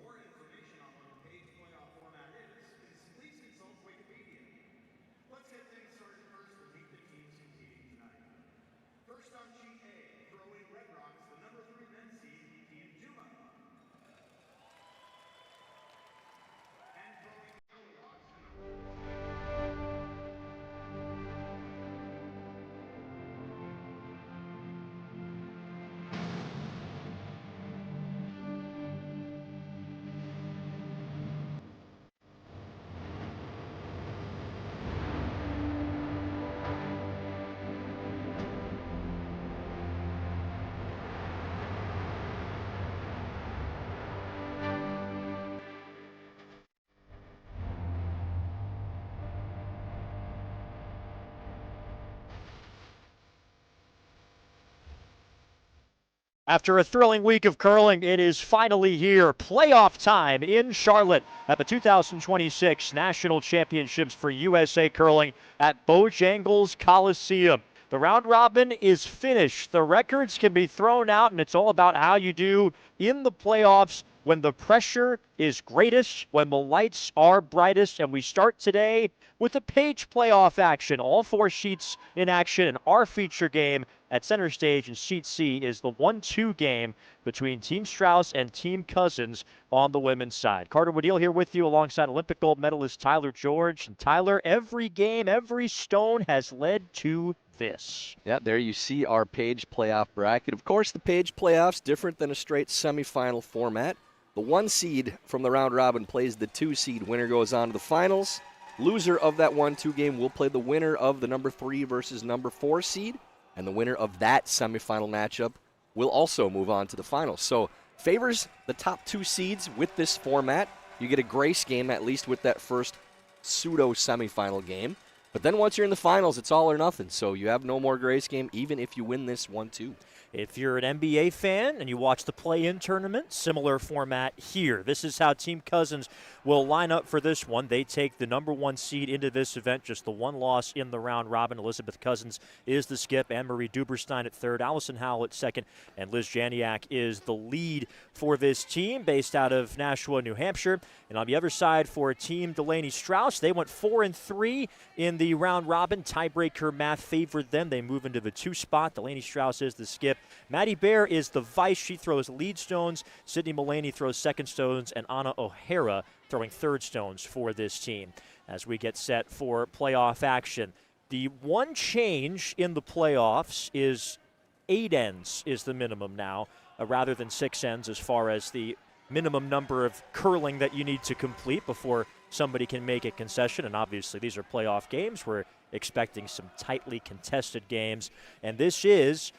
more information on what the page playoff format is, please consult Wikipedia. Let's get things started first to meet the teams competing tonight. First on sheet A, throwing Red Rocks, the number 3 men's seed, Team Juma. And throwing Yellow Rocks, the number 1. After a thrilling week of curling, it is finally here. Playoff time in Charlotte at the 2026 National Championships for USA Curling at Bojangles Coliseum. The round robin is finished. The records can be thrown out, and it's all about how you do in the playoffs when the pressure is greatest, when the lights are brightest. And we start today with the page playoff action. All 4 sheets in action, and our feature game at center stage in Sheet C is the 1-2 game between Team Strouse and Team Cousins on the women's side. Carter Woodell here with you alongside Olympic gold medalist Tyler George. And Tyler, every game, every stone has led to this. Yeah, there you see our page playoff bracket. Of course, the page playoffs different than a straight semifinal format. The 1 seed from the round robin plays the 2 seed. Winner goes on to the finals. Loser of that 1-2 game will play the winner of the number 3 versus number 4 seed. And the winner of that semifinal matchup will also move on to the finals. So favors the top 2 seeds with this format. You get a grace game at least with that first pseudo semifinal game. But then once you're in the finals, it's all or nothing. So you have no more grace game even if you win this 1-2. If you're an NBA fan and you watch the play-in tournament, similar format here. This is how Team Cousins will line up for this one. They take the number 1 seed into this event, just the 1 loss in the round robin. Elizabeth Cousins is the skip, Anne-Marie Duberstein at 3rd, Allison Howell at 2nd, and Liz Janiak is the lead for this team based out of Nashua, New Hampshire. And on the other side for Team Delaney Strouse, they went 4-3 in the round robin. Tiebreaker math favored them. They move into the 2 spot. Delaney Strouse is the skip. Maddie Bear is the vice. She throws lead stones. Sydney Mullaney throws second stones, and Anna O'Hara throwing third stones for this team as we get set for playoff action. The one change in the playoffs is 8 ends is the minimum now, rather than 6 ends as far as the minimum number of curling that you need to complete before somebody can make a concession. And obviously these are playoff games. We're expecting some tightly contested games. And this is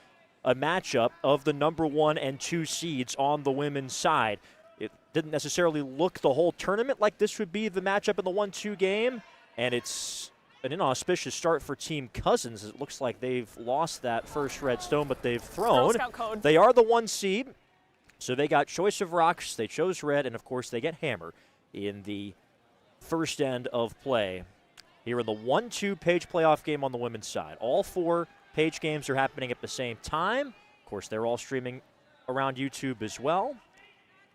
a matchup of the number 1 and 2 seeds on the women's side. It didn't necessarily look the whole tournament like this would be the matchup in the 1-2 game. And it's an inauspicious start for Team Cousins. It looks like they've lost that first red stone, but they've thrown. They are the 1 seed. So they got choice of rocks, they chose red, and of course they get hammer in the first end of play here in the 1-2 page playoff game on the women's side. All 4 page games are happening at the same time. Of course, they're all streaming around YouTube as well,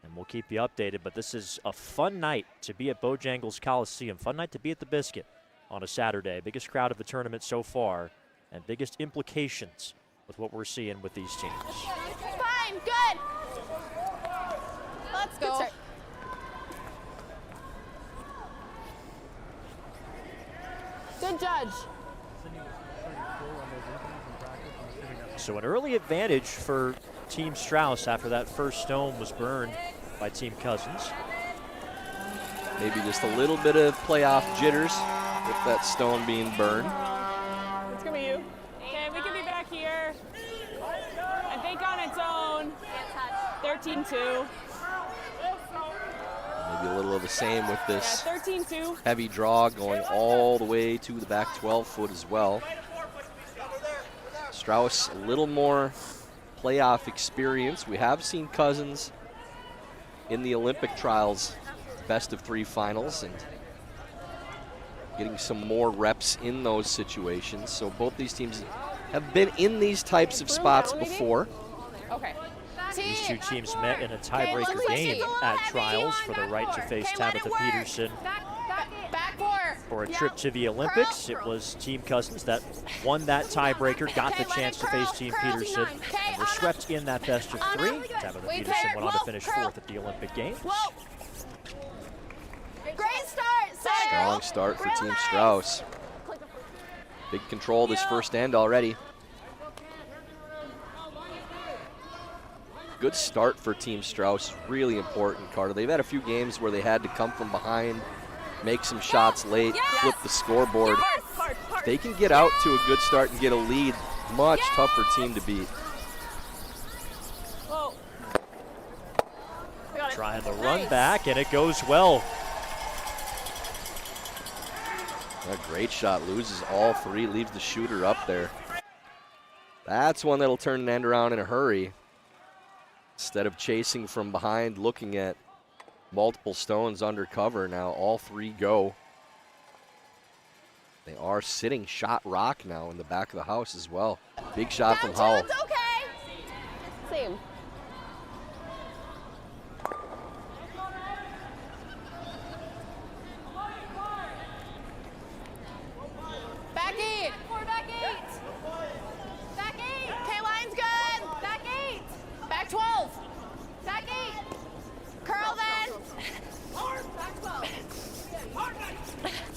and we'll keep you updated. But this is a fun night to be at Bojangles Coliseum, fun night to be at the Biscuit on a Saturday. Biggest crowd of the tournament so far, and biggest implications with what we're seeing with these teams. Fine, good. Let's go. Good judge. So an early advantage for Team Strouse after that first stone was burned by Team Cousins. Maybe just a little bit of playoff jitters with that stone being burned. It's going to be you. Okay, we can be back here. I think on its own. 13-2. Maybe a little of the same with this 13-2. heavy draw going all the way to the back 12 foot as well. Strouse, a little more playoff experience. We have seen Cousins in the Olympic trials, best of 3 finals, and getting some more reps in those situations. So both these teams have been in these types of spots before. Okay. These two teams met in a tiebreaker game at Trials for the right to face Tabitha Peterson for a trip to the Olympics. It was Team Cousins that won that tiebreaker, got the chance to face Team Peterson, and were swept in that best of 3. Tabitha Peterson went on to finish 4th at the Olympic Games. Great start, Strong start for Team Strouse. Big control this first end already. Good start for Team Strouse, really important, Carter. They've had a few games where they had to come from behind, make some shots late, flip the scoreboard. If they can get out to a good start and get a lead, much tougher team to beat. Trying the run back, and it goes well. A great shot, loses all 3, leaves the shooter up there. That's one that'll turn an end around in a hurry. Instead of chasing from behind, looking at multiple stones under cover, now all 3 go. They are sitting shot rock now in the back of the house as well. Big shot from Howell. It's okay. Same. Back 8. Back 8. Back 8. Okay, line's good. Back 8. Back 12. Back 8. Curl then. Back 12.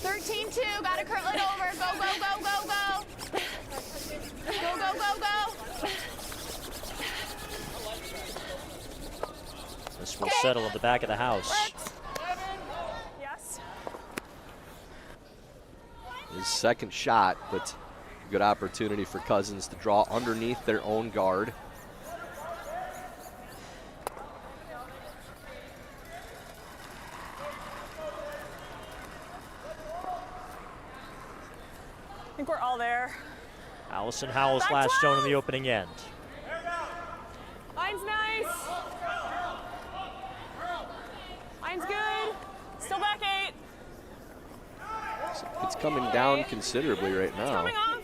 13-2. Gotta curl it over. Go, go, go, go, go. Go, go, go, go. This will settle in the back of the house. Yes. His second shot, but a good opportunity for Cousins to draw underneath their own guard. I think we're all there. Allison Howell's last stone in the opening end. Line's nice. Line's good. Still back 8. It's coming down considerably right now. Coming off.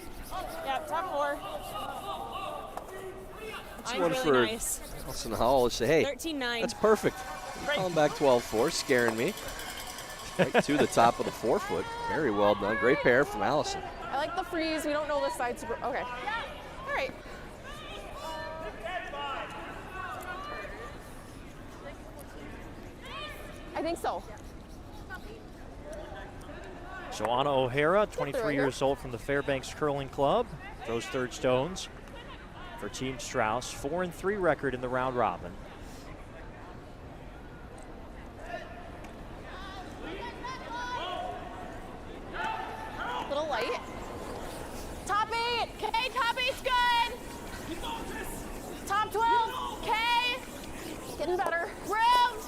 Yeah, top 4. That's Line's one really for nice. Allison Howell to say, hey, 13-9. that's perfect. Great. Calling back 12-4, scaring me. Right to the top of the 4-foot. Very well done. Great pair from Allison. I like the freeze. We don't know this side super. Okay. All right. I think so. So Anna O'Hara, 23 years old from the Fairbanks Curling Club. Those third stones for Team Strouse. 4-3 record in the round robin. Little light. Top 8. Okay, top 8's good. Top 12. Okay. Getting better. Room.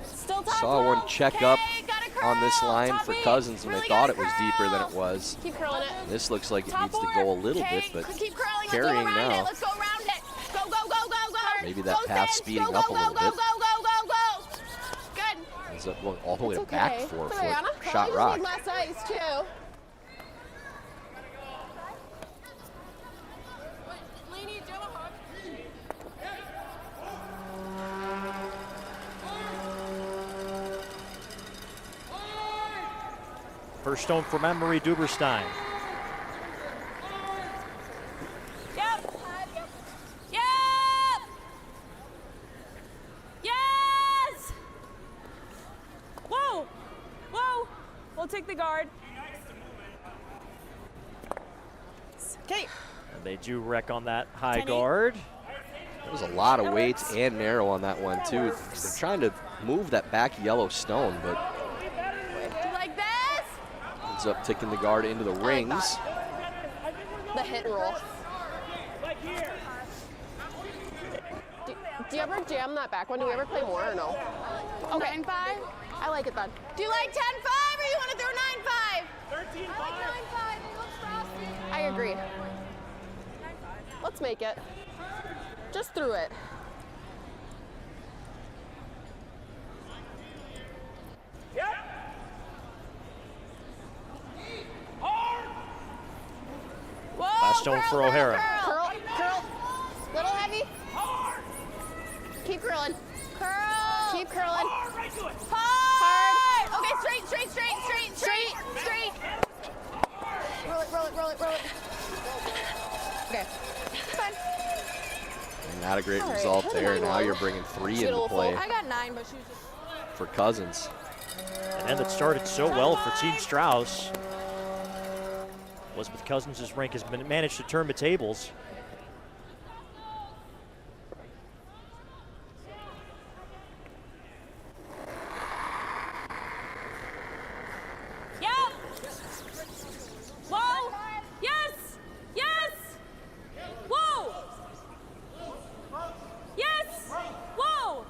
Still top 12. Saw one check okay, up gotta curl. on this line Top for 8. Cousins, and Really they thought it gotta was deeper than curl. it was. Keep curling it. This looks like it Top needs to 4. go a little okay. bit, but keep curling. carrying Let's go around now. it. Let's go around it. Go, go, go, go, go. Maybe that Go, path Sage. speeding go, up go, a little go, bit. Go, go, go, go, go. Good. Ends up going all the way It's to okay. back It's 4-foot. okay, Anna. Shot You rock. need less ice too. Delaney, do you have a hook? First stone for Marie Duberstein. Yep. Yep. Yes. Whoa. Whoa. We'll take the guard. Okay. And they do wreck on that high 10-8. guard. There was a lot of weight and narrow on that one, too. They're trying to move that back yellow stone, but Do you like this? ends up ticking the guard into the rings. The hit and roll. Do you ever jam that back one? Do we ever play more or no? Okay. 9-5? I like it then. Do you like 10-5 or you want to throw 9-5? 13-5. I like 9-5. It looks frosty. I agree. Let's make it. Just through it. Whoa, Last stone for O'Hara. Curl, curl. Little heavy. Keep curling. Hard. Okay, straight. Roll it. Okay. Fine. Not a great All right, result hit a there. 9 Now low. you're bringing 3 Shoot a into little play full. I got 9, but she was just. for Cousins. An end that started so well for Team Strouse. Elizabeth Cousins' rank has managed to turn the tables. Yep. Whoa. Yes. Whoa. Yes. Whoa.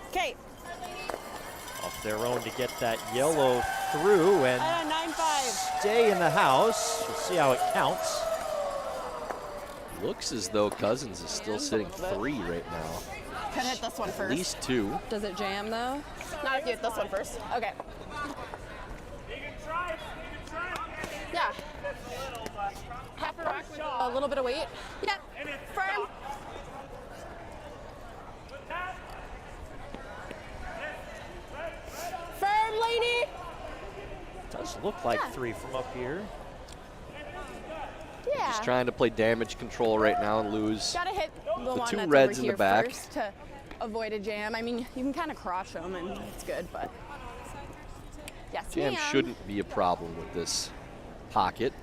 Okay. Off their own to get that yellow through and 9-5. stay in the house. We'll see how it counts. Looks as though Cousins is still sitting 3 right now. Can hit this one At first. least 2. Does it jam though? Not if you hit this one first. Okay. Yeah. Half a rock with a little bit of weight. Yep. Firm. Firm, lady. Does look like 3 from up here. Yeah. Just trying to play damage control right now and lose. Gotta hit the one 2 that's reds over in here the back. first to avoid a jam. I mean, you can kind of crush them and it's good, but yes, Jam ma'am. shouldn't be a problem with this pocket.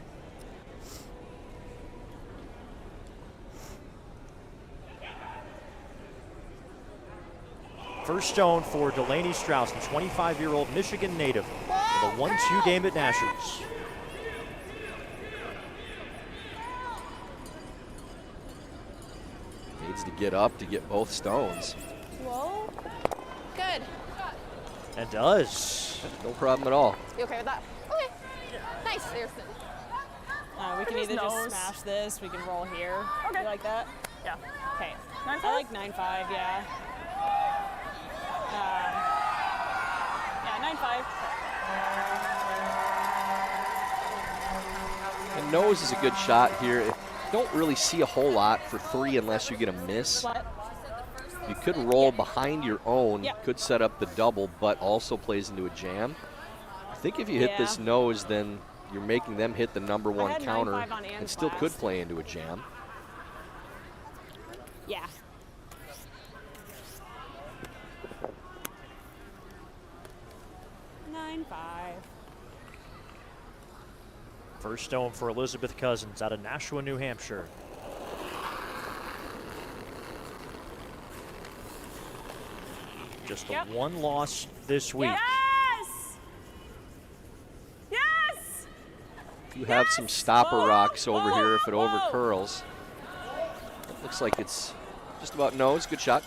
First stone for Delaney Strouse, the 25-year-old Michigan native, with a 1-2 game at Nashua's. Needs to get up to get both stones. Whoa. Good. And does. No problem at all. You okay with that? Okay. Nice. There's the. We can either nose. just smash this. We can roll here. Okay. You like that? Yeah. Okay. 9-5? I like 9-5. Yeah. Yeah, 9-5. And nose is a good shot here. Don't really see a whole lot for 3 unless you get a miss. What? You could roll behind your own, Yep. could set up the double, but also plays into a jam. I think if you hit this Yeah. nose, then you're making them hit the number 1 had counter 9-5 on and still class. could play into a jam. Yeah. First stone for Elizabeth Cousins out of Nashua, New Hampshire. Just the Yep. 1 loss this week. Yes! Yes! If you have some stopper Whoa, rocks over here, if it whoa. over curls. Looks like it's just about nose. Good shot.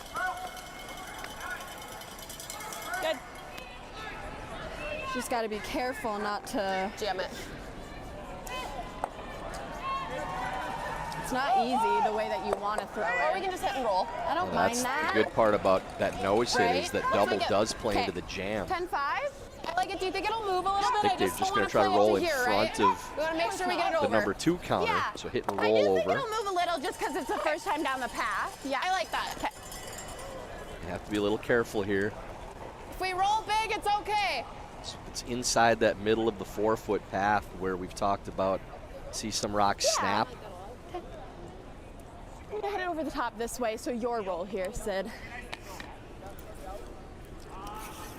Good. Just got to be careful not to jam it. It's not easy the way that you want to throw it. Or we can just hit and roll. I don't Well, mind that's that. the good part about that nose hit is Right? that Let's double make it- does play okay. into the jam. 10-5. I like it. Do you think it'll move a little bit? I think they're just going to try to roll in front of We want to make sure we get it the over. number 2 counter. Yeah. So hit and I roll do think over. it'll move a little just because it's the first time down the path. Yeah, I like that. Okay. You have to be a little careful here. If we roll big, it's okay. It's inside that middle of the 4-foot path where we've talked about. See some rocks snap. I'm gonna head it over the top this way, so your roll here, Sid.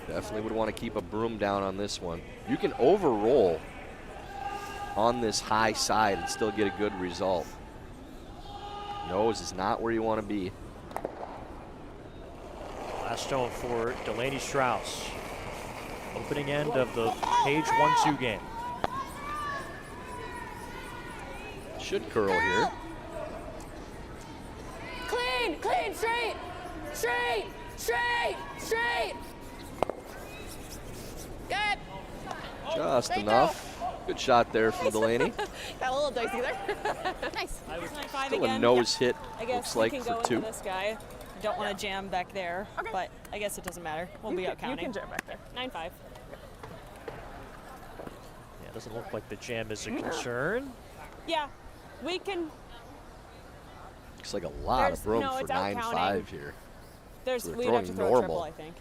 Definitely would want to keep a broom down on this one. You can over-roll on this high side and still get a good result. Nose is not where you want to be. Last stone for Delaney Strouse. Opening end of the page 1-2 game. Should curl here. Clean, clean, straight, straight, straight, straight. Good. Just Thank enough. Good shot there from Delaney. Got a little dicey there. Nice. 9-5 Still again. a nose hit, I guess looks we like, can for go 2. into this guy. Don't want to jam back there, but I guess it doesn't matter. We'll be out You counting. can jam back there. 9-5. Yeah, it doesn't look like the jam is a concern. Yeah, we can. Looks like a lot of room no, for it's out 9-5 counting. here. There's, So they're we'd have to throwing throw a normal. triple, I think.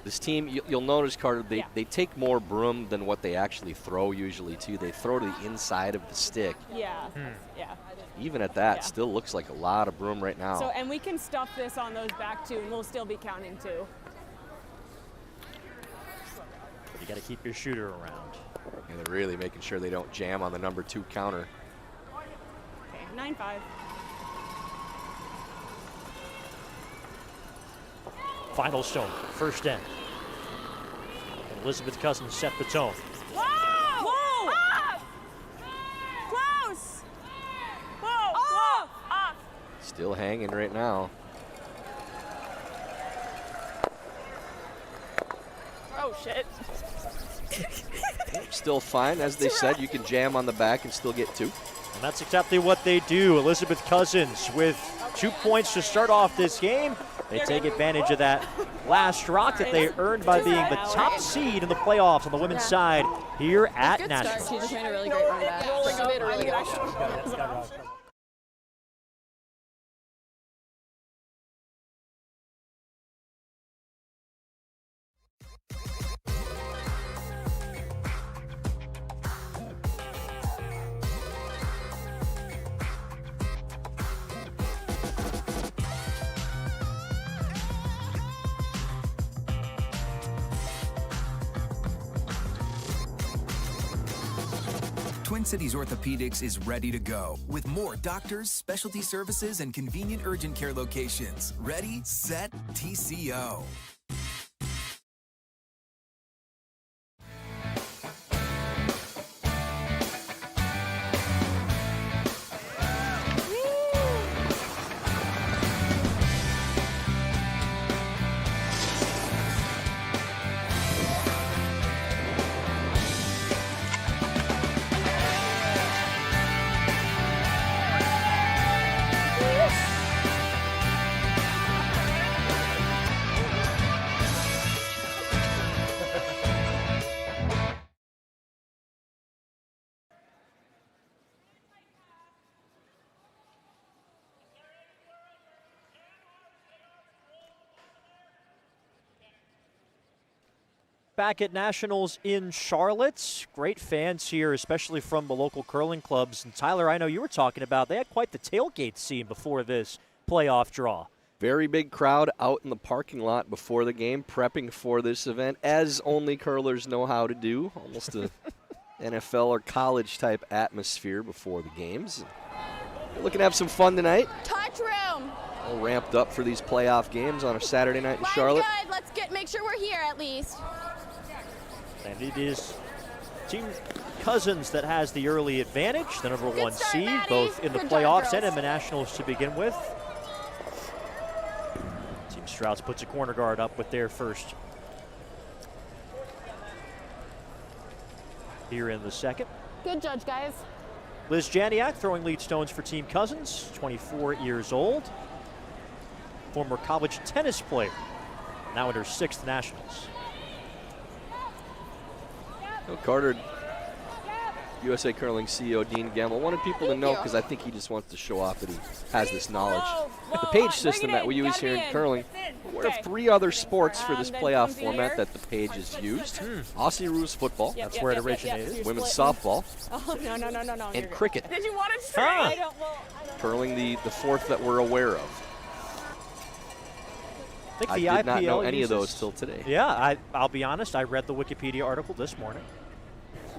This team, you'll notice, Carter, they, Yeah. they take more broom than what they actually throw usually, too. They throw to the inside of the stick. Yeah, yeah. Even at that, Yeah. still looks like a lot of broom right now. So, and we can stuff this on those back two, and we'll still be counting too. But you got to keep your shooter around. And they're really making sure they don't jam on the number 2 counter. Okay, 9-5. Final stone, first end. And Elizabeth Cousins set the tone. Whoa! Whoa! Ah! Close! Whoa! Whoa! Ah! Still hanging right now. Oh, shit. Still fine. As they said, you can jam on the back and still get 2. And that's exactly what they do. Elizabeth Cousins with 2 points to start off this game. They take advantage of that last rock that they earned by being the top seed in the playoffs on the women's side here at Good start. Nashua. She just made a really great run back. She made a really good shot. Twin Cities Orthopedics is ready to go with more doctors, specialty services, and convenient urgent care locations. Ready, set, TCO. Back at Nationals in Charlotte. Great fans here, especially from the local curling clubs. And Tyler, I know you were talking about, they had quite the tailgate scene before this playoff draw. Very big crowd out in the parking lot before the game, prepping for this event, as only curlers know how to do. Almost a NFL or college type atmosphere before the games. We're looking to have some fun tonight. Touch room. All ramped up for these playoff games on a Saturday night in Line's Charlotte. good. Let's make sure we're here at least. And it is Team Cousins that has the early advantage, the number 1 start, seed, Maddie. both in the Good job, playoffs and girls. in the Nationals to begin with. Team Strouse puts a corner guard up with their first. Here in the second. Good judge, guys. Liz Janiak throwing lead stones for Team Cousins, 24 years old. Former college tennis player, now in her 6th Nationals. Well, Carter, USA Curling CEO Dean Gamble wanted people to Thank know you. because I think he just wants to show off that he has this knowledge. Whoa, The whoa, page bring system it that in, we use gotta here be in curling, in. one of Okay. 3 other sports for this Then playoff comes the format here. that the page is used. Aussie rules football, Yep, That's yep, where it yep, yep, yep. originated. So you're women's splitting. softball, Oh, no, and you're good. cricket. Did you want to Huh. I don't, well, I don't. Curling the 4th that we're aware of. I think I the did not know IPL any of those uses- till today. Yeah, I'll be honest, I read the Wikipedia article this morning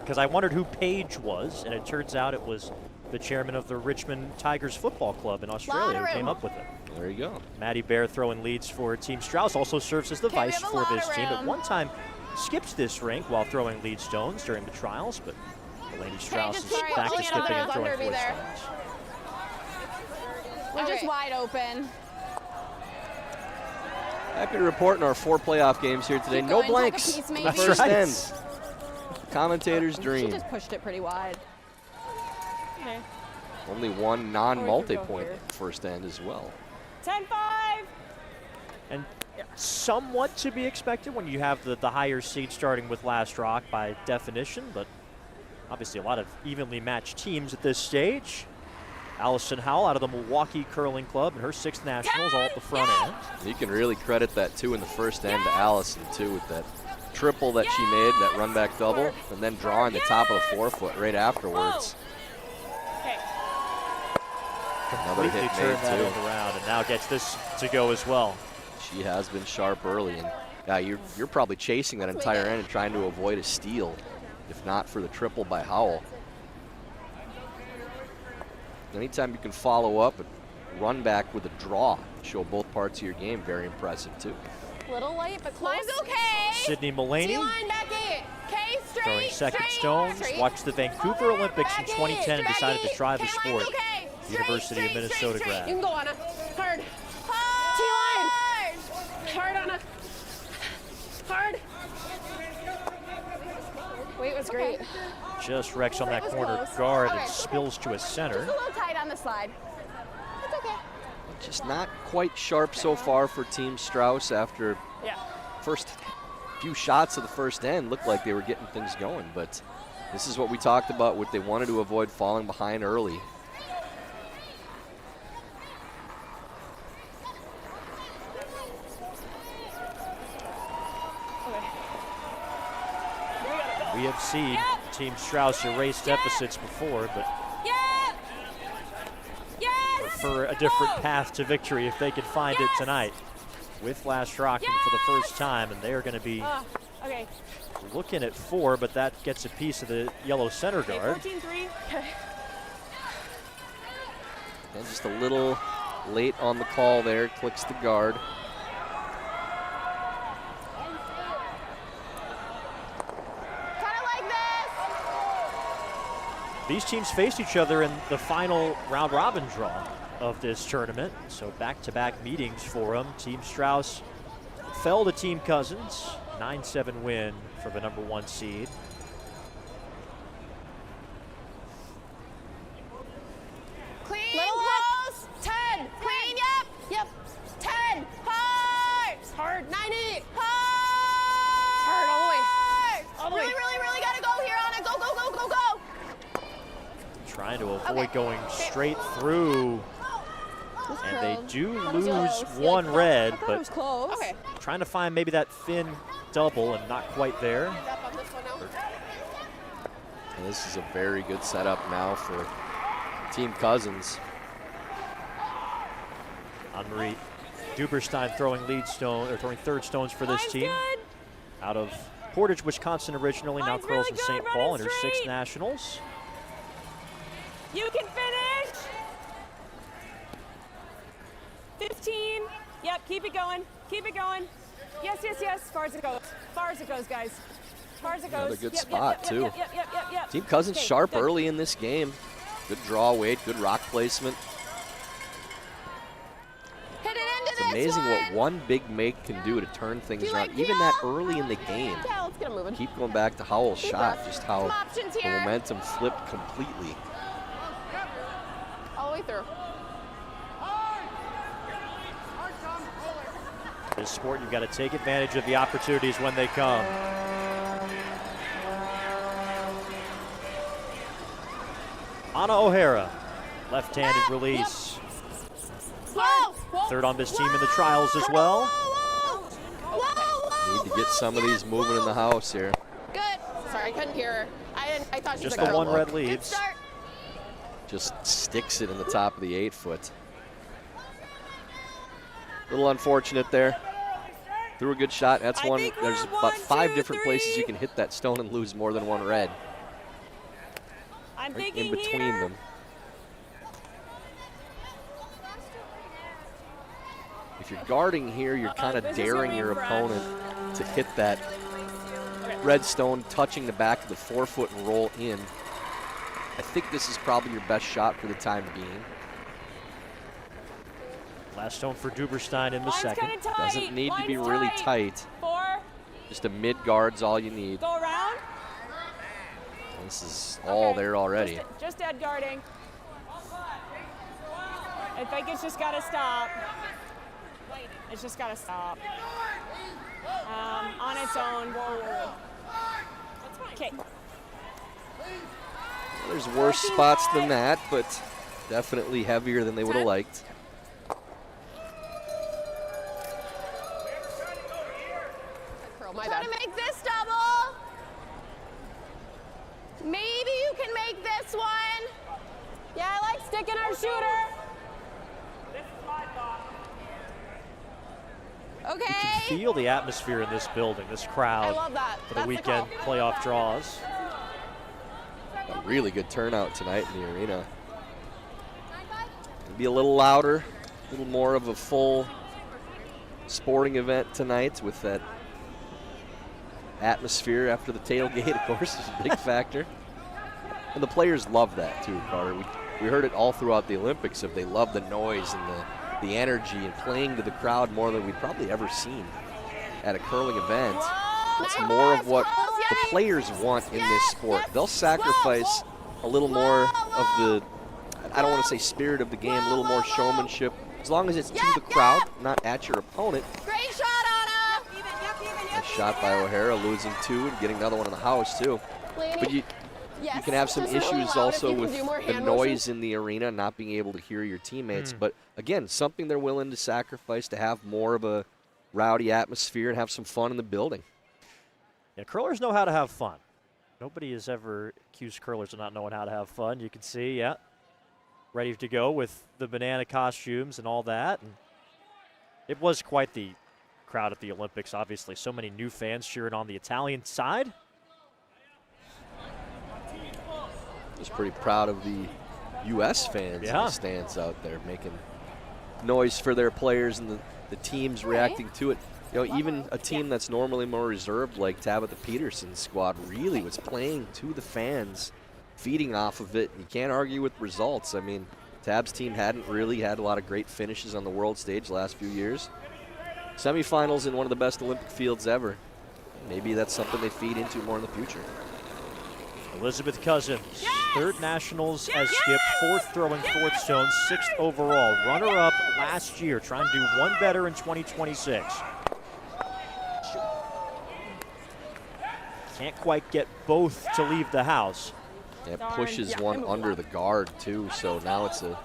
because I wondered who Page was, and it turns out it was the chairman of the Richmond Tigers Football Club in Australia who came up with it. There you go. Maddie Bear throwing leads for Team Strauss, also serves as the Okay, we vice have a for lot this of team. At room. one time, skips this rink while throwing lead stones during the trials, but Delaney Strouse just is keep back to pushing it skipping and under, throwing under, be four there. stones. We're just wide open. Happy to report in our 4 playoff games here today, Keep no going, take a blanks. piece, The maybe. first That's right. end. Commentator's She dream. just pushed it pretty wide. Okay. Only one Or we non-multi-point could go first end as well. 10-5. And somewhat to be expected when you have the higher seed starting with last rock by definition, but obviously a lot of evenly matched teams at this stage. Allison Howell out of the Milwaukee Curling Club and her 6th Nationals, all at the front end. You can really credit that, too, in the first end to Allison, too, with that triple that she made, that run-back double, and then drawing the top of the forefoot right afterwards. Another hit made, turned that too. Around, and now gets this to go as well. She has been sharp early, and yeah, you're probably chasing that entire end and trying to avoid a steal, if not for the triple by Howell. Anytime you can follow up and run back with a draw, show both parts of your game, very impressive too. Little light, but close. Line's okay. Sydney Mullaney T-line back 8. Okay, straight. throwing second straight, stones. straight. Watched the Vancouver Olympics in Back 2010 and back decided to try the okay, sport. line's okay. University of Minnesota grad. You can go, Anna. Hard. T-line. Hard, Anna. Hard. Weight was great. Just wrecks on that was corner close. guard Okay, and spills to a center. Just a little tight on the slide. It's okay. Just not quite sharp so far for Team Strouse after first few shots of the first end. Looked like they were getting things going, but this is what we talked about, what they wanted to avoid, falling behind early. We have seen Team Strouse erase deficits before, but prefer a different path to victory if they can find it tonight. With Last Rocking for the first time, and they are going to be looking at 4, but that gets a piece of the yellow center guard. 14-3. And just a little late on the call there, clicks the guard. These teams faced each other in the final round-robin draw of this tournament, so back-to-back meetings for them. Team Strouse fell to Team Cousins, 9-7 win for the number 1 seed. Clean, close, 10, clean, yep, 10, hard, hard, 90, hard, all the way, all the way. Really gotta go here, Anna, go. Trying to avoid going straight through, and they do lose 1 red, but trying to find maybe that thin double and not quite there. And this is a very good setup now for Team Cousins. Anne-Marie Duberstein throwing throwing third stones for this team. Out of Portage, Wisconsin originally, now curls in St. Paul in her 6th Nationals. You can finish. 15. Yep, keep it going. Keep it going. Yes. As far as it goes. Far as it goes, guys. As far as it goes. Another good spot, too. Yep. Team Cousins sharp early in this game. Good draw weight, good rock placement. Hit it into It's amazing what one big make can do to turn things around, even that early in the game. Yeah, let's get him moving. Keep going back to Howell's shot, just how Some options the here. momentum flipped completely. All the way through. This sport, you've got to take advantage of the opportunities when they come. Anna O'Hara, left-handed release. Third on this team in the trials as well. Need to get some of these moving in the house here. Good. Sorry, I couldn't hear her. I thought she was Just like the 1 red leaves. Just sticks it in the top of the 8-foot. A little unfortunate there. Threw a good shot. That's one. There's about 5 different places you can hit that stone and lose more than 1 red. I'm Right thinking in between here. them. If you're guarding here, you're kind of this is daring gonna your be rough. opponent to hit that red stone, touching the back of the 4-foot and roll in. I think this is probably your best shot for the time being. Last stone for Duberstein in the second. Doesn't need to be really tight. 4. Just a mid guard's all you need. Go around. This is all there already. Just dead guarding. I think it's just got to stop. It's just got to stop. On its own. Whoa. Okay. There's worse spots than that, but Definitely heavier than they would have liked. My bad. To make this double. Maybe you can make this one. Yeah, I like sticking our shooter. This is my thought. You Okay. can feel the atmosphere in this building, this crowd I love that. for the That's weekend call. playoff draws. A really good turnout tonight in the arena. It'll be a little louder, a little more of a full sporting event tonight with that atmosphere after the tailgate, of course, is a big factor. And the players love that too, Carter. We heard it all throughout the Olympics of they love the noise and the energy and playing to the crowd more than we've probably ever seen at a curling event. It's more of what the players want in this sport. They'll sacrifice a little more of the, I don't want to say spirit of the game, a little more showmanship, as long as it's to the crowd, not at your opponent. Great shot, Anna. A shot by O'Hara, losing two and getting another one in the house too. But you can have some issues also with the noise in the arena, not being able to hear your teammates. But again, something they're willing to sacrifice to have more of a rowdy atmosphere and have some fun in the building. Yeah, curlers know how to have fun. Nobody has ever accused curlers of not knowing how to have fun. You can see, yeah, ready to go with the banana costumes and all that. And it was quite the crowd at the Olympics, obviously. So many new fans cheering on the Italian side. Just pretty proud of the U.S. fans in the stands out there making noise for their players and the teams reacting to it. You know, even a team that's normally more reserved like Tabitha Peterson's squad really was playing to the fans, feeding off of it. You can't argue with results. I mean, Tab's team hadn't really had a lot of great finishes on the world stage the last few years. Semifinals in one of the best Olympic fields ever. Maybe that's something they feed into more in the future. Elizabeth Cousins, third nationals as skip, fourth throwing, fourth stone, sixth overall. Runner-up last year, trying to do one better in 2026. Can't quite get both to leave the house. It pushes one under the guard too, so now it's a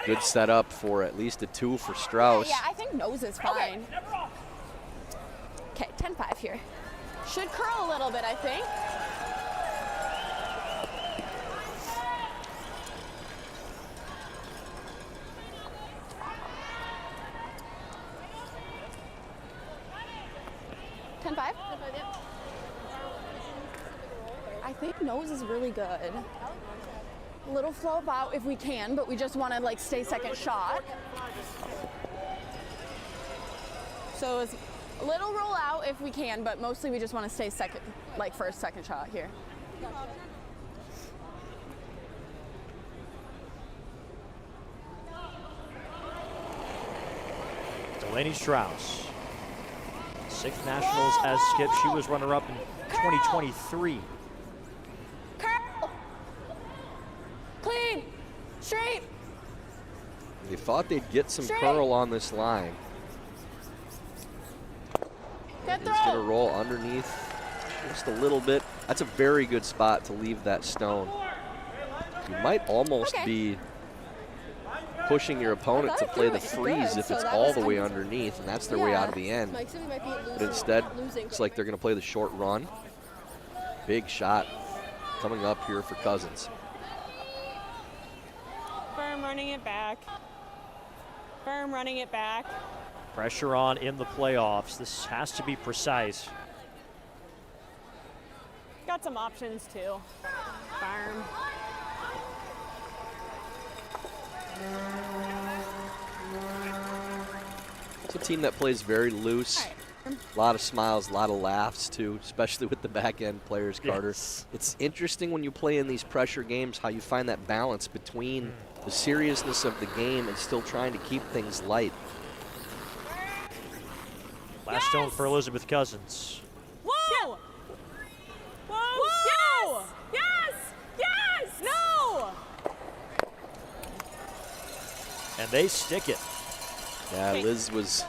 good setup for at least a two for Strouse. Yeah, I think nose is fine. Okay, 10-5 here. Should curl a little bit, I think. I think nose is really good. A little flow out if we can, but we just want to like stay second shot. So it's a little roll out if we can, but mostly we just want to stay second, like first, second shot here. Delaney Strouse, sixth nationals as skip. She was runner-up in 2023. Curl. Clean. Straight. They thought they'd get some curl on this line. He's going to roll underneath just a little bit. That's a very good spot to leave that stone. You might almost be pushing your opponent to play the freeze if it's all the way underneath, and that's their way out of the end. But instead, it's like they're going to play the short run. Big shot coming up here for Cousins. Firm running it back. Firm running it back. Pressure on in the playoffs. This has to be precise. Got some options too. Firm. It's a team that plays very loose. A lot of smiles, a lot of laughs too, especially with the back end players, Carter. Yes. It's interesting when you play in these pressure games how you find that balance between the seriousness of the game and still trying to keep things light. Last stone for Elizabeth Cousins. Whoa! Whoa! Yes! Yes! No! And they stick it. Yeah, Liz was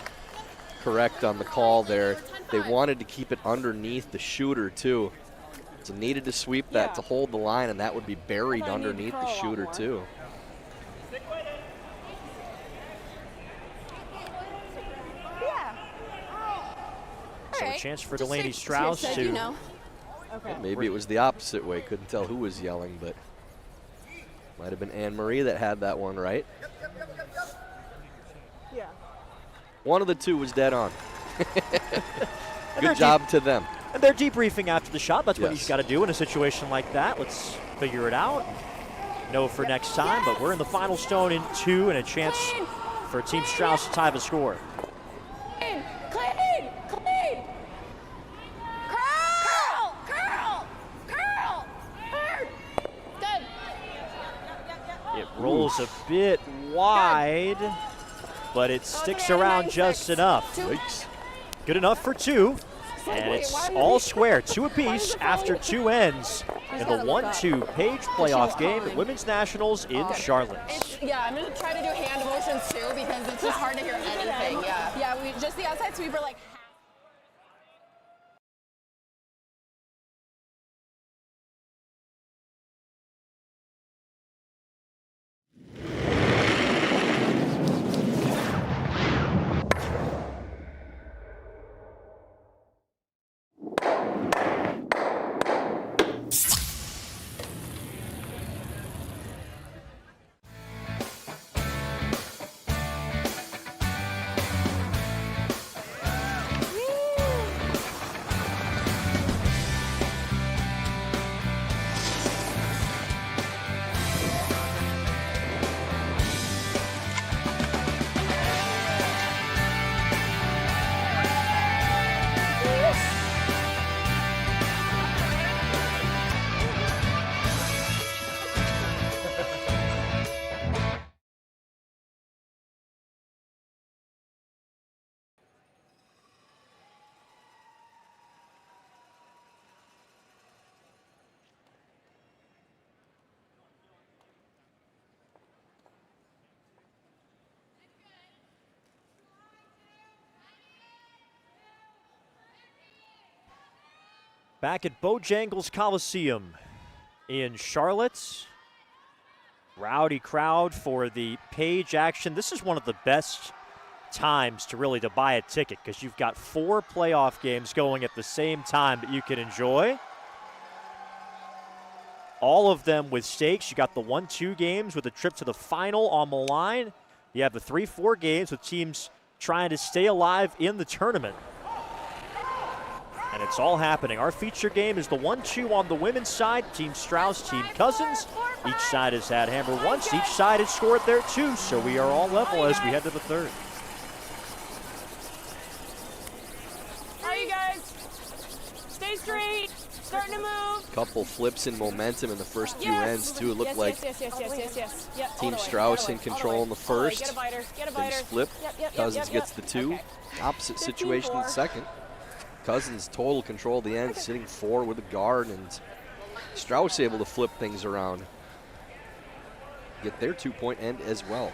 correct on the call there. They wanted to keep it underneath the shooter too. So needed to sweep that to hold the line, and that would be buried underneath the shooter too. okay? chance for Just Delaney say- Strouse said, to you know. Okay. Maybe it was the opposite way. Couldn't tell who was yelling, but might have been Anne Marie that had that one right. Yeah. One of the two was dead on. Good job to them. And they're debriefing after the shot. That's what Yes. you've got to do in a situation like that. Let's figure it out. No for next time, but we're in the final stone in 2 and a chance for Team Strouse to tie the score. Clean, clean, clean. Curl, curl, curl. Hard. Good. It rolls a bit wide, but it sticks around just enough. Yikes. Good enough for 2. Like, And wait, it's why are you all reaching? square, 2 Why apiece is it after falling? 2 ends in the gotta look 1-2 Page playoff game at Women's Nationals in Charlotte. Yeah, I'm gonna try to do hand motions too because it's just hard to hear anything. Yeah. Yeah, we just the outside sweeper like. Back at Bojangles Coliseum in Charlotte. Rowdy crowd for the Page action. This is one of the best times to buy a ticket because you've got 4 playoff games going at the same time that you can enjoy. All of them with stakes. You got the 1-2 games with a trip to the final on the line. You have the 3-4 games with teams trying to stay alive in the tournament. And it's all happening. Our feature game is the 1-2 on the women's side. Team Strouse, Team Cousins. Each side has had hammer once. Each side has scored there too. So we are all level as we head to the third. All right, you guys. Stay straight. Starting to move. Couple flips in momentum in the first few ends too. It looked yes, like yes. Yep, Team all the way, Strauss all the in way, control all in the the way. All the way, first. Get a biter. Get a Then biter. flip. Yep, Cousins gets the 2. Okay. Opposite situation in 15-4. second. Cousins total control of the end, sitting 4 with a guard, and Strauss able to flip things around. Get their 2-point end as well.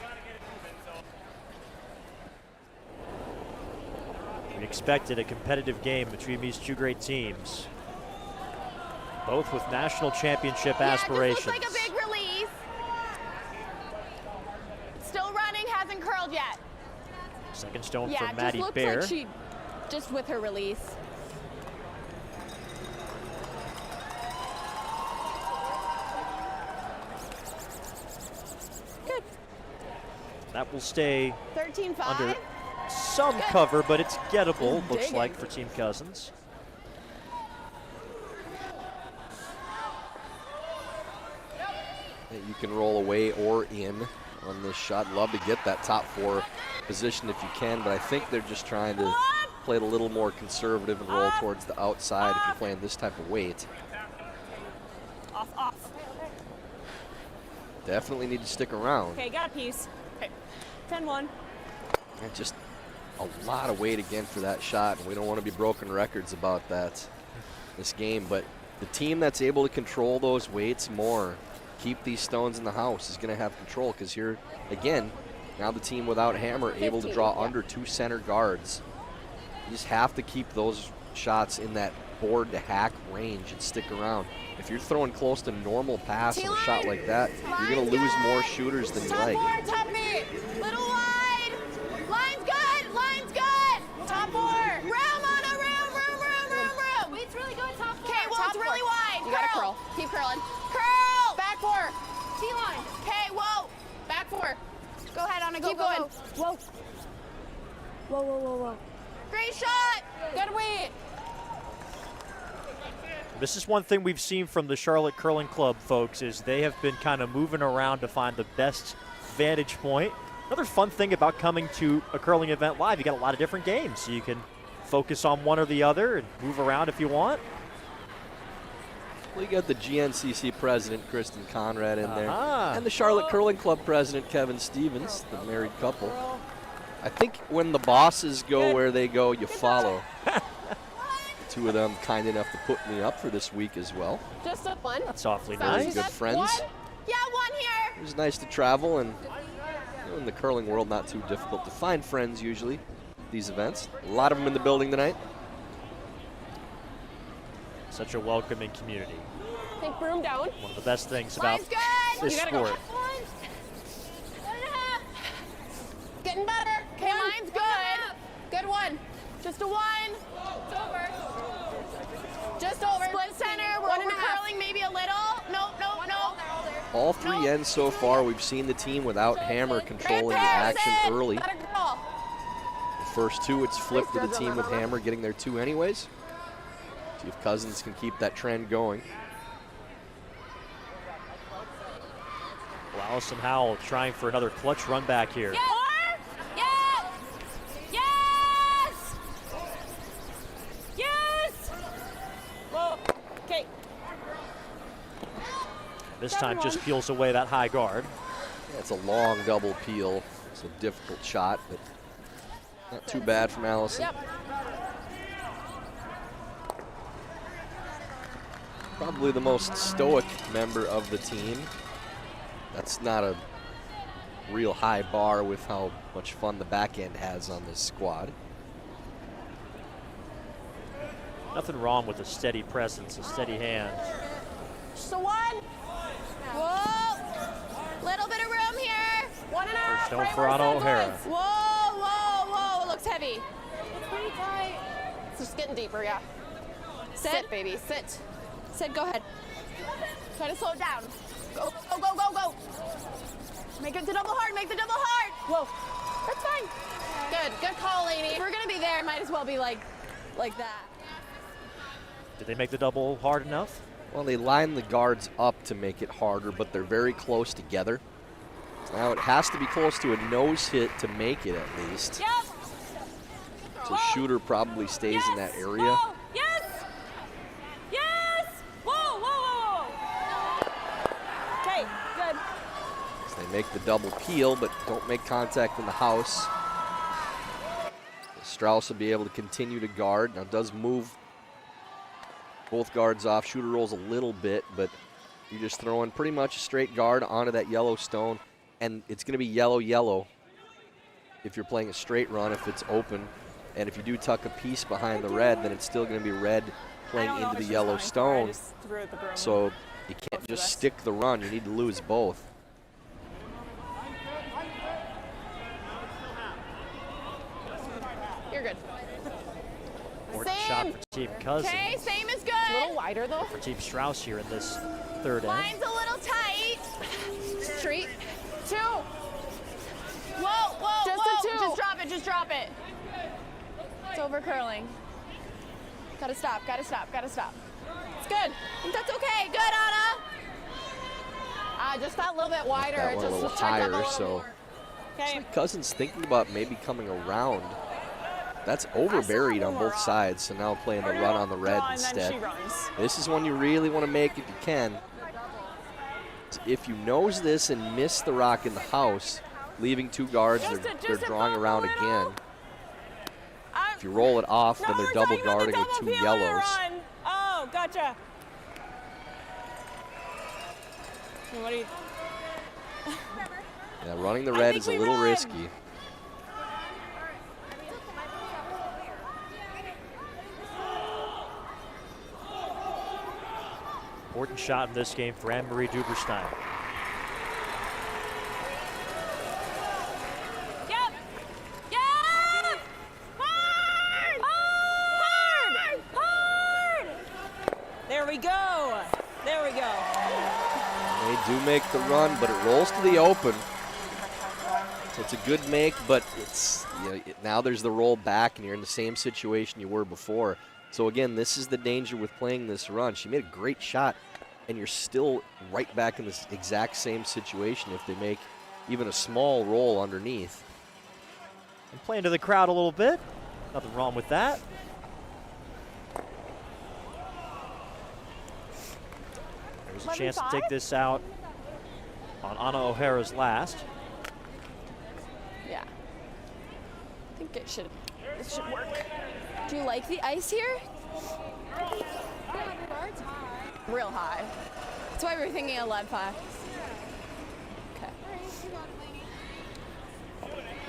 We expected a competitive game between these 2 great teams. Both with national championship aspirations. Yeah, this looks like a big release. Still running, hasn't curled yet. Second stone Yeah, for it just Maddie looks Bear. like she, just with her release. Good. That will stay 13-5. under some cover, but it's gettable, He's looks digging. like, for Team Cousins. You can roll away or in on this shot. Love to get that top 4 position if you can, but I think they're just trying to play it a little more conservative and roll towards the outside if you're playing this type of weight. Off. Definitely need to stick around. Okay, got a piece. Okay. 10-1. And just a lot of weight again for that shot, and we don't want to be broken records about that this game, but the team that's able to control those weights more, keep these stones in the house, is going to have control, because here, again, now the team without hammer able to draw under 2 center guards. You just have to keep those shots in that board to hack range and stick around. If you're throwing close to normal pass on a shot like that, you're going to lose more shooters than you Top like. 4, top me. Little wide. Line's good. Line's good. Top 4. Room on a room. keep curling. Curl! Back 4. T-line. Okay, whoa. Back 4. Go ahead, Anna, keep going. Whoa. Whoa, whoa, whoa, whoa. Great shot. Good weight. This is one thing we've seen from the Charlotte Curling Club, folks, is they have been kind of moving around to find the best vantage point. Another fun thing about coming to a curling event live, you got a lot of different games, so you can focus on one or the other and move around if you want. Well, you got the GNCC president, Kristen Conrad, in there, and the Charlotte Curling Club president, Kevin Stevens, the married couple. I think when the bosses go where they go, you follow. The two of them kind enough to put me up for this week as well. Just a one. That's awfully Very nice. good friends. One. Yeah, 1 here. It was nice to travel, and you know, in the curling world, not too difficult to find friends usually. These events, a lot of them in the building tonight. Such a welcoming community. Take broom down. One of the best things about Line's good. this You gotta sport. go. 1.5. Getting better. Okay, line's good. Good one. Just a 1. It's over. Just over. Split center. We're over curling maybe a little. Nope, nope, nope. All 3 ends so far, we've seen the team without Hammer controlling the action early. Got a girl. The first 2, it's flipped to the team with Hammer getting their 2 anyways. See if Cousins can keep that trend going. Well, Allison Howell trying for another clutch run back here. Yes! Yes! Yes! Whoa. Okay. This time just peels away that high guard. Yeah, it's a long double peel. It's a difficult shot, but not too bad from Allison. Yep. Probably the most stoic member of the team. That's not a real high bar with how much fun the back end has on this squad. Nothing wrong with a steady presence, a steady hand. Just a 1. Whoa. Little bit of room here. 1.5. First down for Anna O'Hara. Whoa, whoa, whoa. It looks heavy. It's pretty tight. It's just getting deeper, yeah. Sit, baby, sit. Sid, go ahead. Try to slow it down. Go, go, go, go, go. Make it to double hard, make the double hard. Whoa, that's fine. Good call, Lainey. If we're gonna be there, it might as well be like that. Did they make the double hard enough? Well, they line the guards up to make it harder, but they're very close together. So now it has to be close to a nose hit to make it at least. Yep. So shooter probably stays in that area. Whoa. Yes. Yes. Whoa, whoa, whoa, whoa. Okay, good. So they make the double peel, but don't make contact in the house. Strouse will be able to continue to guard. Now does move both guards off. Shooter rolls a little bit, but you're just throwing pretty much a straight guard onto that yellow stone, and it's going to be yellow if you're playing a straight run, if it's open. And if you do tuck a piece behind the red, then it's still going to be red playing into the yellow stone. So you can't just stick the run. You need to lose both. You're good. Important shot for Team Cousins. Okay, same is good. A little wider though. For Team Strouse here in this third end. Line's a little tight. Street. 2. Whoa, whoa, Just whoa. a 2. Just drop it, just drop it. It's over curling. Gotta stop, gotta stop, gotta stop. It's good. I think that's okay. Good, Anna. Just that little bit wider. That one a little higher, so Okay. Cousins thinking about maybe coming around. That's overburied on both sides, so now playing the run on the red instead. This is one you really want to make if you can. If you nose this and miss the rock in the house, leaving 2 guards, they're drawing around again. If you roll it off, then they're double guarding with 2 yellows. Oh, gotcha. What do you? Yeah, running the red is a little risky. Important shot in this game for Anne-Marie Duberstein. Yep. Yep. Hard. Hard. Hard. There we go. There we go. They do make the run, but it rolls to the open. So it's a good make, but it's now there's the roll back, and you're in the same situation you were before. So again, this is the danger with playing this run. She made a great shot, and you're still right back in this exact same situation if they make even a small roll underneath. And playing to the crowd a little bit. Nothing wrong with that. There's a chance to take this out on Anna O'Hara's last. Yeah. I think it should work. Do you like the ice here? Real high. That's why we were thinking of lead 5. Okay.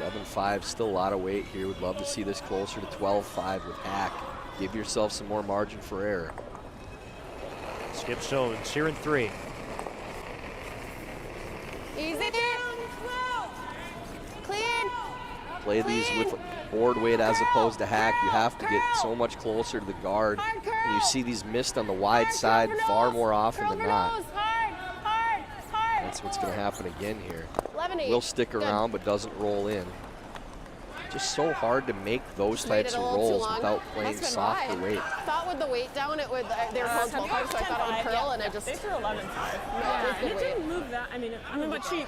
11-5, still a lot of weight here. Would love to see this closer to 12-5 with Hack. Give yourself some more margin for error. Skip Stones here in 3. Easy. Clean. Play these with board weight as opposed to Hack. You have to get so much closer to the guard. And you see these missed on the wide side far more often than not. That's what's going to happen again here. Will stick around but doesn't roll in. Just so hard to make those types of rolls without playing softer weight. I thought with the weight down, it would. They were close both times, so I thought it would curl, and I just. They threw 11-5. Yeah, it didn't move that. I mean, but she.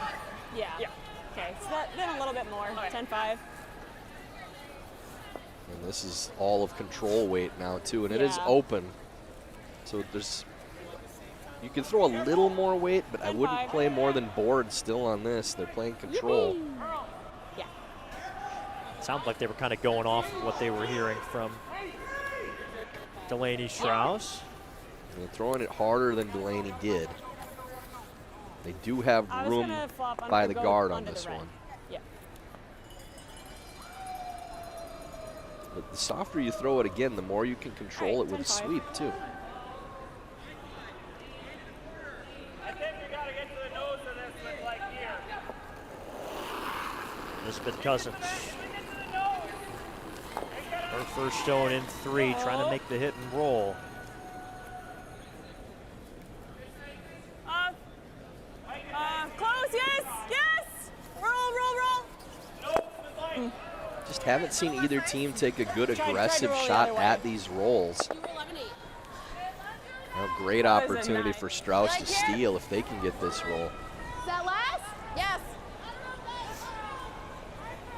Yeah. Okay, so then a little bit more. 10-5. And this is all of control weight now too, and it is open. So there's. You can throw a little more weight, but I wouldn't play more than board still on this. They're playing control. Yeah. Sounds like they were kind of going off what they were hearing from Delaney Strouse. And they're throwing it harder than Delaney did. They do have room by the guard on this one. Yeah. But the softer you throw it again, the more you can control it with a sweep too. Elizabeth Cousins. Her first stone in 3, trying to make the hit and roll. Close, yes! Roll. Just haven't seen either team take a good aggressive shot at these rolls. Now, great opportunity for Strouse to steal if they can get this roll. Is that last? Yes.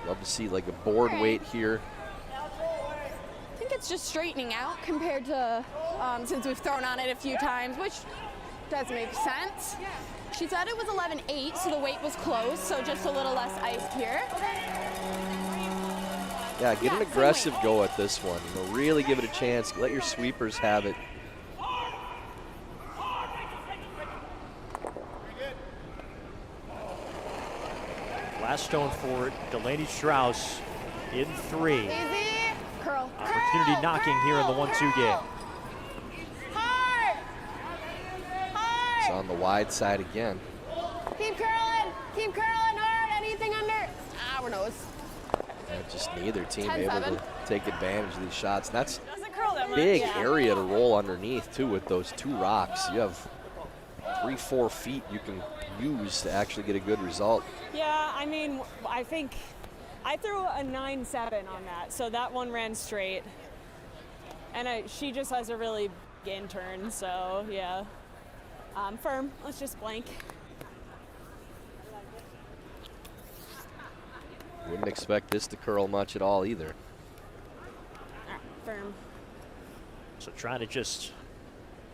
Love to see like a board weight here. I think it's just straightening out compared to since we've thrown on it a few times, which does make sense. She said it was 11-8, so the weight was close, so just a little less iced here. Yeah, get an aggressive go at this one. You know, really give it a chance. Let your sweepers have it. Last stone for Delaney Strouse in 3. Easy. Curl. Opportunity knocking here in the 1-2 game. Hard. It's on the wide side again. Keep curling. Keep curling hard. Anything under. Our nose. And just neither team 10-7. able to take advantage of these shots. That's Doesn't curl that much. big area to roll underneath too with those 2 rocks. You have 3-4 feet you can use to actually get a good result. Yeah, I mean, I think I threw a 9-7 on that, so that one ran straight. And she just has a really big in turn, so yeah. Firm, let's just blank. Wouldn't expect this to curl much at all either. Firm. So trying to just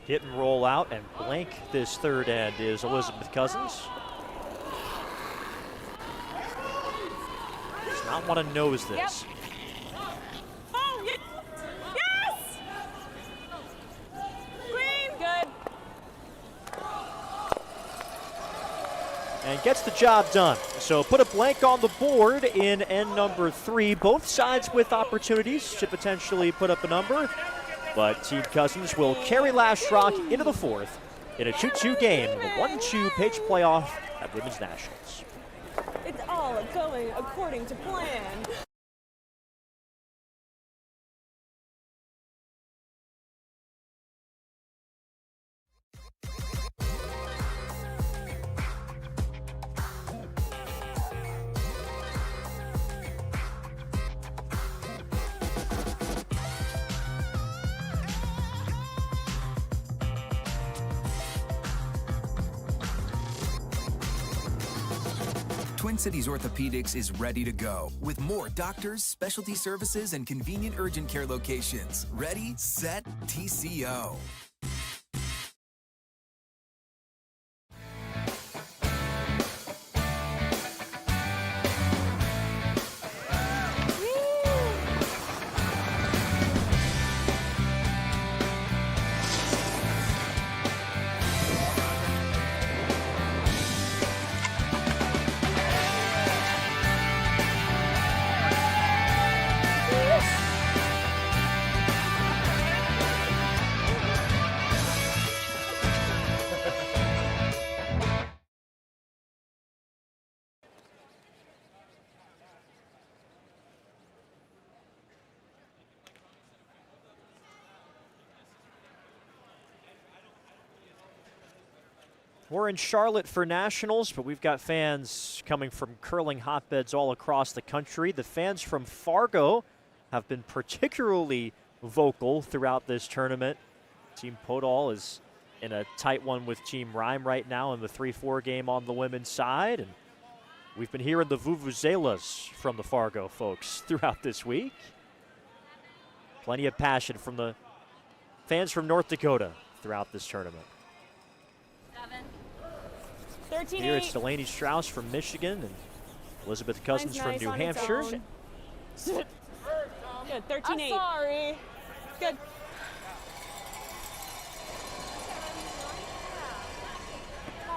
hit and roll out and blank this third end is Elizabeth Cousins. Does not want to nose this. Yep. Oh, yes! Queen, good. And gets the job done. So put a blank on the board in end number 3. Both sides with opportunities to potentially put up a number. But Team Cousins will carry Last Rock into the 4th in a 2-2 game, the 1-2 Page playoff at Women's Nationals. It's all going according to plan. Twin Cities Orthopedics is ready to go with more doctors, specialty services, and convenient urgent care locations. Ready, set, TCO. We're in Charlotte for Nationals, but we've got fans coming from curling hotbeds all across the country. The fans from Fargo have been particularly vocal throughout this tournament. Team Podol is in a tight one with Team Rhyme right now in the 3-4 game on the women's side. And we've been hearing the vuvuzelas from the Fargo folks throughout this week. Plenty of passion from the fans from North Dakota throughout this tournament. 13-8. Here it's Delaney Strouse from Michigan and Elizabeth Cousins from New Hampshire. Good, 13-8. Sorry. Good.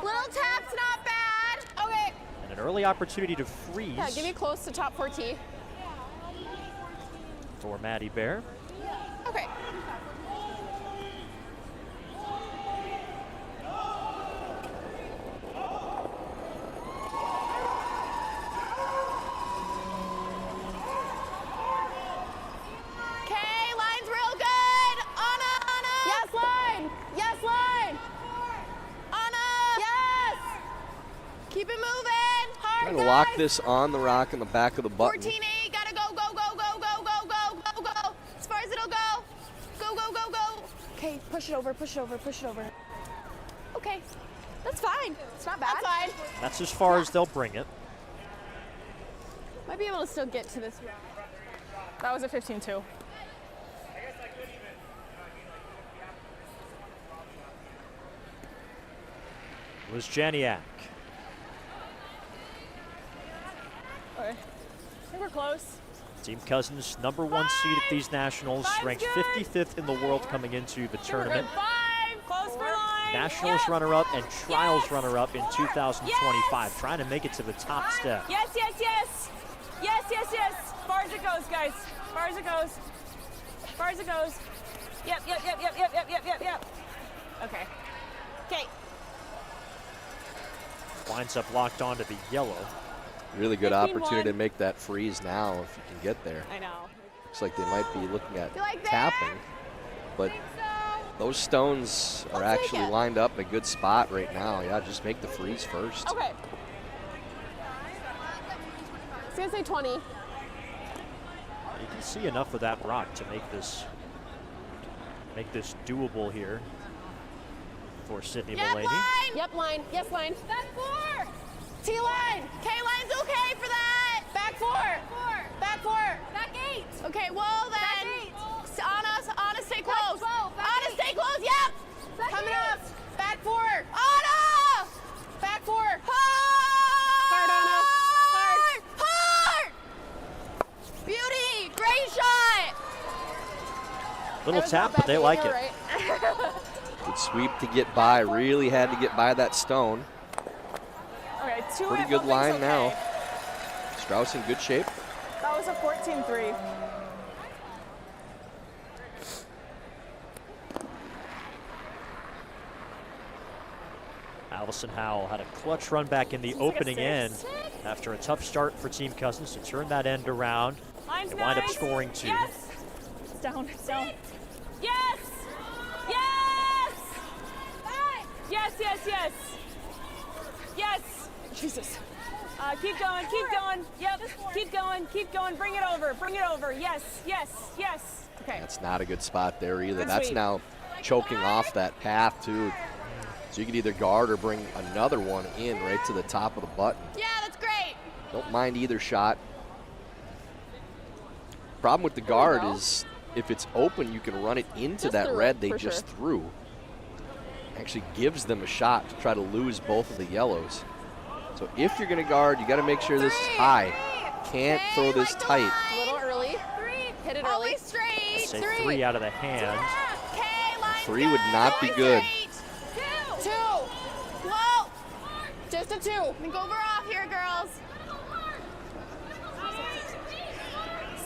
Little tap's not bad. Okay. And an early opportunity to freeze Yeah, give me close to top 4 tee. for Maddie Bear. Okay. Okay, line's real good. Anna. Yes, line. Yes, line. Anna. Yes. Keep it moving. Hard. Trying to lock this on the rock in the back of the button. 14-8. Gotta go, go, go, go, go, go, go, go, go. As far as it'll go. Go, go, go, go. Okay, push it over, push it over, push it over. Okay, that's fine. It's not bad. That's fine. That's as far as they'll bring it. Might be able to still get to this round. That was a 15-2. Was Janiak. Okay. I think we're close. Team Cousins, #1 seed at these Nationals, Five's ranked good. 55th in the world coming into the tournament. 5. Close for line. Nationals Yes. runner-up and Trials Yes. runner-up in 2025, Yes. trying to make it to the top step. Yes, yes, yes. Yes, yes, yes. As far as it goes, guys. As far as it goes. As far as it goes. Yep, yep, yep, yep, yep, yep, yep, yep, yep. Okay. Okay. Winds up locked onto the yellow. Really good 15-1. opportunity to make that freeze now if you can get there. I know. Looks like they might be looking at You like that? tapping, but those stones are I'll take actually it. lined up in a good spot right now. Yeah, just make the freeze first. Okay. I was gonna say 20. You can see enough of that rock to make this doable here for Sydney Yep, Mulaney. line. Yep, line. Yes, line. Back 4. T line. K line's okay for that. Back 4. Back 4. Back 8. Okay, well then. Anna, stay close. 12. Anna, stay close. Yep. Coming up. Back 4. Anna. Back 4. Hard, Anna. Hard. Hard. Beauty. Great shot. Little That was tap, not but bad, they you like were it. right. Good sweep to get by. Really had to get by that stone. Okay, 2 Pretty good line now. Strauss in good shape. That was a 14-3. Allison Howell had a clutch run back in the This is like a opening 6. end after a tough start for Team Cousins to turn that end around. Line's They wind up nice. scoring 2. Yes. It's down. It's down. Yes. Yes. Yes, yes, yes. Yes. Jesus. Keep going, keep going. Yep, keep going, keep going. Bring it over, bring it over. Yes, yes, yes. Okay. That's not a good spot there either. Good That's sweep. now choking off that path too. So you could either guard or bring another one in right to the top of the button. Yeah, that's great. Don't mind either shot. Problem with the guard is if it's open, you can run it into that red they just threw. Actually gives them a shot to try to lose both of the yellows. So if you're going to guard, you got to make sure this is high. Can't throw this tight. A little early. Hit it early. Straight. I'd say 3 out of the hand. 3 would not be good. 2. Whoa. Just a 2. Think over off here, girls.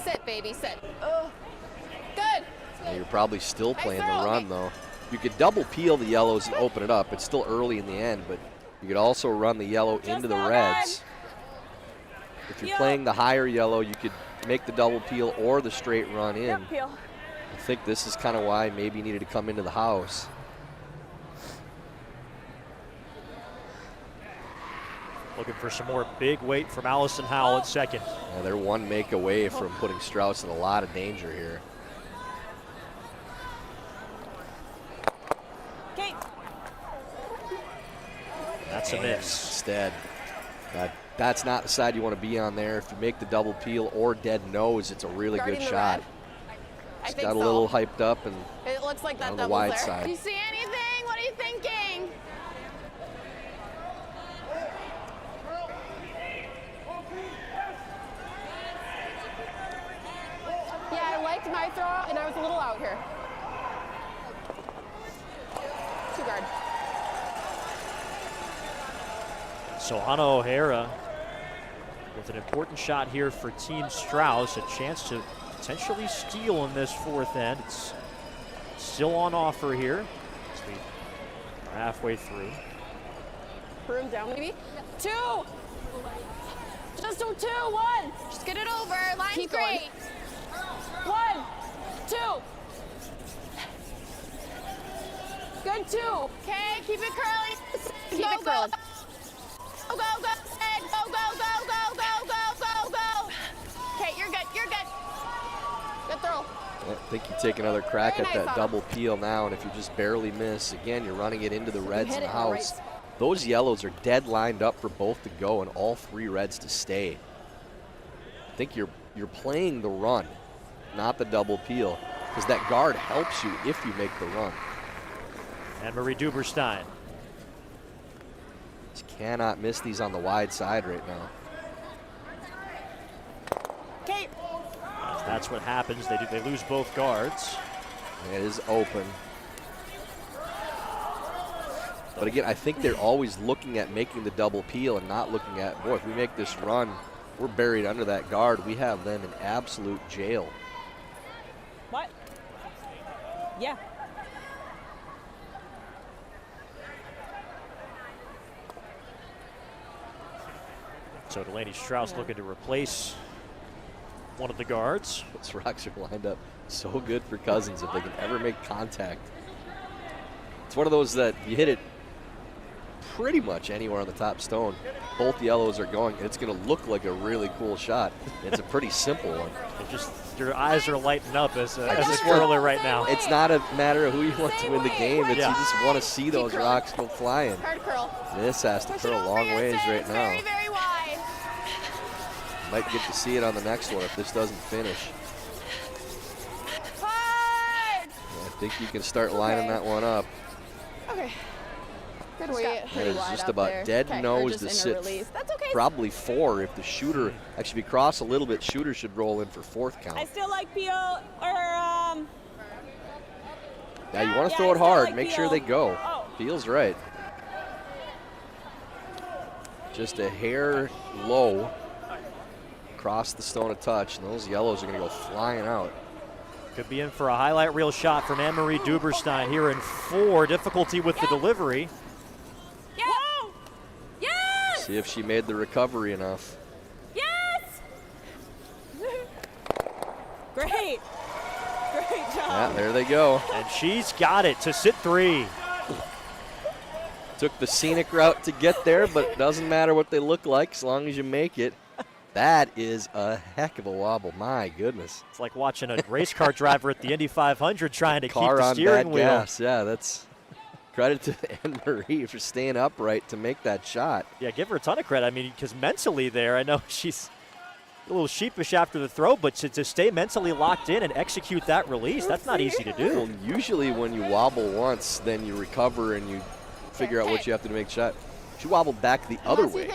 Sit, baby, sit. Good. Yeah, you're probably still playing the run, though. You could double peel the yellows and open it up. It's still early in the end, but you could also run the yellow into the reds. If you're playing the higher yellow, you could make the double peel or the straight run in. I think this is kind of why maybe you needed to come into the house. Looking for some more big weight from Allison Howell at second. Yeah, they're 1 make away from putting Strouse in a lot of danger here. That's a miss. Instead, that's not the side you want to be on there. If you make the double peel or dead nose, it's a really good shot. I Just got a little hyped up and it looks like that on the double's wide there. side. Do you see anything? What are you thinking? Yeah, I liked my throw, and I was a little out here. 2 guard. So Anna O'Hara with an important shot here for Team Strouse, a chance to potentially steal in this 4th end. It's still on offer here as we are halfway through. Room down, maybe? 2! Just do 2, 1! Just get it over, line's keep great. 1, 2. Good 2. Okay, keep it curly. Keep it curly. Go, go, go, go, go, go, go, go, go, go, go. Okay, you're good, you're good. Good throw. I think you take another crack at that double peel now, and if you just barely miss, again, you're running it into the reds in the house. Those yellows are dead lined up for both to go and all 3 reds to stay. I think you're playing the run, not the double peel, because that guard helps you if you make the run. Anne-Marie Duberstein. Just cannot miss these on the wide side right now. Okay. That's what happens. They lose both guards. It is open. But again, I think they're always looking at making the double peel and not looking at, boy, if we make this run, we're buried under that guard. We have them in absolute jail. What? Yeah. So Delaney Strouse looking to replace one of the guards. Those rocks are lined up so good for Cousins if they can ever make contact. It's one of those that you hit it pretty much anywhere on the top stone. Both yellows are going, and it's going to look like a really cool shot. It's a pretty simple one. Your eyes are lighting up as a curler right now. It's not a matter of who you want to win the game. It's you just want to see those rocks go flying. Hard curl. This has to curl a long ways right now. Very, very wide. Might get to see it on the next one if this doesn't finish. Hard. I think you can start lining that one up. Okay. Good weight. It is just about dead nose to sit. That's okay. Probably 4 if the shooter, actually if you cross a little bit, shooter should roll in for 4th count. I still like PO or Yeah, you want to throw it hard. Make sure they go. Feels right. Just a hair low. Cross the stone a touch, and those yellows are going to go flying out. Could be in for a highlight reel shot from Anne-Marie Duberstein here in 4. Difficulty with the delivery. Whoa! Yes! See if she made the recovery enough. Yes! Great. Great job. Yeah, there they go. And she's got it to sit 3. Took the scenic route to get there, but it doesn't matter what they look like as long as you make it. That is a heck of a wobble. My goodness. It's like watching a race car driver at the Indy 500 trying to keep Car the on steering bad wheel. gas. Yeah, that's Credit to Anne Marie for staying upright to make that shot. Yeah, give her a ton of credit. I mean, because mentally there, I know she's a little sheepish after the throw, but to stay mentally locked in and execute that release, that's not easy to do. Well, usually when you wobble once, then you recover and you figure out what you have to do to make a shot. She wobbled back the other way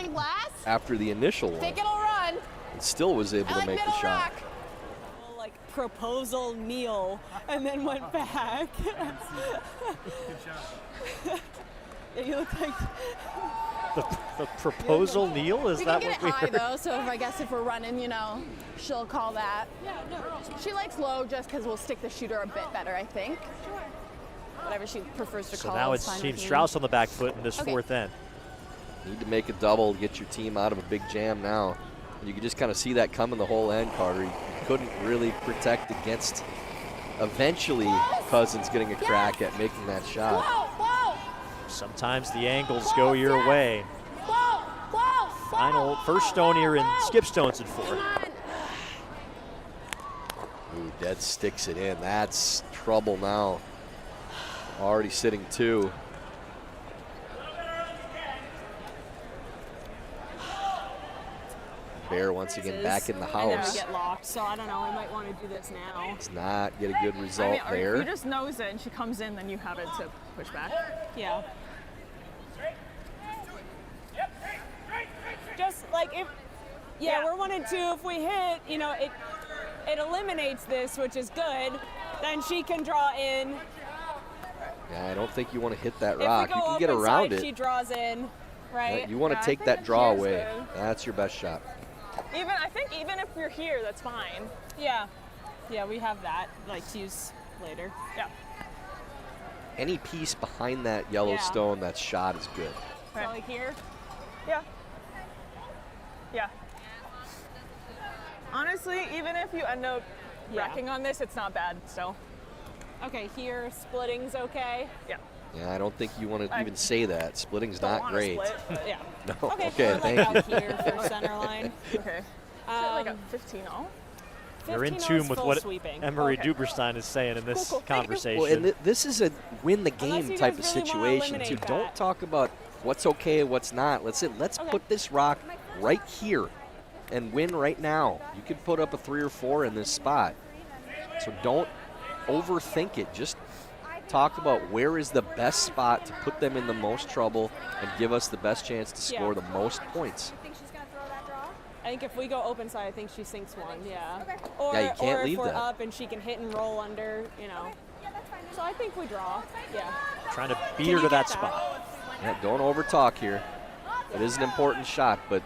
after the initial one. Think it'll run. And still was able to make the shot. Like proposal kneel and then went back. Good shot. Yeah, you look like The proposal kneel? Is We that can what get we it high heard? though, so I guess if we're running, you know, she'll call that. Yeah, no. She likes low just because we'll stick the shooter a bit better, I think. Whatever she prefers to So call. now is it's fine Team with me. Strauss on the back foot in this fourth end. Need to make a double, get your team out of a big jam now. And you can just kind of see that coming the whole end, Carter. You couldn't really protect against eventually Cousins getting a crack at making that shot. Whoa, whoa, Sometimes the angles go your way. whoa, whoa. Final first stone here in skip stones in four. Come on. Ooh, Dead sticks it in. That's trouble now. Already sitting 2. Bear once again back in the And then we house. get locked, so I don't know. I might want to do this now. Does not get a good result Or there. if you just nose it and she comes in, then you have it to push back. Yeah. Just like if, yeah, we're 1 and 2. If we hit, you know, it eliminates this, which is good. Then she can draw in. Yeah, I don't think you want to hit that If we rock. go You can get open around side, it. she draws in, right? Yeah, you want Yeah, to I take think that that draw here's away. good. That's your best shot. I think even if you're here, that's fine. Yeah. Yeah, we have that, like, to use later. Yeah. Any piece behind that yellow Yeah. stone, that shot is good. So like here. Yeah. Yeah. Honestly, even if you end up Yeah. wrecking on this, it's not bad still. Okay, here, splitting's okay. Yeah. Yeah, I don't think you want to I even say that. Splitting's Don't not wanna great. split. Yeah. No, Okay, okay, like thank you. out here for center line. Okay. Is it like a 15-0? You're in 15 tune is with full what sweeping. Emery Okay. Duberstein is saying in this Cool, cool. Thank you. conversation. Well, and this is a win the Unless game you type guys of really wanna situation too. eliminate Don't that. talk about what's okay, what's not. Let's Okay. put this rock right here and win right now. You could put up a 3 or 4 in this spot. So don't overthink it. Just talk about where is the best spot to put them in the most trouble and give us the best chance to score Yeah. the most points. I think if we go open side, I think she sinks one. Yeah. Or, Yeah, you can't or if leave we're that. up and she can hit and roll under, you know. So I think we draw. Yeah. Trying to beat Can her you to that get spot. Yeah, don't overtalk here. It is an important shot, but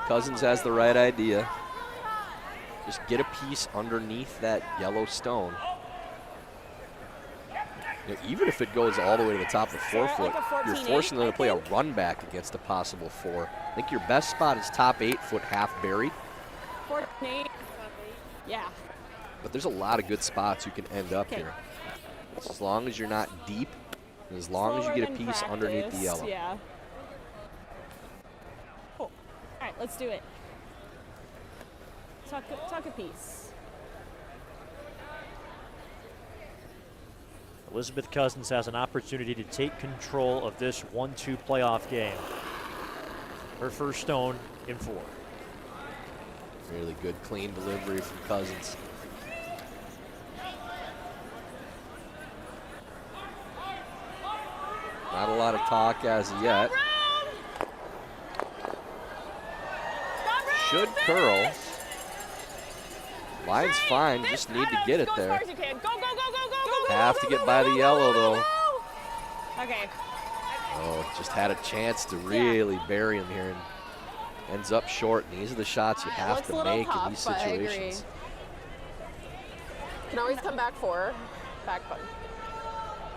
Cousins has the right idea. Just get a piece underneath that yellow stone. You know, even if it goes all the way to the top of the 4 Like foot, a you're 14-8, forcing them I to play a think. run back against a possible 4. I think your best spot is top 8 foot half buried, 14-8. Yeah. but there's a lot of good spots you can end up Okay. here. As long as you're not deep, and as long as you Slower get a than piece underneath the practice, yellow. Yeah. Cool. All right, let's do it. Tuck a piece. Elizabeth Cousins has an opportunity to take control of this 1-2 playoff game. Her first stone in 4. Really good, clean delivery from Cousins. Not a lot of talk as of yet. Should curl. Line's fine, just need to get it Go as far there. as you can. Go, go, go, go, go, go. Have to get by the yellow though. Okay. Oh, just had a chance to really bury him here and ends up short. And these are the shots you have looks a to little make in tough, these but I agree. situations. Can always come back 4. Back button.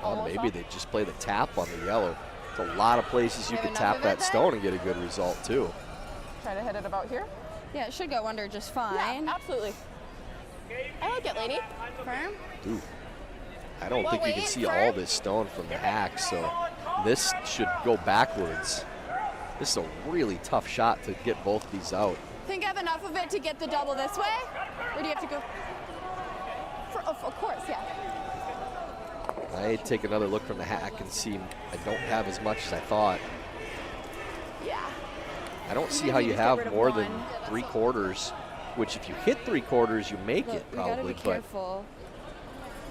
Oh, Almost maybe off. they just play the tap on the yellow. There's a lot of places you Have could enough tap of it that then? stone and get a good result too. Try to hit it about here. Yeah, it should go under just fine. Yeah, absolutely. I like it, lady. Firm. Ooh. I don't Well, think you can wait, see firm. all this stone from the hack, so this should go backwards. This is a really tough shot to get both these out. Think I have enough of it to get the double this way? Or do you have to go? Of course, yeah. I take another look from the hack and see I don't have as much as I thought. Yeah. I don't see how you have more than 3/4, which if you hit 3/4, you make it probably, but careful.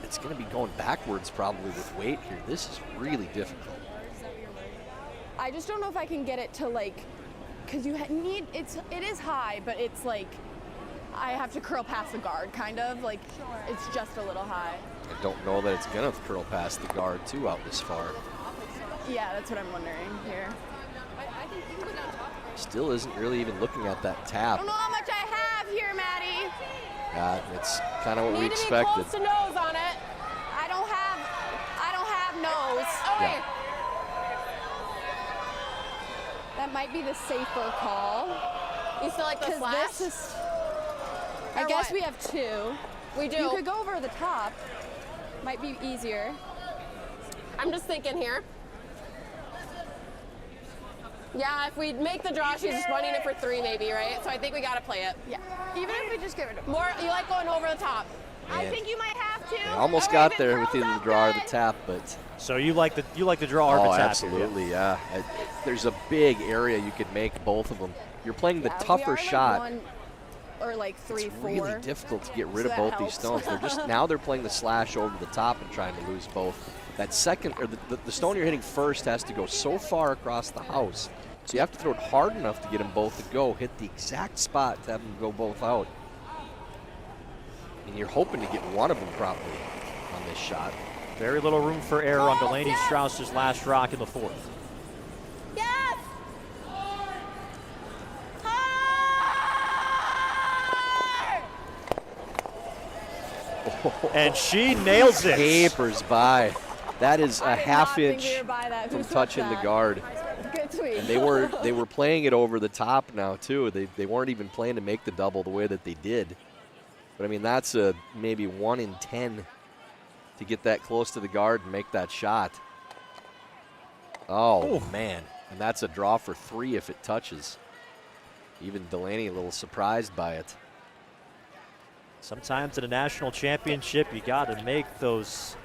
it's going to be going backwards probably with weight here. This is really difficult. I just don't know if I can get it to like, because it is high, but it's like, I have to curl past the guard, kind of. Like, it's just a little high. I don't know that it's going to curl past the guard too out this far. Yeah, that's what I'm wondering here. Still isn't really even looking at that I tap. don't know how much I have here, Maddie. It's kind of what we Need to be expected. close to nose on it. I don't have nose. Okay. Yeah. That might be the safer call. You still like the flash? This is, I guess we have 2. We do. You could go over the top. Might be easier. I'm just thinking here. Yeah, if we make the draw, she's just running it for 3 maybe, right? So I think we gotta play it. Yeah. Even if we just get rid of More, you like going over the top. I think you might have to. They almost got there with either the draw or the tap, but So you like the draw or the tap? absolutely, yeah. There's a big area you could make both of them. You're playing the tougher shot. Like 1 or like 3, It's 4. really difficult to get rid So of that both these helps. stones. Now they're playing the slash over the top and trying to lose both. That second, or the stone you're hitting first has to go so far across the house. So you have to throw it hard enough to get them both to go, hit the exact spot to have them go both out. And you're hoping to get one of them properly on this shot. Very little room for error on Delaney Strauss's last rock in the 4th. Yes! And she nails it. Papers by. That is a half inch from touching the guard. Good tweet. And they were playing it over the top now too. They weren't even playing to make the double the way that they did. But I mean, that's a maybe 1 in 10 to get that close to the guard and make that shot. Oh man, and that's a draw for 3 if it touches. Even Delaney a little surprised by it. Sometimes in a national championship, you got to make those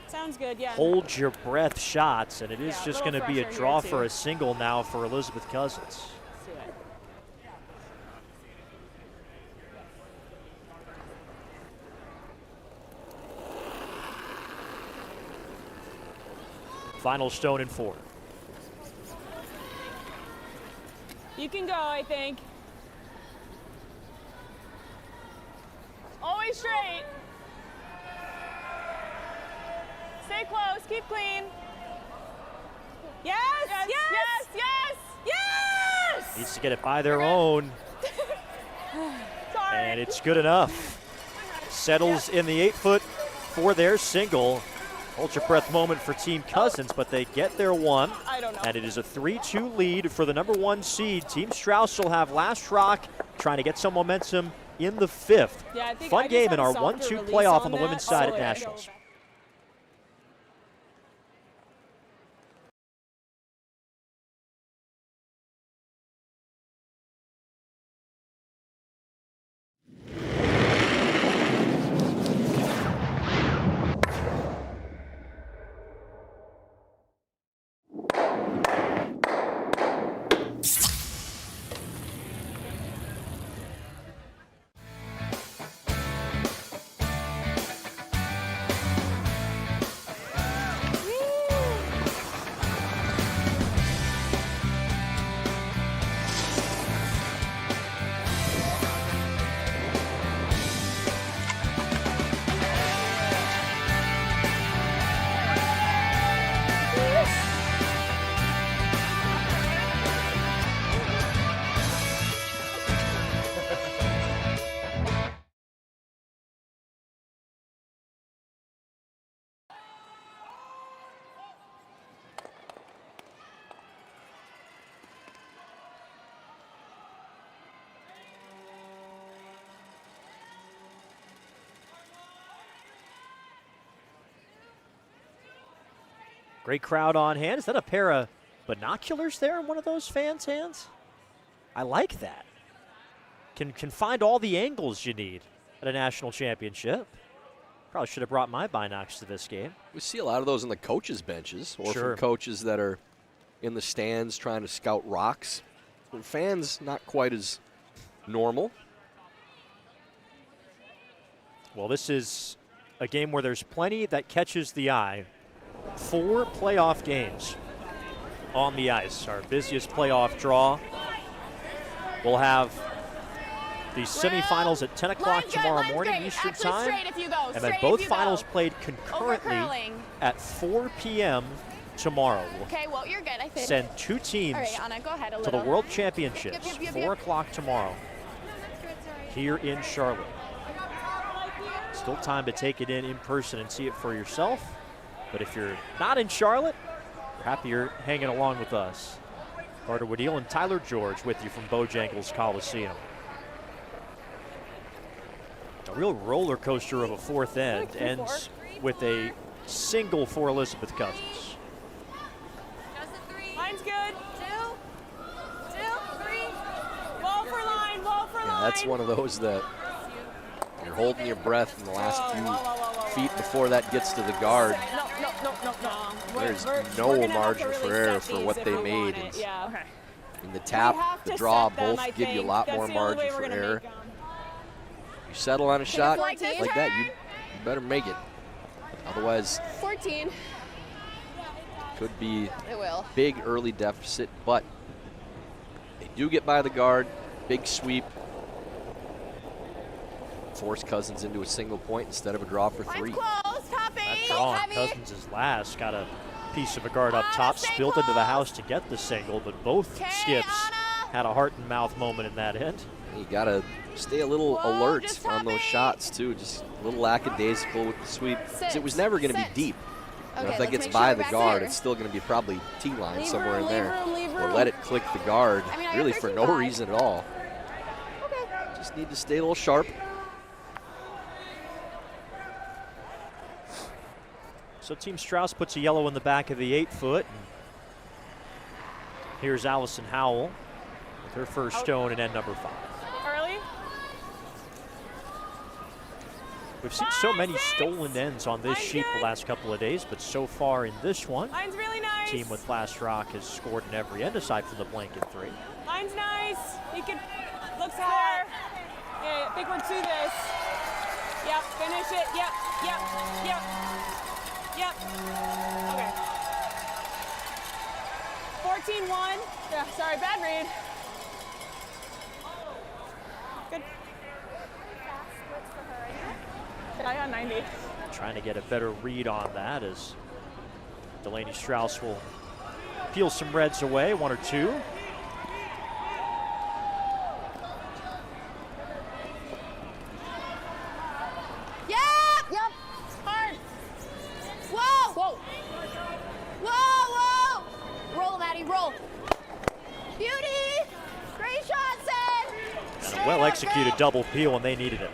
Sounds good, yeah. hold your breath shots, and it is just going to be a pressure draw here, for too. a single now for Elizabeth Cousins. Let's do it. Final stone in 4. You can go, I think. Always straight. Stay close, keep clean. Yes, yes, yes, yes, yes! Needs to get it by their own, Sorry. and it's good enough. Settles in the 8-foot for their single. Hold your breath moment for Team Cousins, but they get their one. I don't know. And it is a 3-2 lead for the number 1 seed. Team Strauss will have last rock, trying to get some momentum in the 5th. Yeah, I think Fun I just game in had a our softer 1-2 release playoff on the that, women's side so at I Nationals. don't- Great crowd on hand. Is that a pair of binoculars there in one of those fans' hands? I like that. Can find all the angles you need at a national championship. Probably should have brought my binocs to this game. We see a lot of those in the coaches' benches or Sure. from coaches that are in the stands trying to scout rocks. For fans, not quite as normal. Well, this is a game where there's plenty that catches the eye. 4 playoff games on the ice. Our busiest playoff draw. We'll have the semifinals at 10 o'clock tomorrow morning Eastern Time. And then both finals played concurrently at 4 p.m. tomorrow. Okay, well, you're good, I think. Send 2 teams All right, Anna, go ahead a to the little. World Championships, 4 o'clock tomorrow here in Charlotte. Still time to take it in person and see it for yourself. But if you're not in Charlotte, we're happy you're hanging along with us. Carter Woodeel and Tyler George with you from Bojangles Coliseum. A real roller coaster of a fourth end ends with a single for Elizabeth Cousins. Line's good. 2, 3. Wall for line, wall for line. That's one of those that you're holding your breath in the last few feet before that gets to the guard. No. There's We're no gonna have margin to for really error set for these what if they we made. want it. Yeah. Okay. In the We tap, have the to draw, set them, both I give you a think. lot That's more the only margin way we're for gonna error. make 'em. You settle on a shot like 14. that, you better make it. Otherwise, 14. could be It will. big early deficit, but they do get by the guard. Big sweep. Force Cousins into a single point instead of a draw for 3. Line's close, topping. That draw on Heavy. Cousins is last. Got a piece of a guard up top, stay spilled into the close. house to get the single, but both Okay, skips Anna. had a heart and mouth moment in that end. You got to stay a little Whoa, alert just on those topping. shots, too. Just a little lackadaisical with the sweep. 'Cause it was 6, never going to be 6. deep. You know, Okay, if that let's gets make by sure the we're back guard, here. it's still going to be probably T-line Leave somewhere room, in leave there. room, leave Or room. let it click the guard, I mean, I got really for no 55. reason at all. Okay. Just need to stay a little sharp. So Team Strouse puts a yellow in the back of the 8-foot. Here's Allison Howell with her first stone in end number 5. Early. We've seen so many stolen ends on this sheet the last couple of days, but so far in this one, Line's really nice. team with Last Rock has scored in every end aside from the blanket 3. Line's nice. He could. Looks hot. Yeah, I think we're to this. Yep. Finish it. Yep. Okay. 14-1. Yeah. Sorry. Bad read. Good. I got 90. Trying to get a better read on that as Delaney Strouse will peel some reds away, 1 or 2. Yep. Hard. Whoa. Roll, Maddie, roll. Beauty. Great shot, Sid. And a well-executed double peel when they needed it.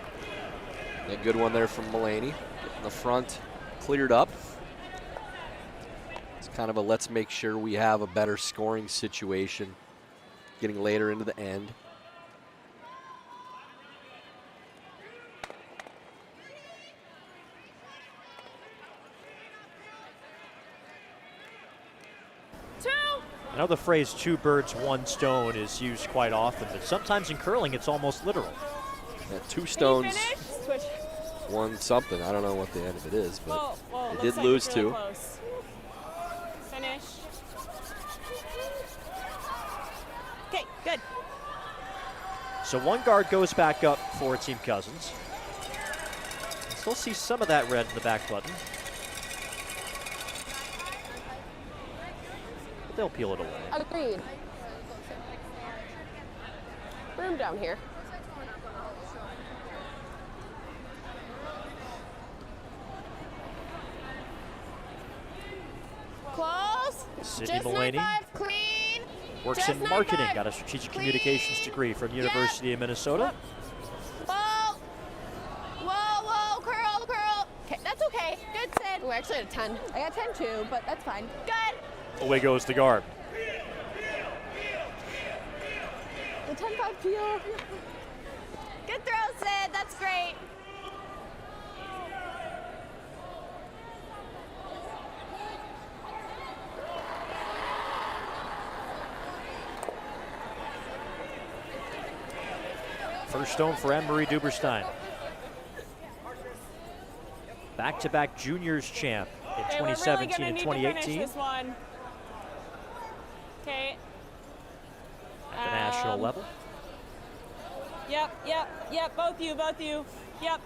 A good one there from Mulaney. Getting the front cleared up. It's kind of a let's make sure we have a better scoring situation getting later into the end. I know the phrase 2 birds, 1 stone is used quite often, but sometimes in curling it's almost literal. Yeah, 2 stones, Switch. 1 something. I don't know what the end of it is, but Whoa. they Looks did like lose it's really 2. close. Finish. Okay, good. So 1 guard goes back up for Team Cousins. Still see some of that red in the back button. But they'll peel it away. Agreed. Room down here. Close. Sydney Just Mulaney 9-5, clean. works Just in marketing, 9-5. got a strategic Clean. communications degree from the University of Minnesota. Whoa, curl. Okay, that's okay. Good, Sid. We're actually at a 10. I got 10 too, but that's fine. Good. Away goes the guard. The 10-5 peel. Good throw, Sid. That's great. First stone for Anne-Marie Duberstein. Back-to-back juniors champ in 2017 and 2018. This one. Okay. At the national level. Yep, both you. Yep.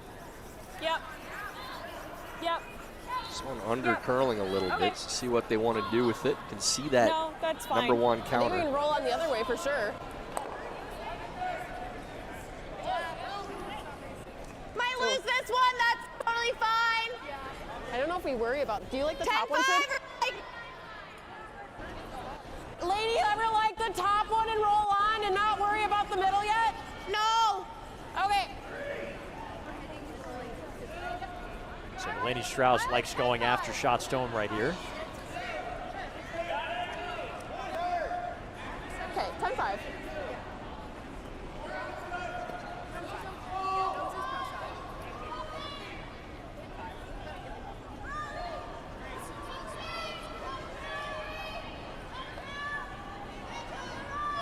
This one under curling a little bit to see what they want to do with it. Can see that No, that's fine. number 1 I think counter. we can roll on the other way for sure. Might lose this one. That's totally fine. I don't know if we worry about. Do you like the top one, 10-5 Sid? or like, Lady, ever like the top one and roll on and not worry about the middle yet? no. Okay. So Delaney Strouse likes going after shot stone right here. Okay, 10-5.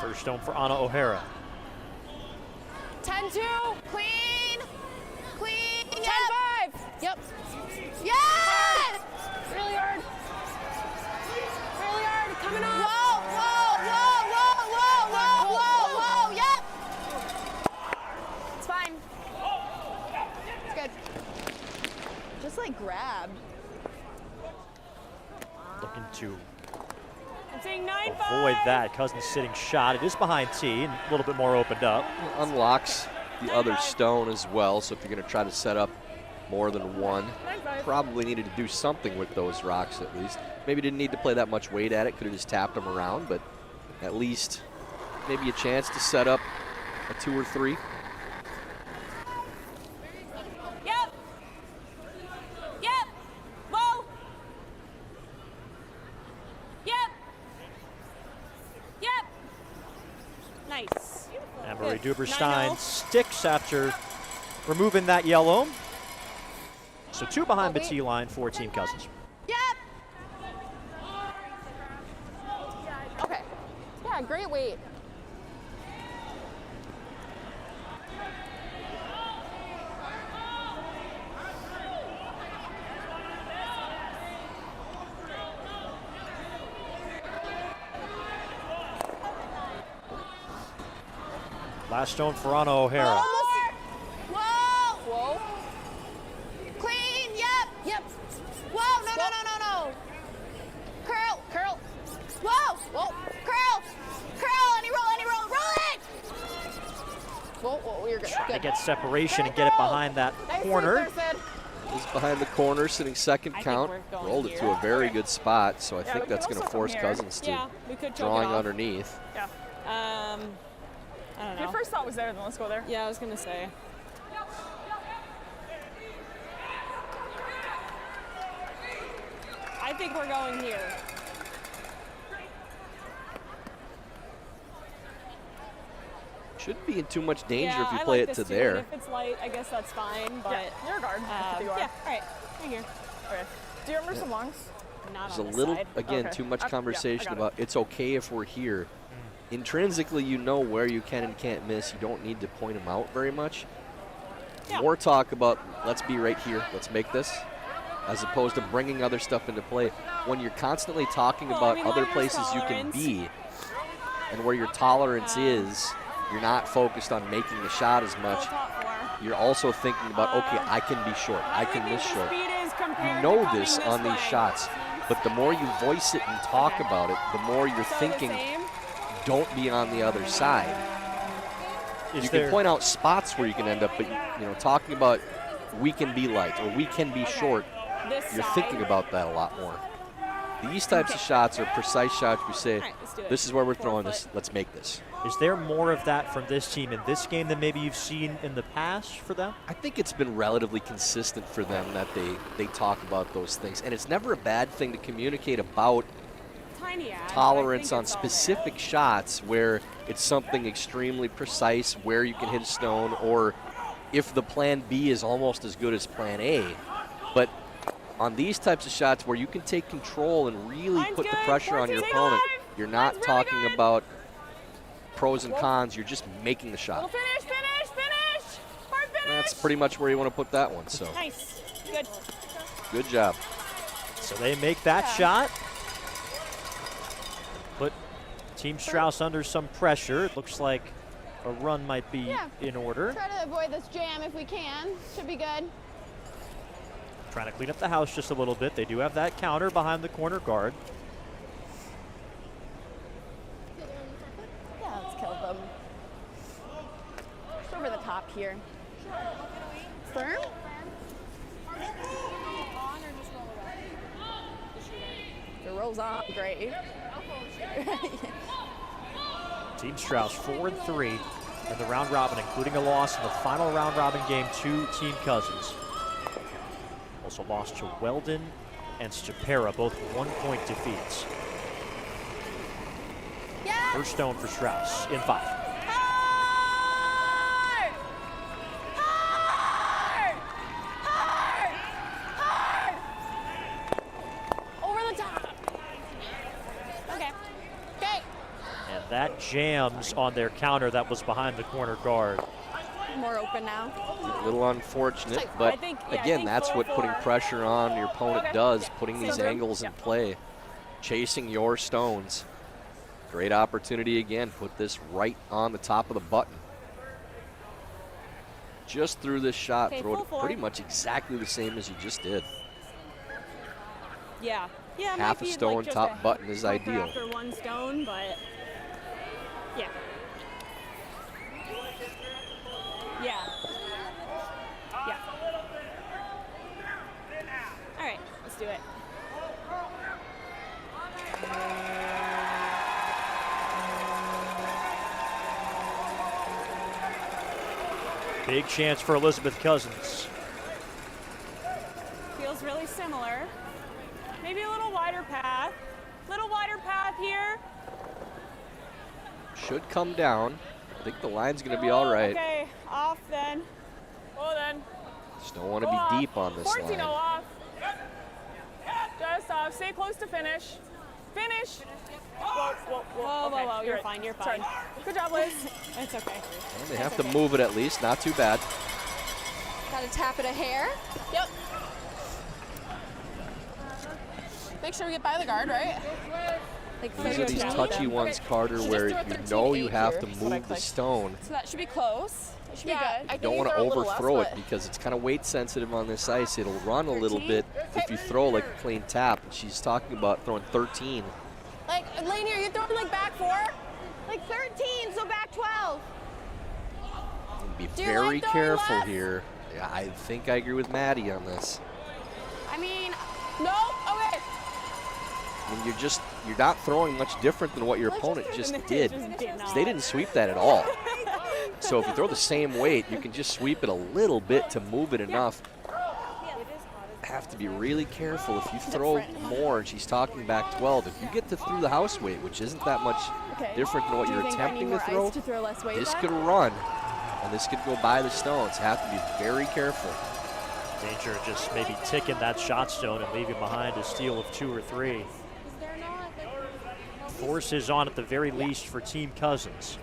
First stone for Anna O'Hara. 10-2. Clean. Clean. 10-5. Yep. Yes. Really hard. Really hard. Coming on. Whoa. Yep. It's fine. It's good. Just like grabbed. Looking to I'm saying 9-5. avoid that. Cousins sitting shot. It is behind tee and a little bit more opened up. Unlocks the other stone as well, so if you're going to try to set up more than one, probably needed to do something with those rocks at least. Maybe didn't need to play that much weight at it, could have just tapped them around, but at least maybe a chance to set up a 2 or 3. Yep. Whoa. Yep. Nice. Anne-Marie Good. Duberstein 9-0. sticks after removing that yellow. So 2 behind the tee line for Team Cousins. Yep. Okay. Yeah, great weight. Last stone for Anna O'Hara. Whoa. Clean. Yep. Whoa. No. Curl. Whoa. Curl. Any roll. Roll it. Whoa, you're good. Trying to Good. get separation and get it behind that Nice corner. sleep there, Sid. Is behind the corner, sitting second I think count. we're going Rolled it here. to a very good spot, so I Yeah, think we can that's going to also from force here. Cousins to Yeah, we could choke drawing it off. underneath. Yeah. I don't If know. your first thought was there, then let's go there. Yeah, I was gonna say. I think we're going here. Shouldn't be in too much danger yeah, if you I play like it to this too, there. and if it's light, I guess that's fine. But Yeah, you're a guard. If you are. yeah, all right, right here. Okay. Do you remember some longs? Not There's on a this little, side. again, Okay. too much I conversation got it. about it's okay if we're here. Intrinsically, you know where you can and can't miss. You don't need to point them out very much. Yeah. More talk about let's be right here, let's make this, as opposed to bringing other stuff into play. When you're constantly talking Well, about I mean, other longer places you can tolerance. be and where your tolerance is, you're not focused on making the shot as much. Full top four. You're also thinking about, okay, I can be short, How I do can we miss think the short. speed is You compared know to this coming on these way? shots, but the more you voice it and talk Okay. about it, the more you're So the thinking, same? don't be on the other side. Is You there, can point out spots where you can end up, but you know, talking about we can be light or we can be short, This you're side. thinking about that a lot more. These types of shots are precise shots. We say, All right, let's do it. this is where we're 4 throwing foot. this. Let's make this. is there more of that from this team in this game than maybe you've seen in the past for them? I think it's been relatively consistent for them that they talk about those things. And it's never a bad thing to communicate about Tiny ad, but I tolerance think on it's all there. specific shots where it's something extremely precise where you can hit a stone, or if the plan B is almost as good as plan A. But on these types of shots where you can take control and really Line's put the good, pressure on your 14. opponent, you're not Line's really talking good. about pros and cons, you're just making the shot. Finish. that's pretty much where you want to put that one. So Nice. Good. good job. So they make that shot. Put Team Strouse under some pressure. It looks like a run might be in order. Try to avoid this jam if we can. Should be good. Trying to clean up the house just a little bit. They do have that counter behind the corner guard. Yeah, let's kill them. Just over the top here. Firm? If it rolls on, great. Team Strouse 4-3 in the round robin, including a loss in the final round robin game to Team Cousins. Also lost to Weldon and Stupera, both 1-point defeats. First stone for Strouse in 5. Hard! Hard! Hard! Hard! Over the top. Okay. Okay. And that jams on their counter that was behind the corner guard. More open now. A little unfortunate, but again, that's what putting pressure on your opponent does, putting these angles in play, chasing your stones. Great opportunity again, put this right on the top of the button. Just threw this shot, throw it pretty much exactly the same as you just did. Yeah. Yeah. Half a stone, like top button is ideal. After one stone, but yeah. Yeah. Yeah. All right, let's do it. Big chance for Elizabeth Cousins. Feels really similar. Maybe a little wider path. Little wider path here. Should come down. I think the line's going to be all right. Okay, off then. Oh then. Just don't want to be deep on this 14 line. off. Just off. Stay close to finish. Finish. Whoa, you're fine, you're fine. Sorry. Good job, Liz. It's okay. Well, they have to move it at least, not too bad. Gotta tap it a hair. Yep. Make sure we get by the guard, right? Like These are these touchy ones, Carter, where you know you have to move the stone. So that should be close. It should be good. You don't want to overthrow it because it's kind of weight sensitive on this ice. It'll run a little bit if you throw like a clean tap. And she's talking about throwing 13. Like, Lainey, are you throwing like back 4? Like 13, so back 12. Be Do you very like throwing careful left? here. Yeah, I think I agree with Maddie on this. I mean, no? Okay. I mean, you're not throwing much different than what your opponent just did. 'Cause they didn't sweep that at all. So if you throw the same weight, you can just sweep it a little bit to move it enough. Have to be really careful if you throw more, and she's talking back 12. If you get to through the house weight, which isn't that much different than what you're attempting to throw, this could run, and this could go by the stones. Have to be very careful. Danger just maybe ticking that shot stone and leaving behind a steal of 2 or 3. Forces on at the very least for Team Cousins.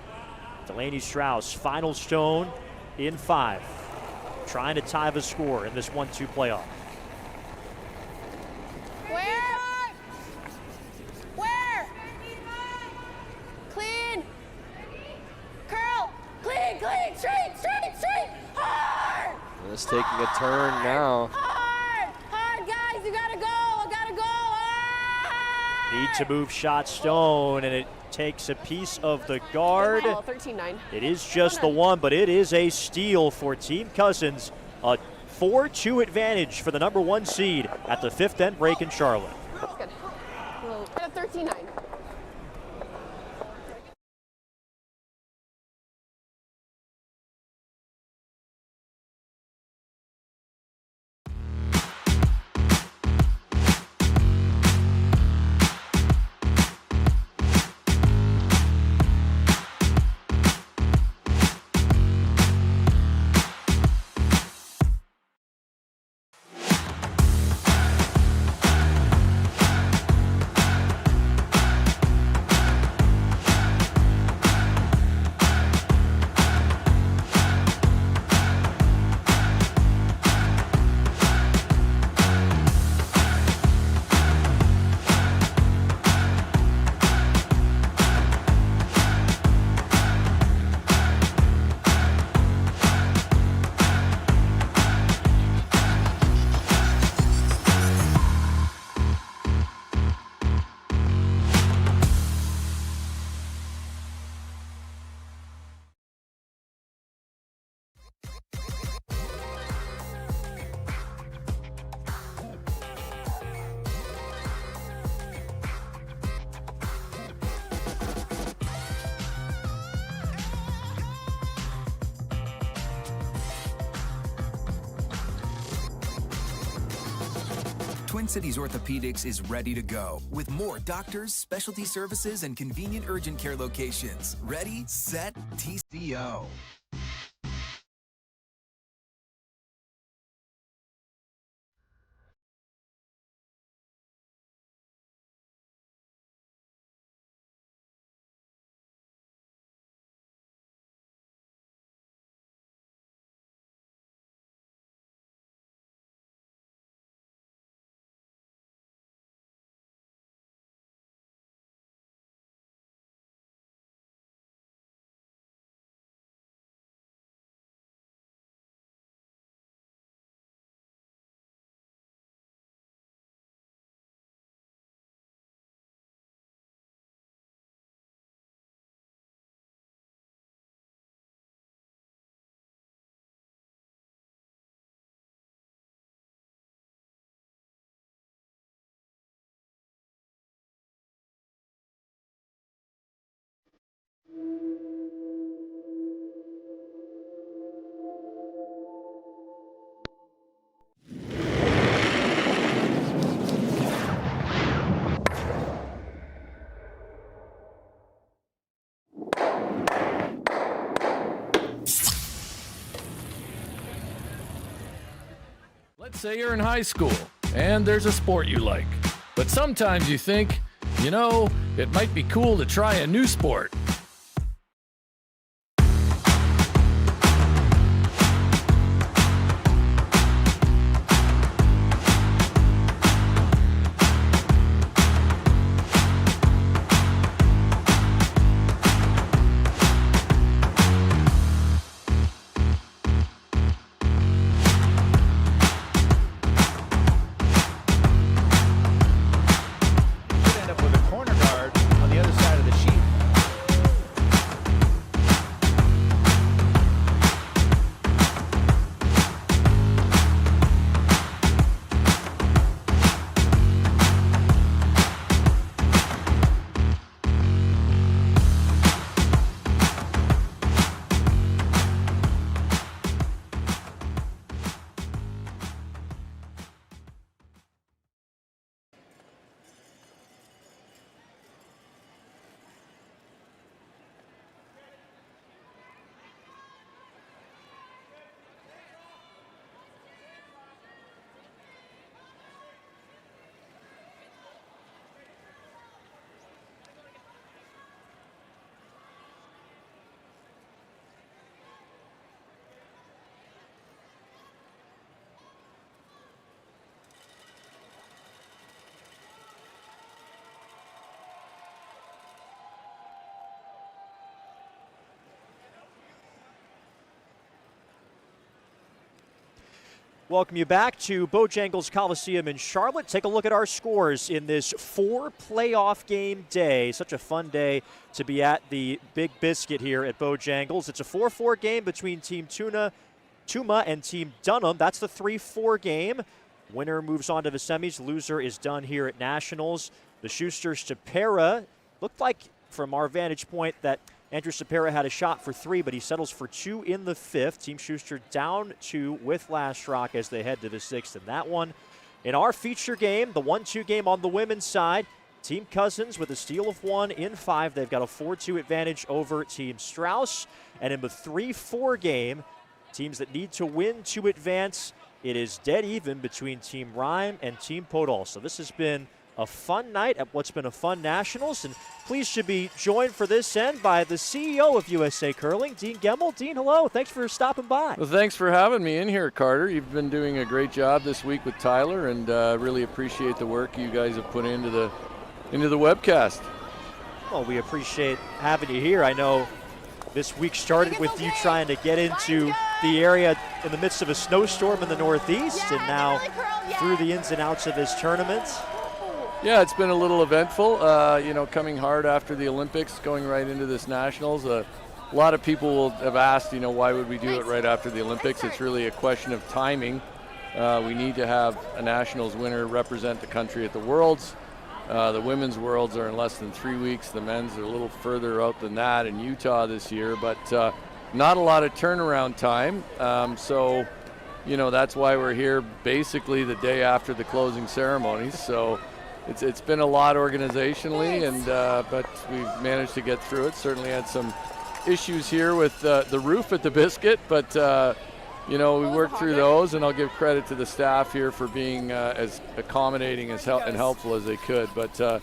Delaney Strouse, final stone in 5. Trying to tie the score in this 1-2 playoff. Where? Clean. Curl. Clean. Straight. Hard. It's taking a turn now. Hard, guys. You gotta go. I gotta go. Hard. Need to move shot stone, and it takes a piece of the guard. 13-9. It is just the one, but it is a steal for Team Cousins. A 4-2 advantage for the number 1 seed at the 5th end break in Charlotte. That's good. Well, at a 13-9. Twin Cities Orthopedics is ready to go with more doctors, specialty services, and convenient urgent care locations. Ready, set, TCO. Let's say you're in high school and there's a sport you like, but sometimes you think, it might be cool to try a new sport. Welcome you back to Bojangles Coliseum in Charlotte. Take a look at our scores in this 4-playoff game day. Such a fun day to be at the Big Biscuit here at Bojangles. It's a 4-4 game between Team Tuma and Team Dunham. That's the 3-4 game. Winner moves on to the semis. Loser is done here at Nationals. The Schuster-Stapera looked like, from our vantage point, that Andrew Stapera had a shot for 3, but he settles for 2 in the 5th. Team Schuster down 2 with last rock as they head to the 6th in that one. In our feature game, the 1-2 game on the women's side, Team Cousins with a steal of 1 in 5. They've got a 4-2 advantage over Team Strouse. And in the 3-4 game, teams that need to win to advance, it is dead even between Team Rhyme and Team Podol. So this has been a fun night at what's been a fun Nationals, and pleased to be joined for this end by the CEO of USA Curling, Dean Gemmel. Dean, hello. Thanks for stopping by. Well, thanks for having me in here, Carter. You've been doing a great job this week with Tyler, and really appreciate the work you guys have put into the webcast. Well, we appreciate having you here. I know this week started with you trying to get into the area in the midst of a snowstorm in the Northeast, and now through the ins and outs of this tournament. Yeah, it's been a little eventful, coming hard after the Olympics, going right into this Nationals. A lot of people will have asked, why would we do it right after the Olympics? It's really a question of timing. We need to have a Nationals winner represent the country at the Worlds. The women's Worlds are in less than 3 weeks. The men's are a little further out than that in Utah this year, but not a lot of turnaround time. So that's why we're here basically the day after the closing ceremonies. So it's been a lot organizationally, and but we've managed to get through it. Certainly had some issues here with the roof at the Biscuit, but we worked through those, and I'll give credit to the staff here for being as accommodating and helpful as they could. But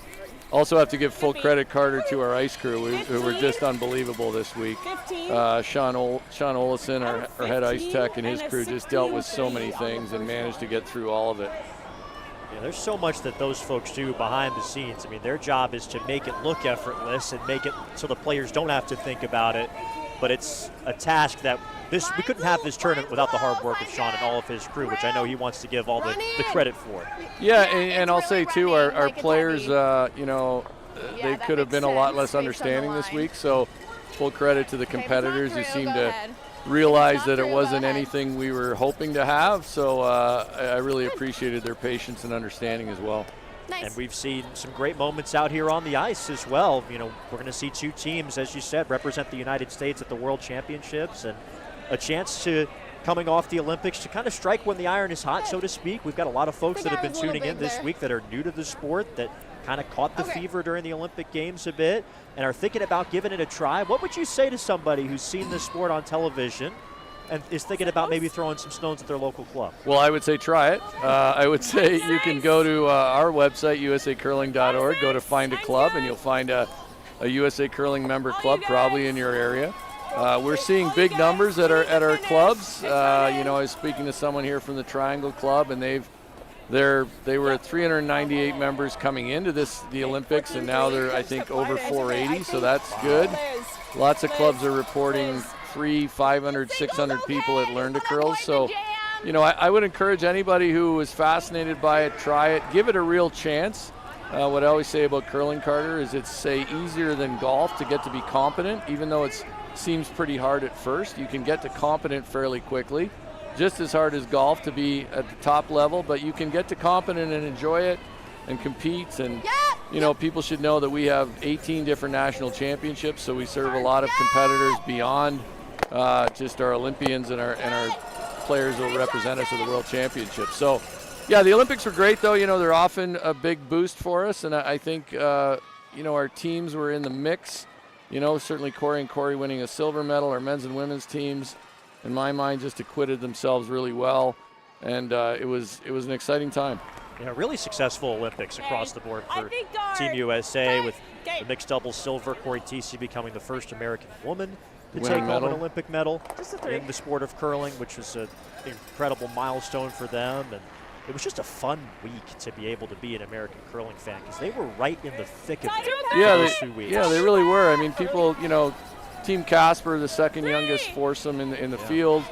also have to give full credit, Carter, to our ice crew, who were just unbelievable this week. Sean Olison, our head ice tech, and his crew just dealt with so many things and managed to get through all of it. Yeah, there's so much that those folks do behind the scenes. I mean, their job is to make it look effortless and make it so the players don't have to think about it. But it's a task that we couldn't have this tournament without the hard work of Sean and all of his crew, which I know he wants to give all the credit for. Yeah, and I'll say too, our players, they could have been a lot less understanding this week. So full credit to the competitors who seemed to realize that it wasn't anything we were hoping to have. So I really appreciated their patience and understanding as well. Nice. And we've seen some great moments out here on the ice as well. We're going to see two teams, as you said, represent the United States at the World Championships, and a chance to, coming off the Olympics, to kind of strike when the iron is hot, so to speak. We've got a lot of folks that have been tuning in this week that are new to the sport, that kind of caught the fever during the Olympic Games a bit and are thinking about giving it a try. What would you say to somebody who's seen this sport on television and is thinking about maybe throwing some stones at their local club? Well, I would say try it. I would say you can go to our website, usacurling.org, go to Find a Club, and you'll find a USA Curling member club probably in your area. We're seeing big numbers at our clubs. I was speaking to someone here from the Triangle Club, and they were at 398 members coming into the Olympics, and now they're, I think, over 480, so that's good. Lots of clubs are reporting 300, 500, 600 people at Learn to Curl. So, I would encourage anybody who is fascinated by it, try it, give it a real chance. What I always say about curling, Carter, is it's easier than golf to get to be competent, even though it seems pretty hard at first. You can get to competent fairly quickly. Just as hard as golf to be at the top level, but you can get to competent and enjoy it and compete. And people should know that we have 18 different national championships, so we serve a lot of competitors beyond just our Olympians and our players who will represent us at the World Championships. So, yeah, the Olympics were great, though. They're often a big boost for us, and I think our teams were in the mix. Certainly Corey winning a silver medal. Our men's and women's teams, in my mind, just acquitted themselves really well, and it was an exciting time. Yeah, really successful Olympics across the board for Team USA, with the mixed doubles silver, Corey Teese becoming the first American woman to take home an Olympic medal in the sport of curling, which was an incredible milestone for them. And it was just a fun week to be able to be an American curling fan, because they were right in the thick of it those 2 weeks. Yeah, they really were. I mean, people, Team Casper, the second youngest foursome in the field,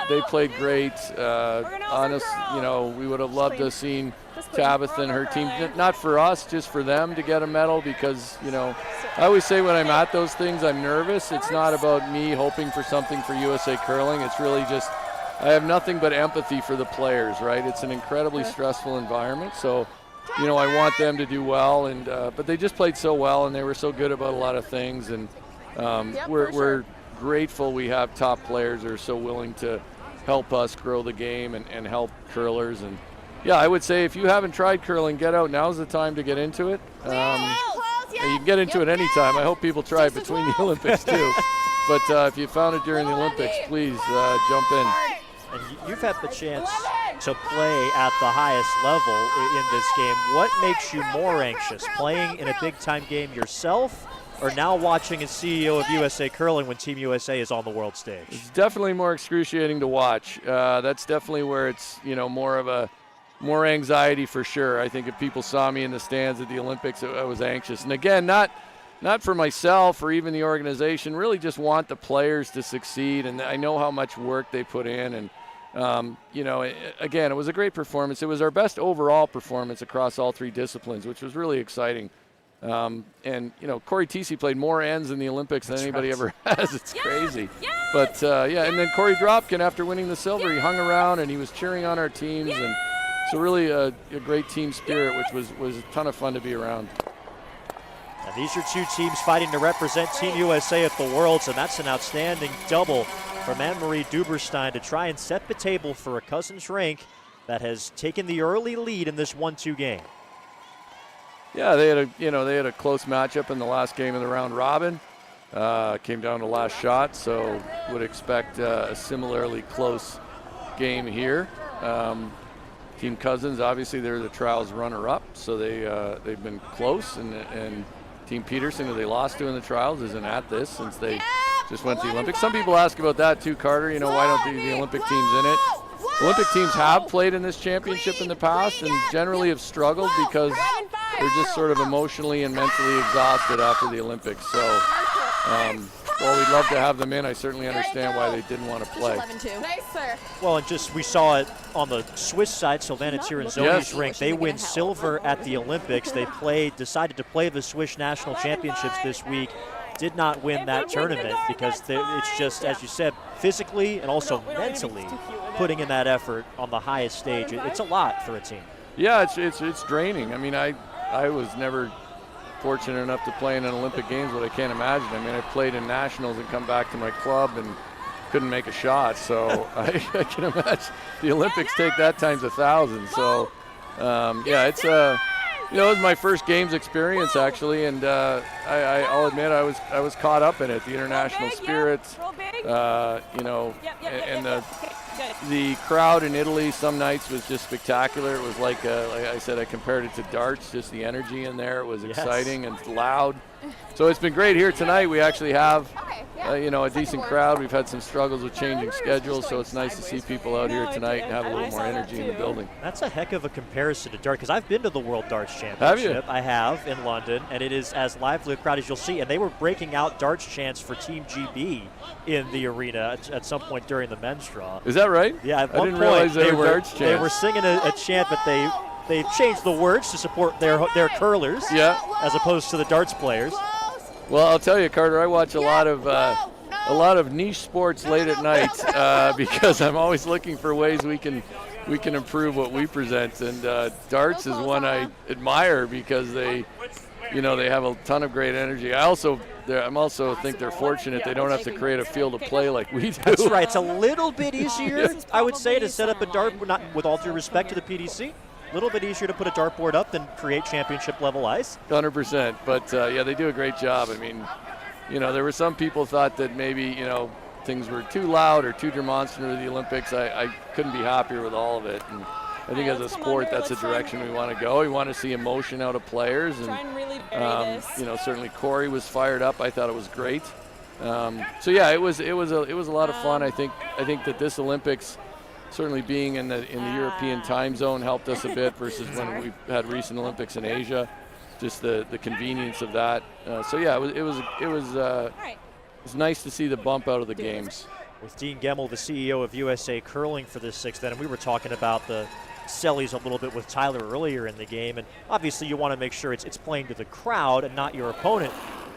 they played great. We would have loved to have seen Tabitha and her team, not for us, just for them to get a medal, because, I always say when I'm at those things, I'm nervous. It's not about me hoping for something for USA Curling. It's really just, I have nothing but empathy for the players, right? It's an incredibly stressful environment. So, I want them to do well, and but they just played so well, and they were so good about a lot of things. And we're grateful we have top players that are so willing to help us grow the game and help curlers. And yeah, I would say if you haven't tried curling, get out. Now's the time to get into it. You can get into it anytime. I hope people try it between the Olympics too. But if you found it during the Olympics, please jump in. And you've had the chance to play at the highest level in this game. What makes you more anxious, playing in a big-time game yourself, or now watching as CEO of USA Curling when Team USA is on the world stage? It's definitely more excruciating to watch. That's definitely where it's more anxiety for sure. I think if people saw me in the stands at the Olympics, I was anxious. And again, not for myself or even the organization, really just want the players to succeed. And I know how much work they put in. And, again, it was a great performance. It was our best overall performance across all three disciplines, which was really exciting. Corey Teese played more ends in the Olympics than anybody ever has. It's crazy. But, and then Corey Dropkin, after winning the silver, he hung around and he was cheering on our teams. And so really a great team spirit, which was a ton of fun to be around. And these are two teams fighting to represent Team USA at the Worlds, and that's an outstanding double from Anne-Marie Duberstein to try and set the table for a Cousins rink that has taken the early lead in this 1-2 game. Yeah, they had a close matchup in the last game of the round robin. Came down to last shot, so would expect a similarly close game here. Team Cousins, obviously, they're the trials runner-up, so they've been close, and Team Peterson, who they lost to in the trials, isn't at this since they just went to the Olympics. Some people ask about that too, Carter. Why don't the Olympic teams in it? Olympic teams have played in this championship in the past and generally have struggled because they're just sort of emotionally and mentally exhausted after the Olympics. So, while we'd love to have them in, I certainly understand why they didn't want to play. Nice, sir. Well, and just we saw it on the Swiss side, Silvana Tiranzoni's rink. They win silver at the Olympics. They decided to play the Swiss National Championships this week. Did not win that tournament because it's just, as you said, physically and also mentally putting in that effort on the highest stage. It's a lot for a team. Yeah, it's draining. I mean, I was never fortunate enough to play in an Olympic Games, but I can't imagine. I mean, I played in nationals and come back to my club and couldn't make a shot. So I can imagine the Olympics take that times 1,000. So yeah, it's it was my first games experience actually, and I'll admit I was caught up in it. The international spirit, and the crowd in Italy some nights was just spectacular. It was like I said, I compared it to darts, just the energy in there. It was exciting and loud. So it's been great here tonight. We actually have a decent crowd. We've had some struggles with changing schedules, so it's nice to see people out here tonight and have a little more energy in the building. That's a heck of a comparison to dart, because I've been to the World Darts Championship. Have you? I have, in London, and it is as lively a crowd as you'll see. And they were breaking out darts chants for Team GB in the arena at some point during the men's draw. Is that right? Yeah, at I one didn't point realize they were darts chants. They were singing a chant, but they've changed the words to support their curlers, as opposed to the darts players. Well, I'll tell you, Carter, I watch a lot of niche sports late at night because I'm always looking for ways we can improve what we present, and darts is one I admire because they have a ton of great energy. I also think they're fortunate they don't have to create a field of play like we do. That's right. It's a little bit easier, I would say, to set up a dart, not with all due respect to the PDC. A little bit easier to put a dartboard up than create championship level ice. 100%, but yeah, they do a great job. I mean, there were some people thought that maybe things were too loud or too demonstrative of the Olympics. I couldn't be happier with all of it, and I think as a sport that's the direction we want to go. We want to see emotion out of players, and certainly Corey was fired up. I thought it was great. So yeah, it was a lot of fun. I think that this Olympics, certainly being in the European time zone, helped us a bit versus when we've had recent Olympics in Asia. Just the convenience of that. So yeah, it was nice to see the bump out of the games. With Dean Gemmel, the CEO of USA Curling, for this sixth inning, and we were talking about the Sellies a little bit with Tyler earlier in the game, and obviously you want to make sure it's playing to the crowd and not your opponent.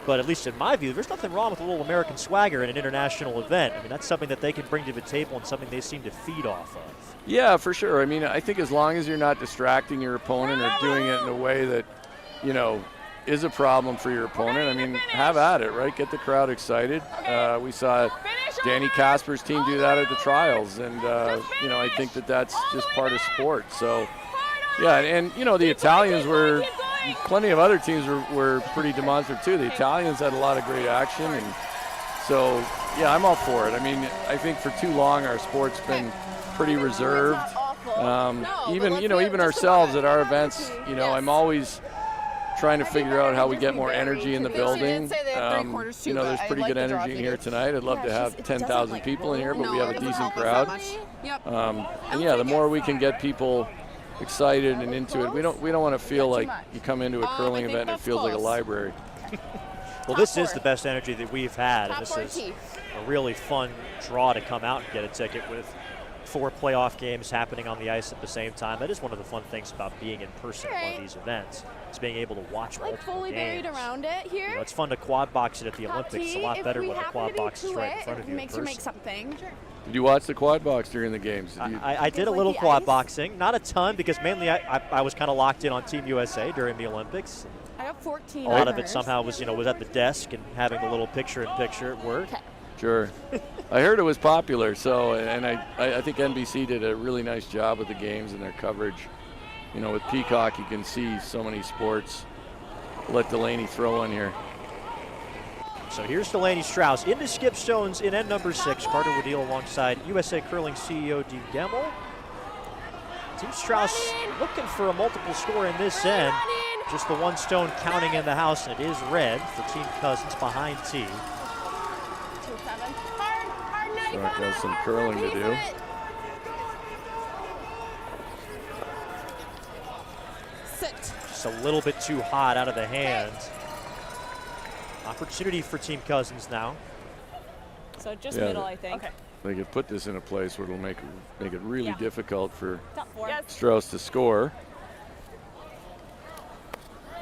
But at least in my view, there's nothing wrong with a little American swagger in an international event. I mean, that's something that they can bring to the table and something they seem to feed off of. Yeah, for sure. I mean, I think as long as you're not distracting your opponent or doing it in a way that, is a problem for your opponent, I mean, have at it, right? Get the crowd excited. We saw Danny Casper's team do that at the trials, and, I think that's just part of sport. So, yeah, and the Italians were – plenty of other teams were pretty demonstrative too. The Italians had a lot of great action, and so yeah, I'm all for it. I mean, I think for too long our sport's been pretty reserved. Even ourselves at our events, I'm always trying to figure out how we get more energy in the building. There's pretty good energy in here tonight. I'd love to have 10,000 people in here, but we have a decent crowd. And yeah, the more we can get people excited and into it. We don't want to feel like you come into a curling event and it feels like a library. Well, this is the best energy that we've had, and this is a really fun draw to come out and get a ticket with 4 playoff games happening on the ice at the same time. That is one of the fun things about being in person at one of these events. It's being able to watch multiple fully games. buried around it here. It's fun to quad box it at the Olympics. It's a lot better when the quad box is right in front of you. It makes you make something. Did you watch the quad box during the games? I did a little quad boxing, not a ton, because mainly I was kind of locked in on Team USA during the Olympics. I got 14. A lot of it somehow was at the desk and having the little picture-in-picture at work. Sure. I heard it was popular, so, and I think NBC did a really nice job with the games and their coverage. You know, with Peacock, you can see so many sports. Let Delaney throw one here. So here's Delaney Strouse into Skip Stones in end number 6. Carter Woodeel alongside USA Curling CEO Dean Gemmel. Team Strouse looking for a multiple score in this end. Just the one stone counting in the house, and it is red for Team Cousins behind T. Sark has some curling to do. Just a little bit too hot out of the hand. Opportunity for Team Cousins now. So just middle, I think. Okay. They could put this in a place where it'll make it really difficult for Yes. Strouse to score.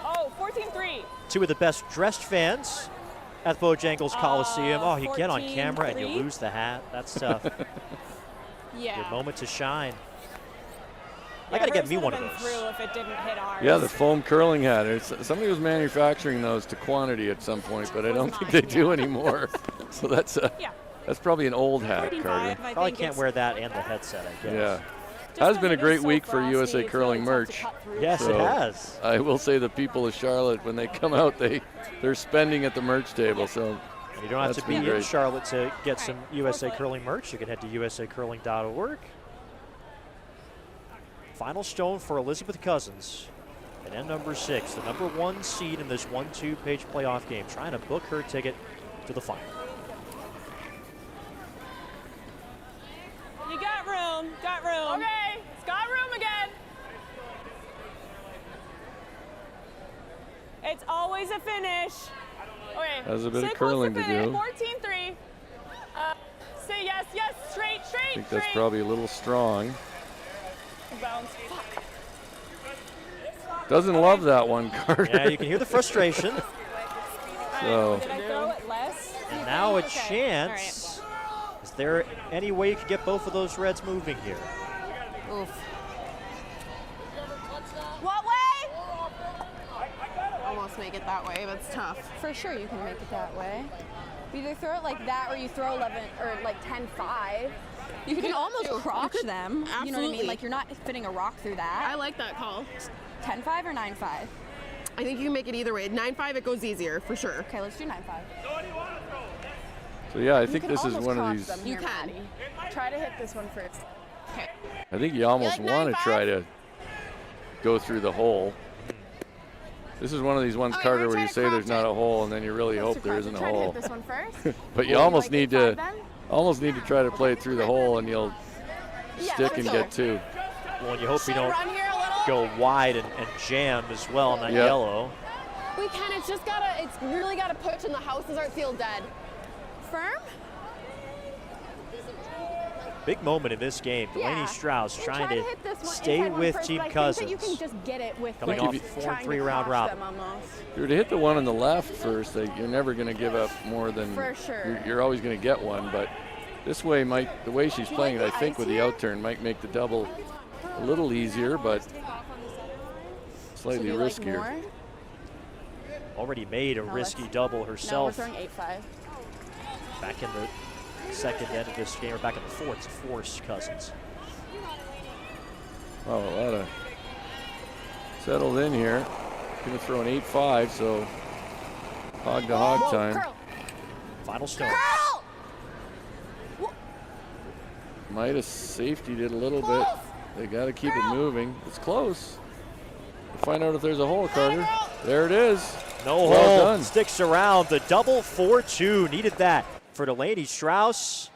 Oh, 14-3. Two of the best dressed fans at Bojangles Coliseum. Oh, you get on camera and you 14-3. lose the hat. That's tough. Yeah. Your moment to shine. Yeah, I got to get hers me would've one of been those. through if it didn't hit ours. Yeah, the foam curling hat. Somebody was manufacturing those to quantity at some point, but I don't think they do anymore. So that's probably an old hat, Carter. Probably can't wear that and the headset, I guess. Yeah. Has been a great week for USA Curling merch. Yes, So it has. I will say the people of Charlotte, when they come out, they're spending at the merch table. So You don't have that's to be been in great. Charlotte to get some USA Curling merch. You can head to usacurling.org. Final stone for Elizabeth Cousins. And end number 6, the number 1 seed in this 1-2 page playoff game, trying to book her ticket to the final. You got room. Got room. Okay, it's got room again. It's always a finish. Okay. Has a bit of stay close curling to finish. do. 14-3. Say yes, yes, straight, I straight, think that's straight. probably a little strong. Bounce. Fuck. Doesn't love that one, Carter. Yeah, you can hear the frustration. So Did I throw it less? And now a Okay. chance. Is there any way you could get both of those reds moving here? Oof. What way? Almost make it that way, but it's tough. For sure you can make it that way. You either throw it like that or you throw 11 or like 10-5. You can almost crotch them. You know what I absolutely. mean? Like you're not fitting a rock through that. I like that call. 10-5 or 9-5? I think you can make it either way. 9-5, it goes easier, for sure. Okay, let's do 9-5. So yeah, I You think can this is almost one of crotch these. them You here, can. Maddie. Try to hit this one first. Okay. I think you almost like want to 9-5? try to go through the hole. This is one of these ones, Oh, Carter, you're where trying you to say there's crotch not it. a hole, and then you really Let's hope do there crotch isn't it. a Try to hole. hit this one first. But you Or almost like need it to, 5 then? almost need to try to play it through the hole, and you'll Yeah, stick for and sure. get 2. Well, and you hope you Should I don't run here a little? go wide and jam as well on that Yep. yellow. We can. It's just gotta. It's really gotta push, and the houses aren't feel dead. Firm? Big moment in this game. Delaney Yeah. Strouse And trying try to hit this one stay inside one with first, Team but I Cousins. think that you can just get it with Coming like off a 4 and trying 3 to round cross robin. them almost. If you're to hit the one on the left first, you're never going to give up more than. For sure. You're always going to get one, but this way the way she's playing it, I think with the ice outturn might make the double a little easier, but slightly Should we, like, riskier. more? Already made a No, risky let's- double No, we're herself throwing 8-5. back in the second end of this game, or back in the fourth to force Cousins. Oh, a lot of settled in here. Going to throw an 8-5, so hog to hog time. Curl. Final stone. Might have safetied it a little bit. They got to keep it moving. It's close. We'll find out if there's a hole, Carter. There it is. No Well hole. done. Sticks around. The double 4-2. Needed that for Delaney Strouse.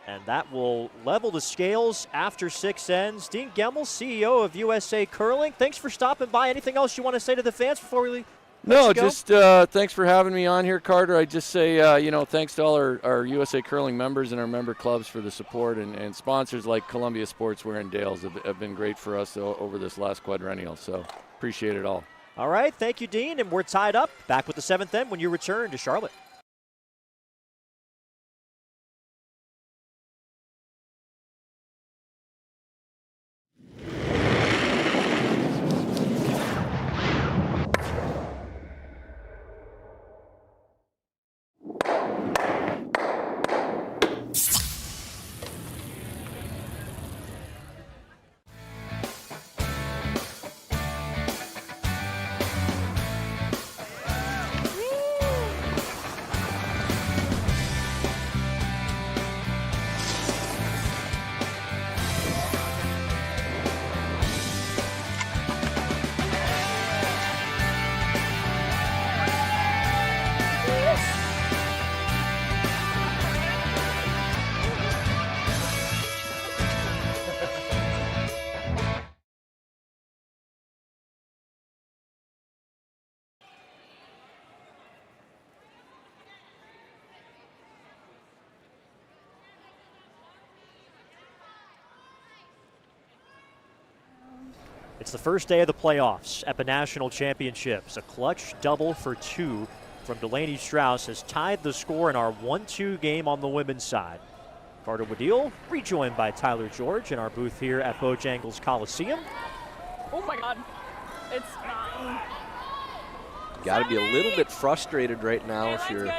And that will level the scales after 6 ends. Dean Gemmel, CEO of USA Curling. Thanks for stopping by. Anything else you want to say to the fans before we leave? No, you go? just thanks for having me on here, Carter. I just say, thanks to all our USA Curling members and our member clubs for the support, and sponsors like Columbia Sportswear and Dales have been great for us over this last quadrennial. So appreciate it all. All right. Thank you, Dean. And we're tied up. Back with the 7th end when you return to Charlotte. It's the first day of the playoffs at the National Championships. A clutch double for 2 from Delaney Strouse has tied the score in our 1-2 game on the women's side. Carter Wadil, rejoined by Tyler George in our booth here at Bojangles Coliseum. Oh my God. It's not. Got to be a little bit frustrated right now if you're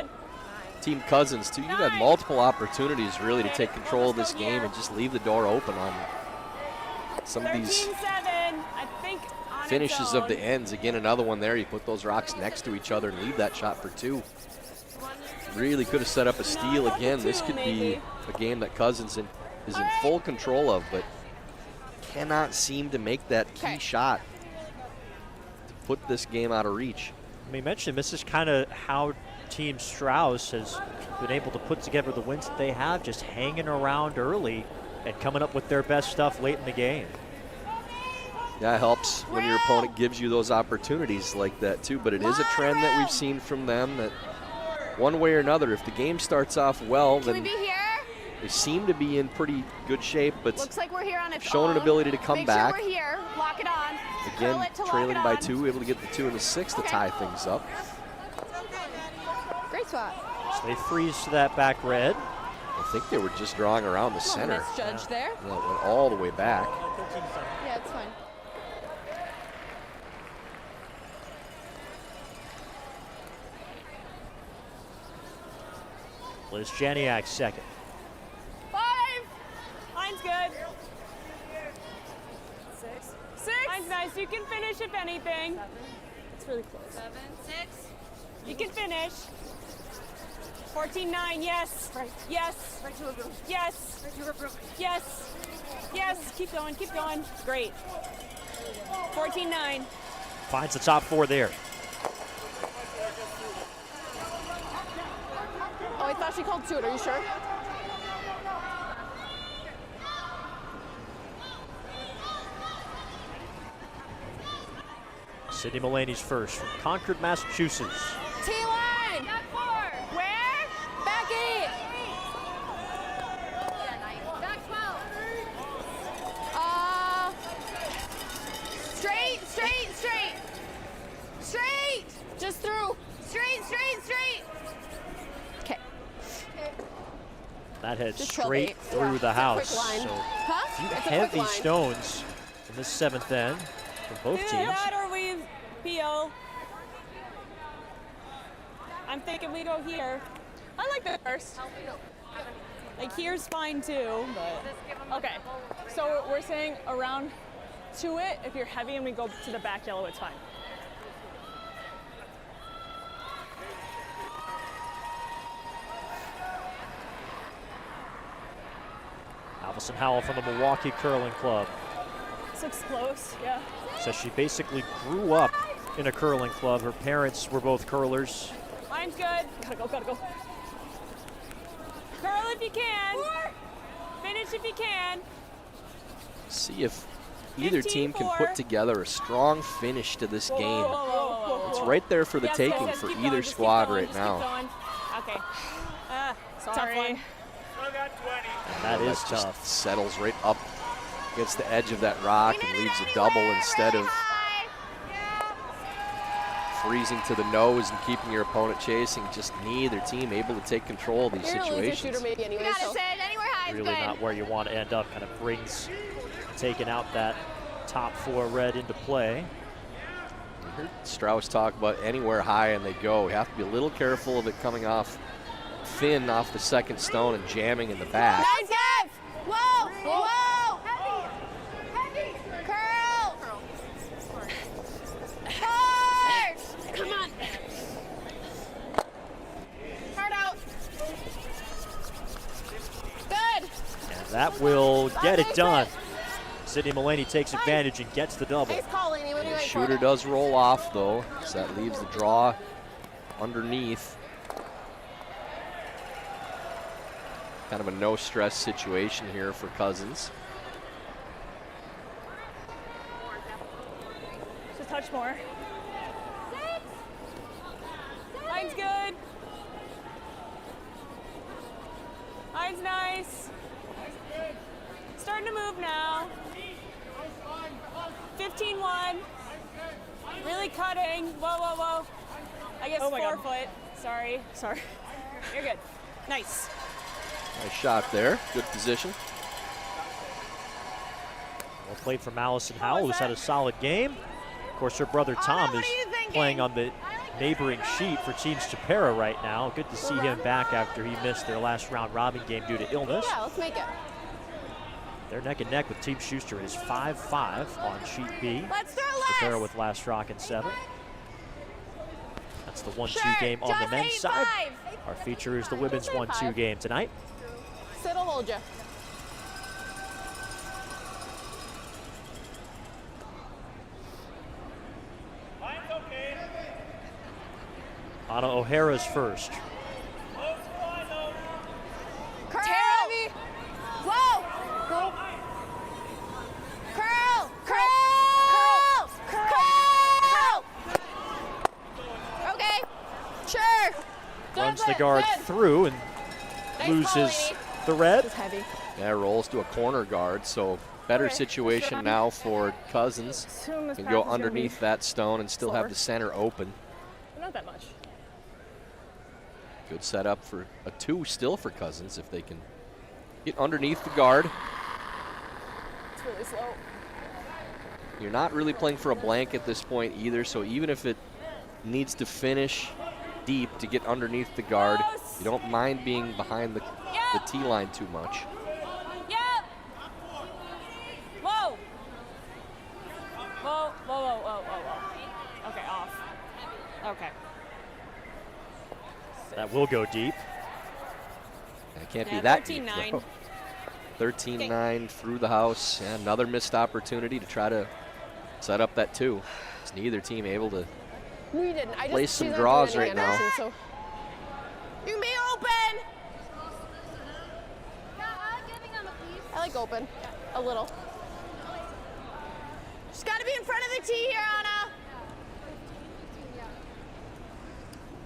Team Cousins, too. You've had multiple opportunities really to take control of this game and just leave the door open on some of these finishes of the ends. Again, another one there. You put those rocks next to each other and leave that shot for 2. Really could have set up a steal again. This could be a game that Cousins is in full control of, but cannot seem to make that key shot to put this game out of reach. We mentioned this is kind of how Team Strouse has been able to put together the wins that they have, just hanging around early and coming up with their best stuff late in the game. That helps when your opponent gives you those opportunities like that too, but it is a trend that we've seen from them that one way or another, if the game starts off well, then they seem to be in pretty good shape, but looks like we're here on its shown an ability to come back. Make sure we're here. Lock it on. Again, trailing by 2, able to get the 2 and the 6 to tie things up. Great spot. So they freeze to that back red. I think they were just drawing around the center. Misjudged there. That went all the way back. Yeah, it's fine. Liz Janiak second. 5. Mine's good. 6. Mine's nice. You can finish if anything. 7. It's really close. 7, 6. You can finish. 14-9. Yes. Right. Yes. Right to a room. Yes. Right to a room. Yes. Yes. Keep going. Keep going. Great. 14-9. Finds the top 4 there. Oh, I thought she called 2. Are you sure? Sydney Mulaney's first from Concord, Massachusetts. T-line. Where? Back 8. Back 12. Straight. Straight. Just through. Straight. Okay. That heads Just straight 12-8. through the house. Quick line. So Huh? a few It's a quick heavy line. stones in this 7th end from both Either teams. that or we PO. I'm thinking we go here. I like that first. Like here's fine too, but okay. So we're saying around to it. If you're heavy and we go to the back yellow, it's fine. Allison Howell from the Milwaukee Curling Club. This looks close, yeah. Says she basically grew up in a curling club. Her parents were both curlers. Mine's good. Gotta go. Curl if you can. Finish if you can. See if either team can put together a strong finish to this game. It's right there for the taking for either squad right now. Okay. Sorry. And that is just tough. settles right up against the edge of that rock and leaves a double instead of freezing to the nose and keeping your opponent chasing. Just neither team able to take control of these situations. Really not where you want to end up. Kind of brings taking out that top 4 red into play. You heard Strouse talk about anywhere high and they go. You have to be a little careful of it coming off thin off the second stone and jamming in the back. Nice, Kev! Whoa! Heavy! Curl! Hard! Come on! Hard out. Good! And that will get it done. Sydney Mulaney takes advantage and gets the double. Nice call, Laney. What are you The waiting shooter for? does roll off though, so that leaves the draw underneath. Kind of a no-stress situation here for Cousins. Just touch more. Mine's good. Mine's nice. Starting to move now. 15-4. 15-1. Really cutting. Whoa, whoa, whoa. I guess 4 foot. Sorry. You're good. Nice. Nice shot there. Good position. Well played from Allison Howell, who's had a solid game. Of course, her brother Tom is playing on the neighboring sheet for Team Stupera right now. Good to see him back after he missed their last round robin game due to illness. Yeah, let's make it. They're neck and neck with Team Schuster. It is 5-5 on sheet B. Let's throw Stupera with last rock in 7. That's the 1-2 game on the men's side. Our feature is the women's 1-2 game tonight. Sid'll hold you. Anna O'Hara's first. Curl! Whoa! Go. Curl! Curl! Curl! Okay. Sure. Runs the guard through and loses the red. Yeah, rolls to a corner guard, so better situation now for Cousins. Can go underneath that stone and still have the center open. Not that much. Good setup for a 2 still for Cousins if they can get underneath the guard. It's really slow. You're not really playing for a blank at this point either, so even if it needs to finish deep to get underneath the guard, you don't mind being behind the tee line too much. Yep. Whoa. Whoa, whoa, whoa, whoa, whoa, whoa. Okay, off. Okay. That will go deep. It can't be that deep, though. 13-9 through the house. Yeah, another missed opportunity to try to set up that 2. It's neither team able to place some draws right now. So. You can be open. I like open a little. Just got to be in front of the tee here, Anna.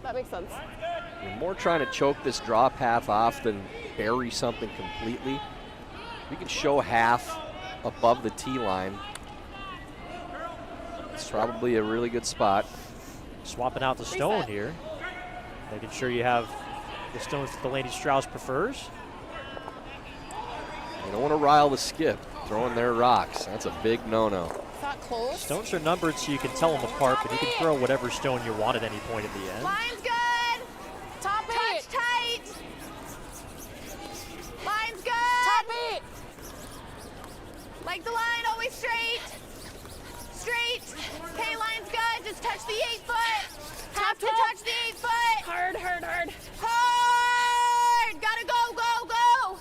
That makes sense. You're more trying to choke this draw path off than bury something completely. We can show half above the tee line. It's probably a really good spot. Swapping out the stone here. Making sure you have the stones that Delaney Strouse prefers. You don't want to rile the skip, throwing their rocks. That's a big no-no. It's not close. Stones are numbered so you can tell them apart, but you can throw whatever stone you want at any point at the end. Line's good. Top touch tight. Line's good. Top 8. Like the line, always straight. Straight. Okay, line's good. Just touch the 8 foot. Have to touch the 8 foot. Hard, hard, hard. Hard. Gotta go, go, go.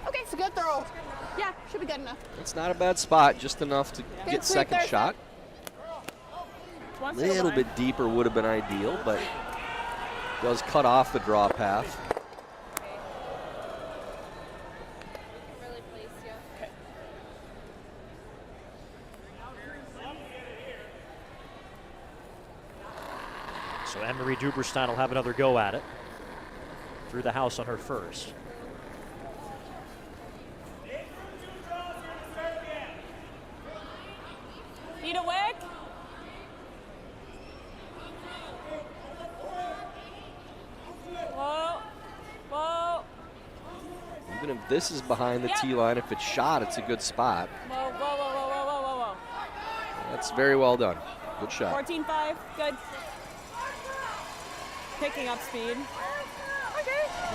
Okay, it's a good throw. Yeah, should be good enough. It's not a bad spot, just enough to get second shot. A little bit deeper would have been ideal, but does cut off the draw path. So Anne-Marie Duberstein will have another go at it. Through the house on her first. Need a wick? Whoa. Whoa. Even if this is behind the tee line, if it's shot, it's a good spot. Whoa, whoa, whoa, whoa, whoa, whoa, whoa, whoa. That's very well done. Good shot. 14-5, good. Picking up speed.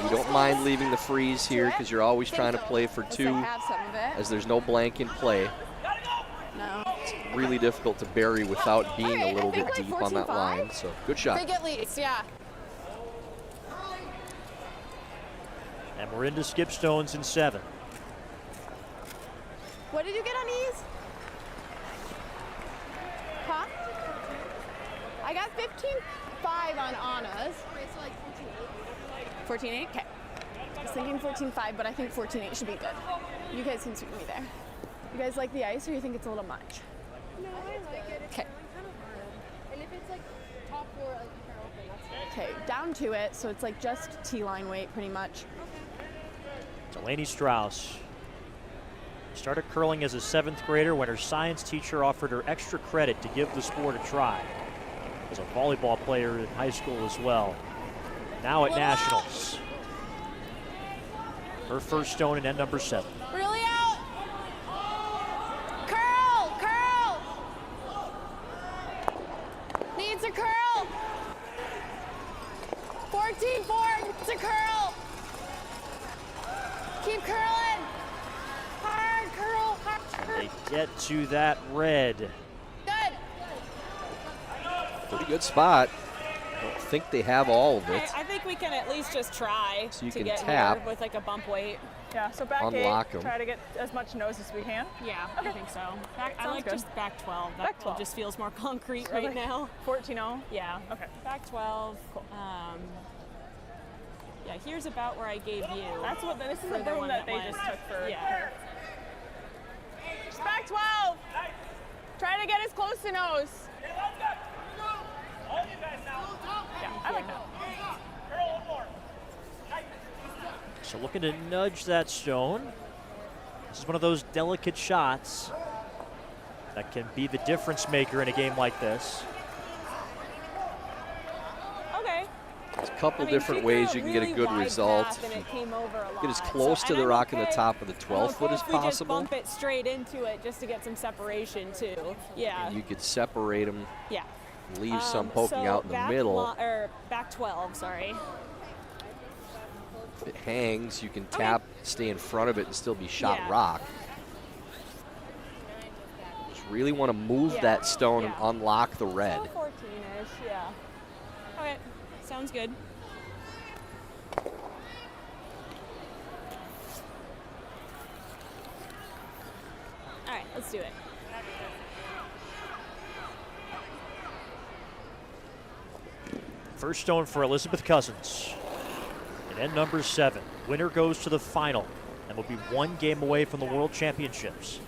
You don't mind leaving the freeze here because you're always trying to play for 2 as there's no blank in play. No. It's really difficult to bury without being a little bit deep on that line. So good shot. Big at least, yeah. And we're into skip stones in 7. What did you get on ease? Huh? I got 15.5 on Anna's. 14.8? Okay. I was thinking 14.5, but I think 14.8 should be good. You guys can suit me there. You guys like the ice, or you think it's a little much? No, I like it. Okay. And if it's like top 4, like you can open, that's fine. Okay, down to it, so it's like just T-line weight pretty much. Delaney Strouse Started curling as a 7th grader when her science teacher offered her extra credit to give the sport a try. Was a volleyball player in high school as well. Now at Nationals. Her first stone in end number 7. Really out. Curl, curl. Needs a curl. 14-4, needs a curl. Keep curling. Hard curl, hard curl. They get to that red. Good. Pretty good spot. I don't think they have all of it. I think we can at least just try So you to can get tap. here with like a bump weight. Yeah, so back Unlock 8, 'em. try to get as much nose as we can. Yeah, I think so. I Sounds like good. just back 12. Back 12. Just feels more concrete Really? right now. 14-0. Yeah. Okay. Back 12. Cool. Yeah, here's about where I gave you. That's what this is for the the room one that they went. just took for Yeah. her. Just back 12. Try to get as close to nose. Yeah, I like that. So looking to nudge that stone. This is one of those delicate shots that can be the difference maker in a game like this. Okay. There's a couple I mean, different she ways threw you a can get a really good wide result. path and it came over a Get as lot. close to and the I'm rock in the okay. top of the 12 foot I'm as okay if we just possible. bump it straight into it just to get some separation too. Yeah. You could separate them, Yeah. leave some poking so out in the back middle. or back 12, sorry. If it hangs, you can tap, stay in front of it, and still be shot Yeah. rock. Just really want to move Yeah. that stone and Yeah. unlock the red. So 14-ish, yeah. Okay, sounds good. All right, let's do it. First stone for Elizabeth Cousins. And end number 7. Winner goes to the final and will be 1 game away from the World Championships.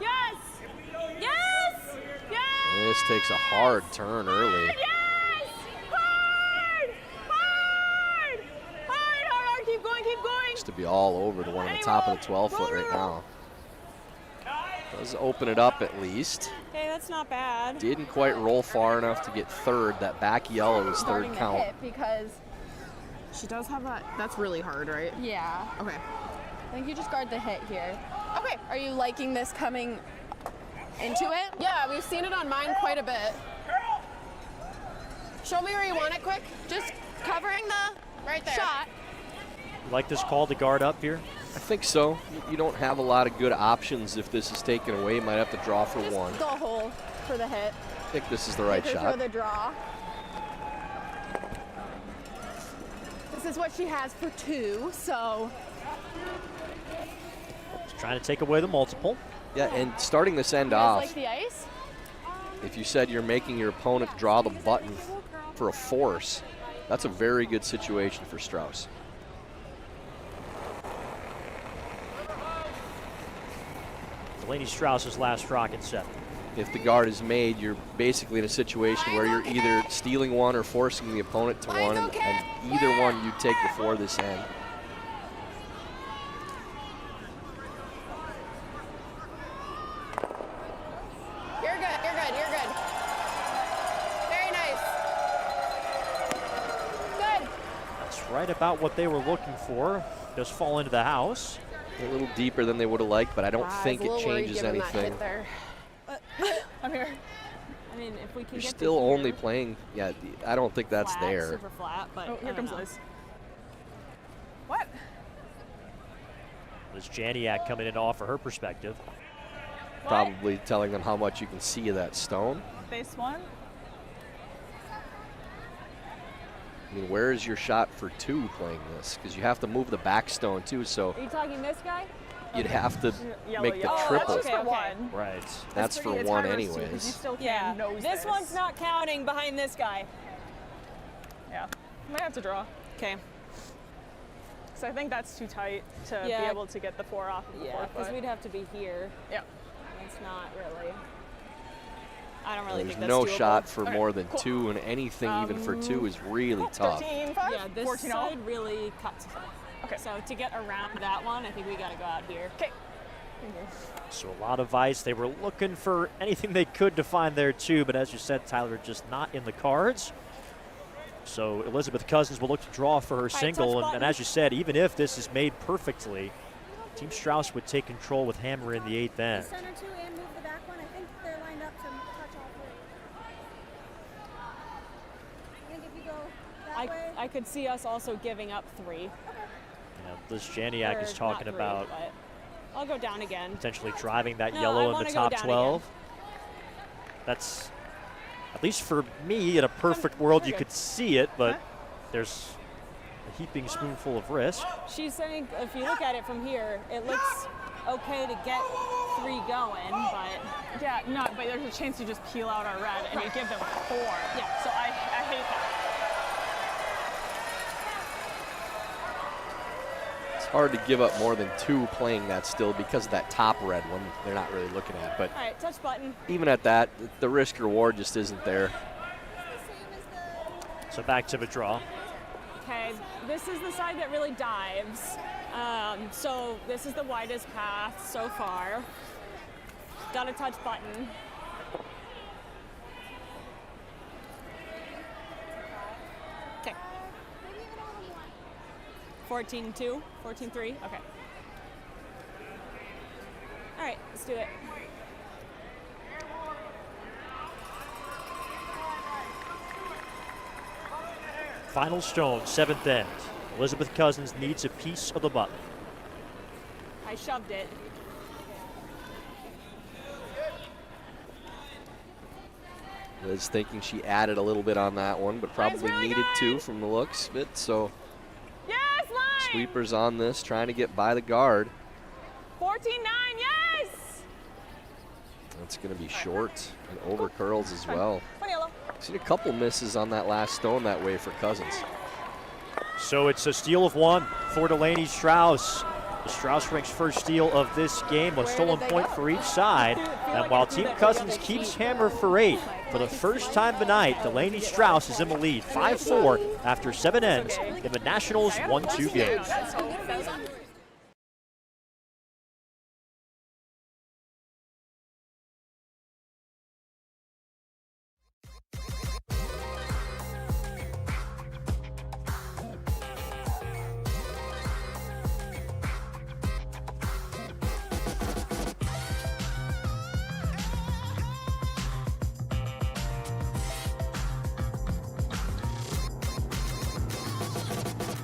Yes! Yes! Yes! This takes a hard turn early. Yes! Hard! Hard! Hard, hard, hard. Keep going, keep going. Looks to be all over the one on the top of the 12 foot right now. Does open it up at least. Okay, that's not bad. Didn't quite roll far enough to get third. That back yellow is third Guarding the count. hit because She does have that. That's really hard, right? yeah. Okay. I think you just guard the hit here. Okay. Are you liking this coming into it? Yeah, we've seen it on mine quite a bit. Show me where you want it quick. Just covering the Right there. shot. You like this call to guard up here? I think so. You don't have a lot of good options if this is taken away. You might have to draw for Just one. go hole for the hit. I think this is the right Make her shot. throw the draw. This is what she has for 2, so Just trying to take away the multiple. Yeah, and starting this end you guys off, like the ice? if you said you're making your opponent draw the button for a force, that's a very good situation for Strouse. Delaney Strouse's last rocket set. If the guard is made, you're basically in a situation where you're either stealing one or forcing the opponent to one, and either one you take before this end. You're good, you're good, you're good. Very nice. Good. That's right about what they were looking for. Just fall into the house. A little deeper than they would have liked, but I don't I think was a it little worried changes given that anything. hit there. I'm here. I mean, if we can You're get still to only here, playing, yeah, I don't think that's flat, there. super flat, but Oh, I here don't comes know. Liz. What? There's Janiak coming in to offer her perspective. Probably telling them how much you can see of that stone. Base 1? I mean, where is your shot for 2 playing this? Because you have to move the back stone too, so Are you talking this guy? you'd have to Yellow, make the yellow. triple. That's just for Okay. one. Right. That's for It's one high risk too, 'cause You anyways. still Yeah. can't nose This one's not counting behind this guy. Yeah. Might have to draw. Okay. So I think that's too tight to Yeah. be able to get the 4 off of the Yeah, 4 because foot. we'd have to be here. Yeah. It's not really. I don't really There's think that's no doable. shot for Okay, more than cool. 2, and anything even for 2 is really tough. 13, 5, Yeah, this 14 side really cuts. Okay. So to get around that one, I think we got to go out here. Okay. So a lot of ice. They were looking for anything they could to find there too, but as you said, Tyler, just not in the cards. So Elizabeth Cousins will look to draw for her single, and as you said, even if this is made perfectly, Team Strouse would take control with hammer in the 8th end. Center two and move the back one. I think they're lined up to touch all three. I think if you go that way. I could see us also giving up 3. Yeah, Liz Janiak is talking about I'll go down again. Potentially driving that yellow in the top 12. Again. That's, at least for me, in a perfect world, you could see it, but there's a heaping spoonful of risk. She's saying if you look at it from here, it looks okay to get 3 going, but Yeah, no, but there's a chance you just peel out our red and you give them 4. Yeah. So I hate that. It's hard to give up more than 2 playing that still because of that top red one they're not really looking at. But all right, touch button. even at that, the risk reward just isn't there. So back to the draw. Okay, this is the side that really dives. So this is the widest path so far. Got a touch button. Okay. 14-2, 14-3, okay. All right, let's do it. Final stone, 7th end. Elizabeth Cousins needs a piece of the button. I shoved it. Liz thinking she added a little bit on that one, but probably really needed good. to from the looks of it. So Yes, line! sweepers on this, trying to get by the guard. 14-9, yes! That's going to be short and over curls as well. One yellow. Seen a couple misses on that last stone that way for Cousins. So it's a steal of 1 for Delaney Strouse. The Strouse ranks first steal of this game, a stolen point for each side. And while Team Cousins keeps hammer for 8, for the first time tonight, Delaney Strouse is in the lead, 5-4 after 7 ends in the Nationals 1-2 game.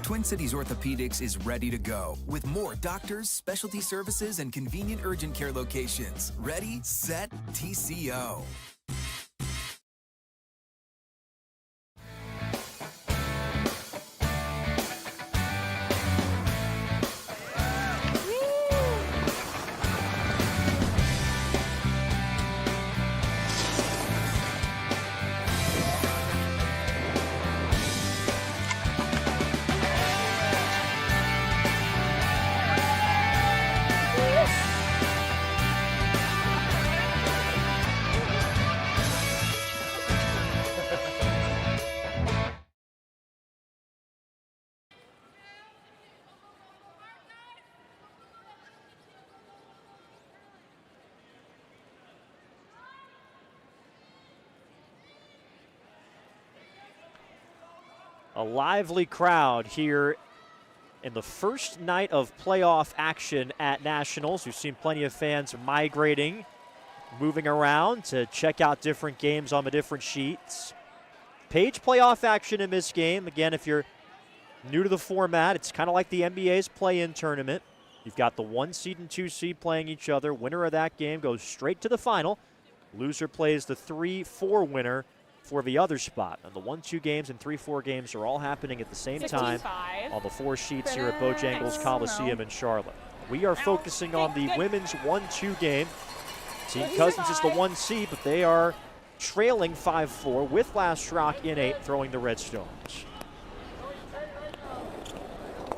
Twin Cities Orthopedics is ready to go with more doctors, specialty services, and convenient urgent care locations. Ready, set, TCO. A lively crowd here in the first night of playoff action at Nationals. We've seen plenty of fans migrating, moving around to check out different games on the different sheets. Page playoff action in this game. Again, if you're new to the format, it's kind of like the NBA's play-in tournament. You've got the 1 seed and 2 seed playing each other. Winner of that game goes straight to the final. Loser plays the 3-4 winner for the other spot. And the 1-2 games and 3-4 games are all happening at the same time on the 4 sheets here at Bojangles Coliseum in Charlotte. We are focusing on the women's 1-2 game. Team Cousins is the 1 seed, but they are trailing 5-4 with Last Rock in 8 throwing the Red Stones.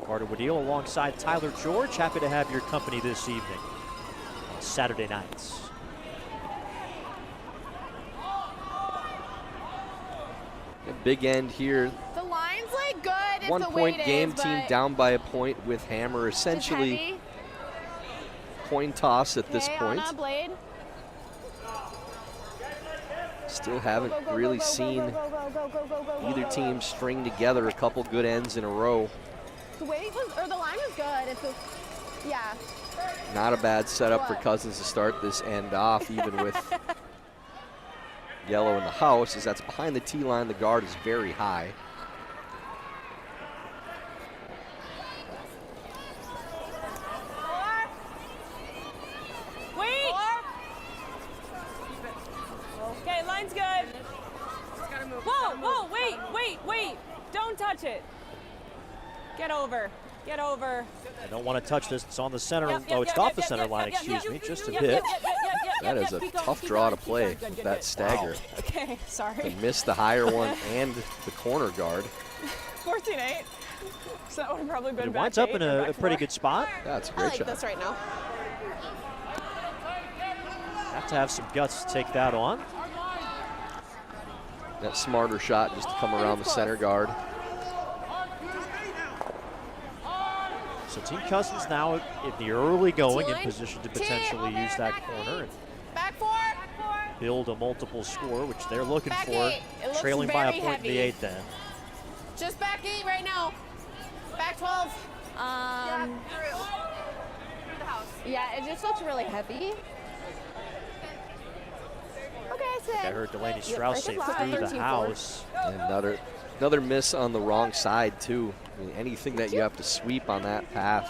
Carter Woodeel alongside Tyler George. Happy to have your company this evening on Saturday nights. A big end here. The line's like good. it's 1 the weight point it game, is, team but down by a point with hammer. just Essentially heavy. coin toss at this Okay, point. Anna, blade. Still haven't really seen either team string together a couple good ends in a row. The weight was, or the line was good. It's a, yeah. Not a bad setup for Cousins to start this end off, even with yellow in the house, as that's behind the tee line. The guard is very high. Wait. Okay, line's good. Whoa, whoa, wait. Don't touch it. Get over. I don't want to touch this. It's on the center. Yep, Oh, it's yep, off yep, the yep, center yep, line, yep, excuse yep, me, just a yep, bit. yep, That is a tough draw to play, that stagger. Okay, sorry. To miss the higher one and the corner guard. 14-8. So that would have probably been It back winds up eight in or a back pretty four. good spot. That's a I great like shot. this right now. Have to have some guts to take that on. That smarter shot just to come around the center guard. So Team Cousins now in the early going in Line. position to potentially use that corner and Back four. build a multiple score, which they're looking Back for, eight. It looks trailing by a very point in the heavy. 8th then. Just back 8 right now. Back 12. Yeah, it just looks really heavy. Okay, I Sid. heard Delaney Strouse say Yep, through the 13-4. house. And another miss on the wrong side, too. I mean, anything that you have to sweep on that path,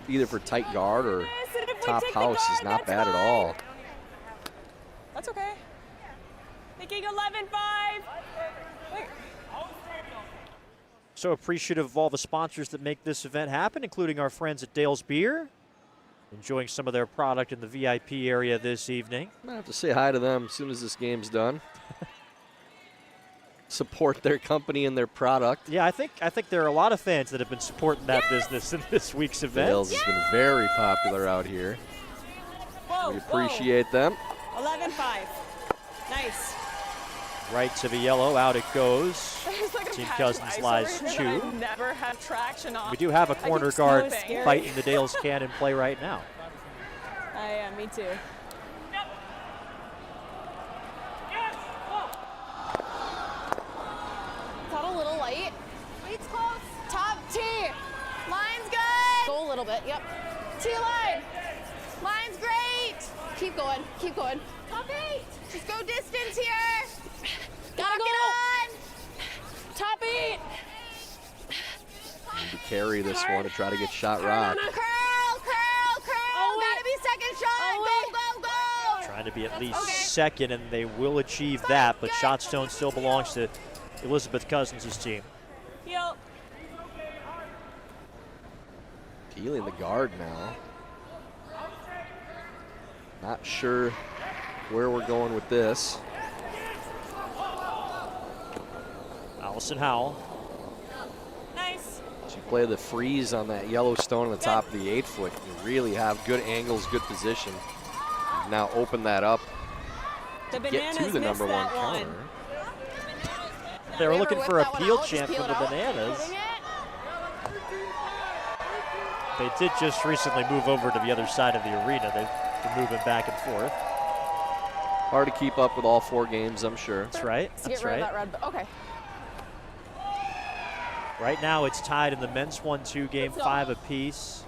either for tight guard or Miss it if we top take the house, is guard, not that's bad at fine. all. That's okay. Thinking 11-5. Wait. So appreciative of all the sponsors that make this event happen, including our friends at Dale's Beer. Enjoying some of their product in the VIP area this evening. I'm going to have to say hi to them as soon as this game's done. Support their company and their product. Yeah, I think there are a lot of fans that have been supporting that business in this week's event. Dale's has been very popular out here. Whoa, We appreciate them. 11-5. Nice. Right to the yellow, out it goes. There's like a Team patch Cousins of ice lies over here 2. that I never have traction on. We do have a I corner get so guard scary. fighting the Dale's can in play right now. Yeah, me too. Thought a little light. Weight's close. Top T. Line's good. Go a little bit. Yep. T line. Line's great. Keep going. Keep going. Top 8. Just go distance here. Gotta go. get on. Top 8. Need to carry this one to try to get shot rock. Curl, curl, curl. Oh, Gotta be second shot. Oh, go, go, go. Trying to be at least Okay. second, and they will achieve that, but Shotstone still belongs to Elizabeth Cousins' team. Heel. Peeling the guard now. Not sure where we're going with this. Allison Howell. Nice. As you play the freeze on that yellow stone on the top of the 8-foot, you really have good angles, good position. You've now open that up The get Bananas to the missed number one that one. counter. They were Ever looking whip for a that one peel out? Just champ peel from it the out. Bananas. Moving it. They did just recently move over to the other side of the arena. They've been moving back and forth. Hard to keep up with all 4 games, I'm sure. That's right. Let's That's get rid right. of that red. Okay. Right now it's tied in the men's 1-2 game, Let's go. 5 apiece.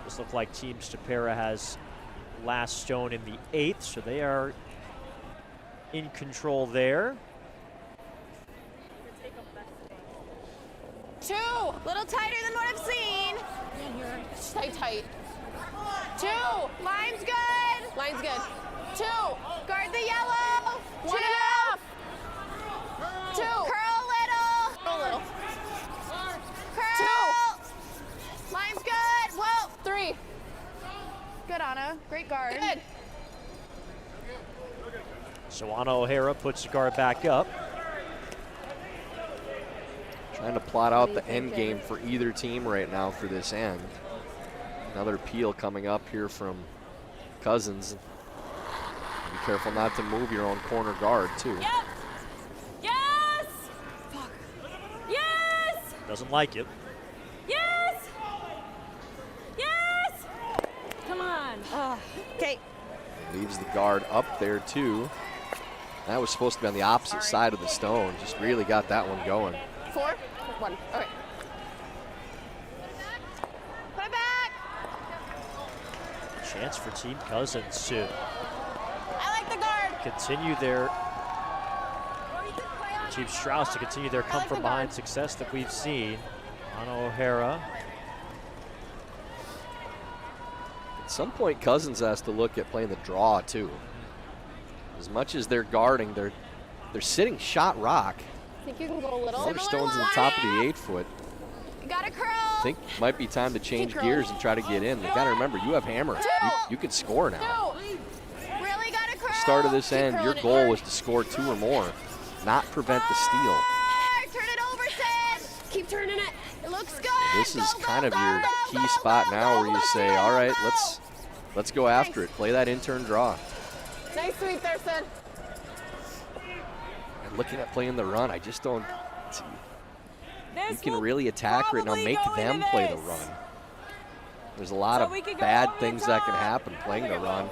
This looks like Team Stapera has last stone in the 8th, so they are in control there. 2. Little tighter than what I've seen. Stay tight. 2. Line's good. Line's good. 2. Guard the yellow. 1.5. 2. Curl a little. Curl a little. Curl. 2. Line's good. Whoa. 3. Good, Anna. Great guard. Good. So Anna O'Hara puts the guard back up. Trying to plot out the end game for either team right now for this end. Another peel coming up here from Cousins. Be careful not to move your own corner guard, too. Yep. Yes. Fuck. Yes. Doesn't like it. Yes! Yes! Come on. Okay. Leaves the guard up there too. That was supposed to be on the opposite side of the stone. Just really got that one going. 4, 1. Okay. Put it back. Chance for Team Cousins to I like the guard. continue their Team Strouse to continue their come from behind success that we've seen. Anna O'Hara. At some point, Cousins has to look at playing the draw too. As much as they're guarding, they're sitting shot rock. I think you can go a little. Cornerstone's on the top of the 8-foot. You got to curl. I think might be time to change gears and try to get in. They got to remember, you have hammer. You can score now. Really got to curl. Start of this end, your goal was to score 2 or more, not prevent the steal. Turn it over, Sid. Keep turning it. It looks good. This is kind of your key spot now where you say, all right, let's go after it. Play that in-turn draw. Nice sweep there, Sid. And looking at playing the run, I just don't see. You This can will really attack right now, probably make go them into play the this. run. There's a lot So of we could go bad over the things that can top. happen playing the run.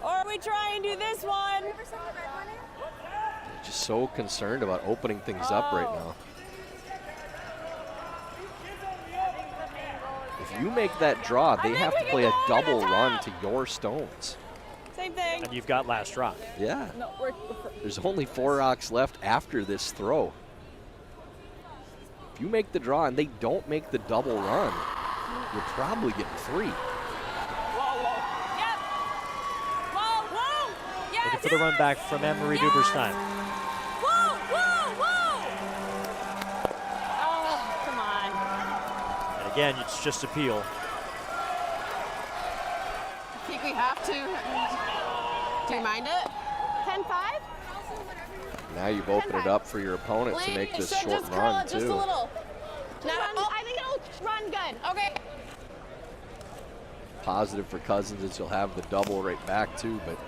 Or we try and do this one. Just so concerned about opening things up right now. If you make that draw, they have to play a double run to your stones. Same thing. And you've got last rock. Yeah. No, There's only 4 rocks left after this throw. If you make the draw and they don't make the double run, you're probably getting 3. Yep. Whoa, whoa. Yes. Looking for the run back from Anne-Marie Duberstein. Whoa, whoa, whoa. Oh, come on. And again, it's just appeal. I think we have to. Do you mind it? 10-5? Now you've opened it up for your opponent to make this short run just a too. little. I think it'll run good. Okay. Positive for Cousins is you'll have the double right back too, but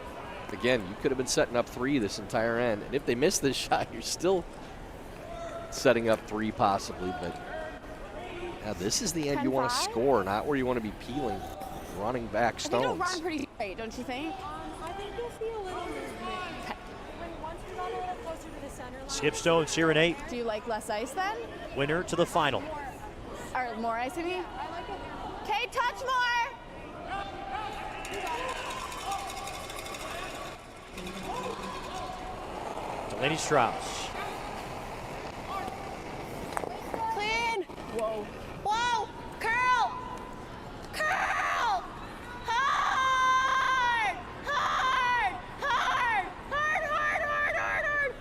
again, you could have been setting up 3 this entire end, and if they miss this shot, you're still setting up 3 possibly, but yeah, this is the end you want to 10-5? score, not where you want to be peeling, running back I think it'll stones. run pretty straight, don't you think? I think you'll see a little movement. Once we got a little closer to the center line. Skip Stones here in 8. Do you like less ice then? Winner to the final. Or more ice, I mean? Okay, touch more. Delaney Strouse. Clean. Whoa. Whoa. Curl. Curl. Hard. Hard. Hard. Hard, hard, hard, hard, hard.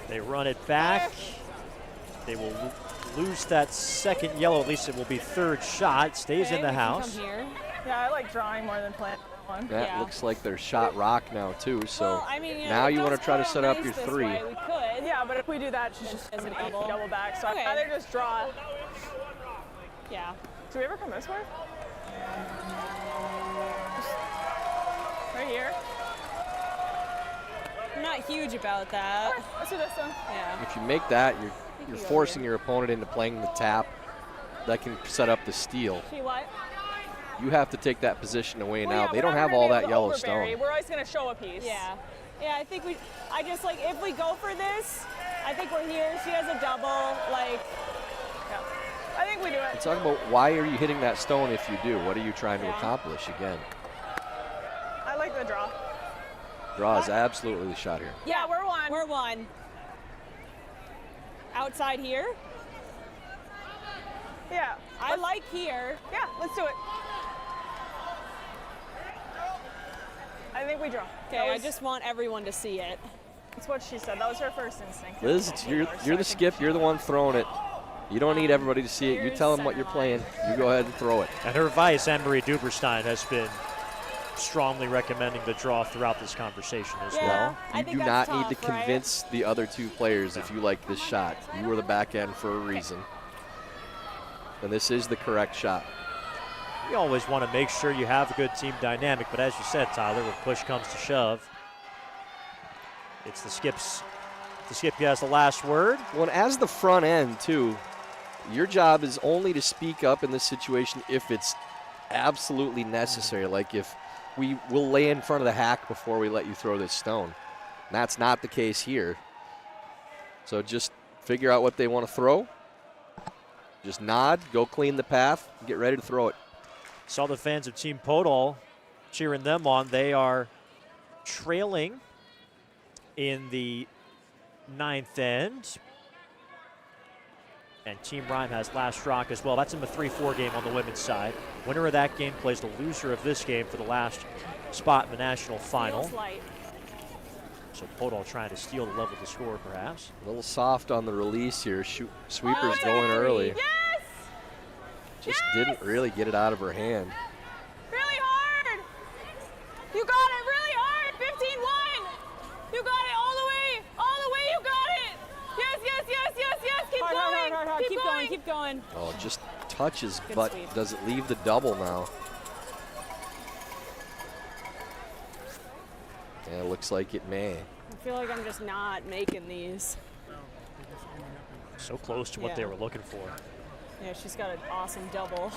They run it back. They will lose that second yellow. At least it will be 3rd shot. Stays in the house. Yeah, I like drawing more than playing one. That looks like they're shot rock now too, so Well, I mean, now you want to try to set up your this 3. way, we could. Yeah, but if we do that, she's just going to double back. So Okay. I'd rather just draw. Yeah. Do we ever come this way? Right here? I'm not huge about that. Let's do this one. Yeah. If you make that, you're forcing your opponent into playing the tap. That can set up the steal. She what? You have to take that position away Well, now. yeah, They we're don't not have gonna all be that able to yellow overbury. stone. We're always going to show a piece. Yeah. Yeah, I think I just like, if we go for this, I think we're here. She has a double, like. Yeah. I think we do it. Talk about why are you hitting that stone if you do? What are you trying to accomplish again? I like the draw. Draw is absolutely the shot here. Yeah, we're 1. We're 1. Outside here? Yeah. I like here. Yeah, let's do it. I think we draw. Okay, I just want everyone to see it. That's what she said. That was her first instinct. Liz, you're the skip. You're the one throwing it. You don't need everybody to see it. You tell them what you're playing. You go ahead and throw it. And her vice, Anne-Marie Duberstein, has been strongly recommending the draw throughout this conversation as well. You do not need to convince the other 2 players if you like this shot. You were the back end for a reason. And this is the correct shot. You always want to make sure you have a good team dynamic, but as you said, Tyler, when push comes to shove, it's the Skips Skippy has the last word. Well, and as the front end, too, your job is only to speak up in this situation if it's absolutely necessary. Like if we will lay in front of the hack before we let you throw this stone. And that's not the case here. So just figure out what they want to throw. Just nod, go clean the path, and get ready to throw it. Saw the fans of Team Podol cheering them on. They are trailing in the 9th end. And Team Rhyme has last rock as well. That's in the 3-4 game on the women's side. Winner of that game plays the loser of this game for the last spot in the national final. So Podol trying to steal the level of the score, perhaps. A little soft on the release here. Sweeper's going early. Yes! Just didn't really get it out of her hand. Really hard! You got it really hard! 15-1! You got it all the way! All the way, you got it! Yes, yes, yes, yes, yes! Keep going! Hard. Keep going, keep going. Oh, just touches, Good but sweep. does it leave the double now? Yeah, it looks like it may. I feel like I'm just not making these. So close to what they were looking for. Yeah, she's got an awesome double.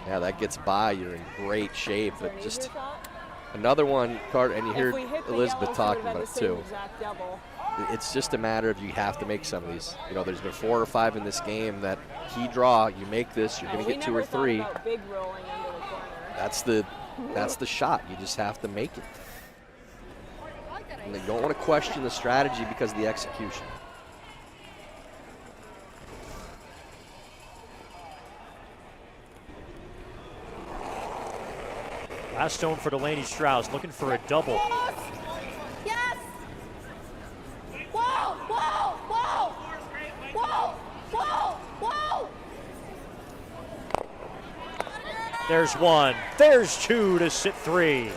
Yeah, that gets by. You're in great shape, Is there but an just easier shot? another one, Carter, and you If hear we hit the Elizabeth yellow, talking it would've about been it the too. same exact double. It's just a matter of you have to make some of these. You know, there's been 4 or 5 in this game that key draw, you make this, you're going to get 2 or 3. We never thought about big rolling into the corner. That's the shot. You just have to make it. And they don't want to question the strategy because of the execution. Last stone for Delaney Strouse, looking for a double. Yes! Whoa! Whoa! Whoa! Whoa! Whoa! Whoa! There's 1. There's 2 to sit 3.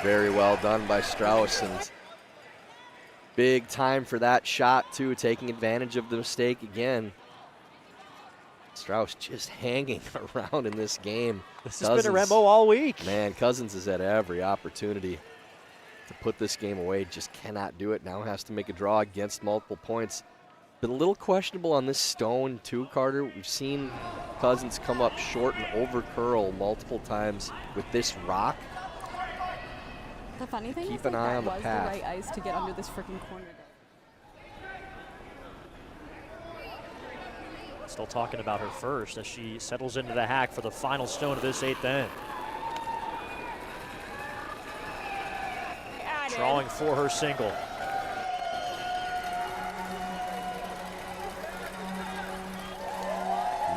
Very well done by Strauss, and big time for that shot too, taking advantage of the mistake again. Strauss just hanging around in this game. This has been a MO all week. Man, Cousins has had every opportunity to put this game away, just cannot do it. Now has to make a draw against multiple points. Been a little questionable on this stone too, Carter. We've seen Cousins come up short and over curl multiple times with this rock. The funny thing Keep is an like eye that on the was path. the right ice to get under this freaking corner. Still talking about her first as she settles into the hack for the final stone of this 8th end. Drawing for her single.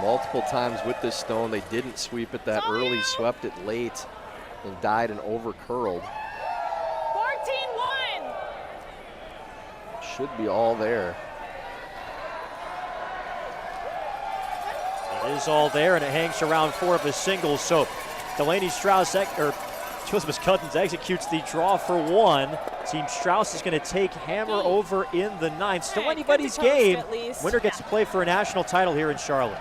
Multiple times with this stone, they didn't sweep it that early, swept it late, and died and over curled. 14-1! Should be all there. It is all there, and it hangs around 4 of the singles. So Delaney Strouse, or Elizabeth Cousins executes the draw for 1. Team Strouse is going to take Hammer over in the 9th. Still anybody's game. Winner gets to play for a national title here in Charlotte.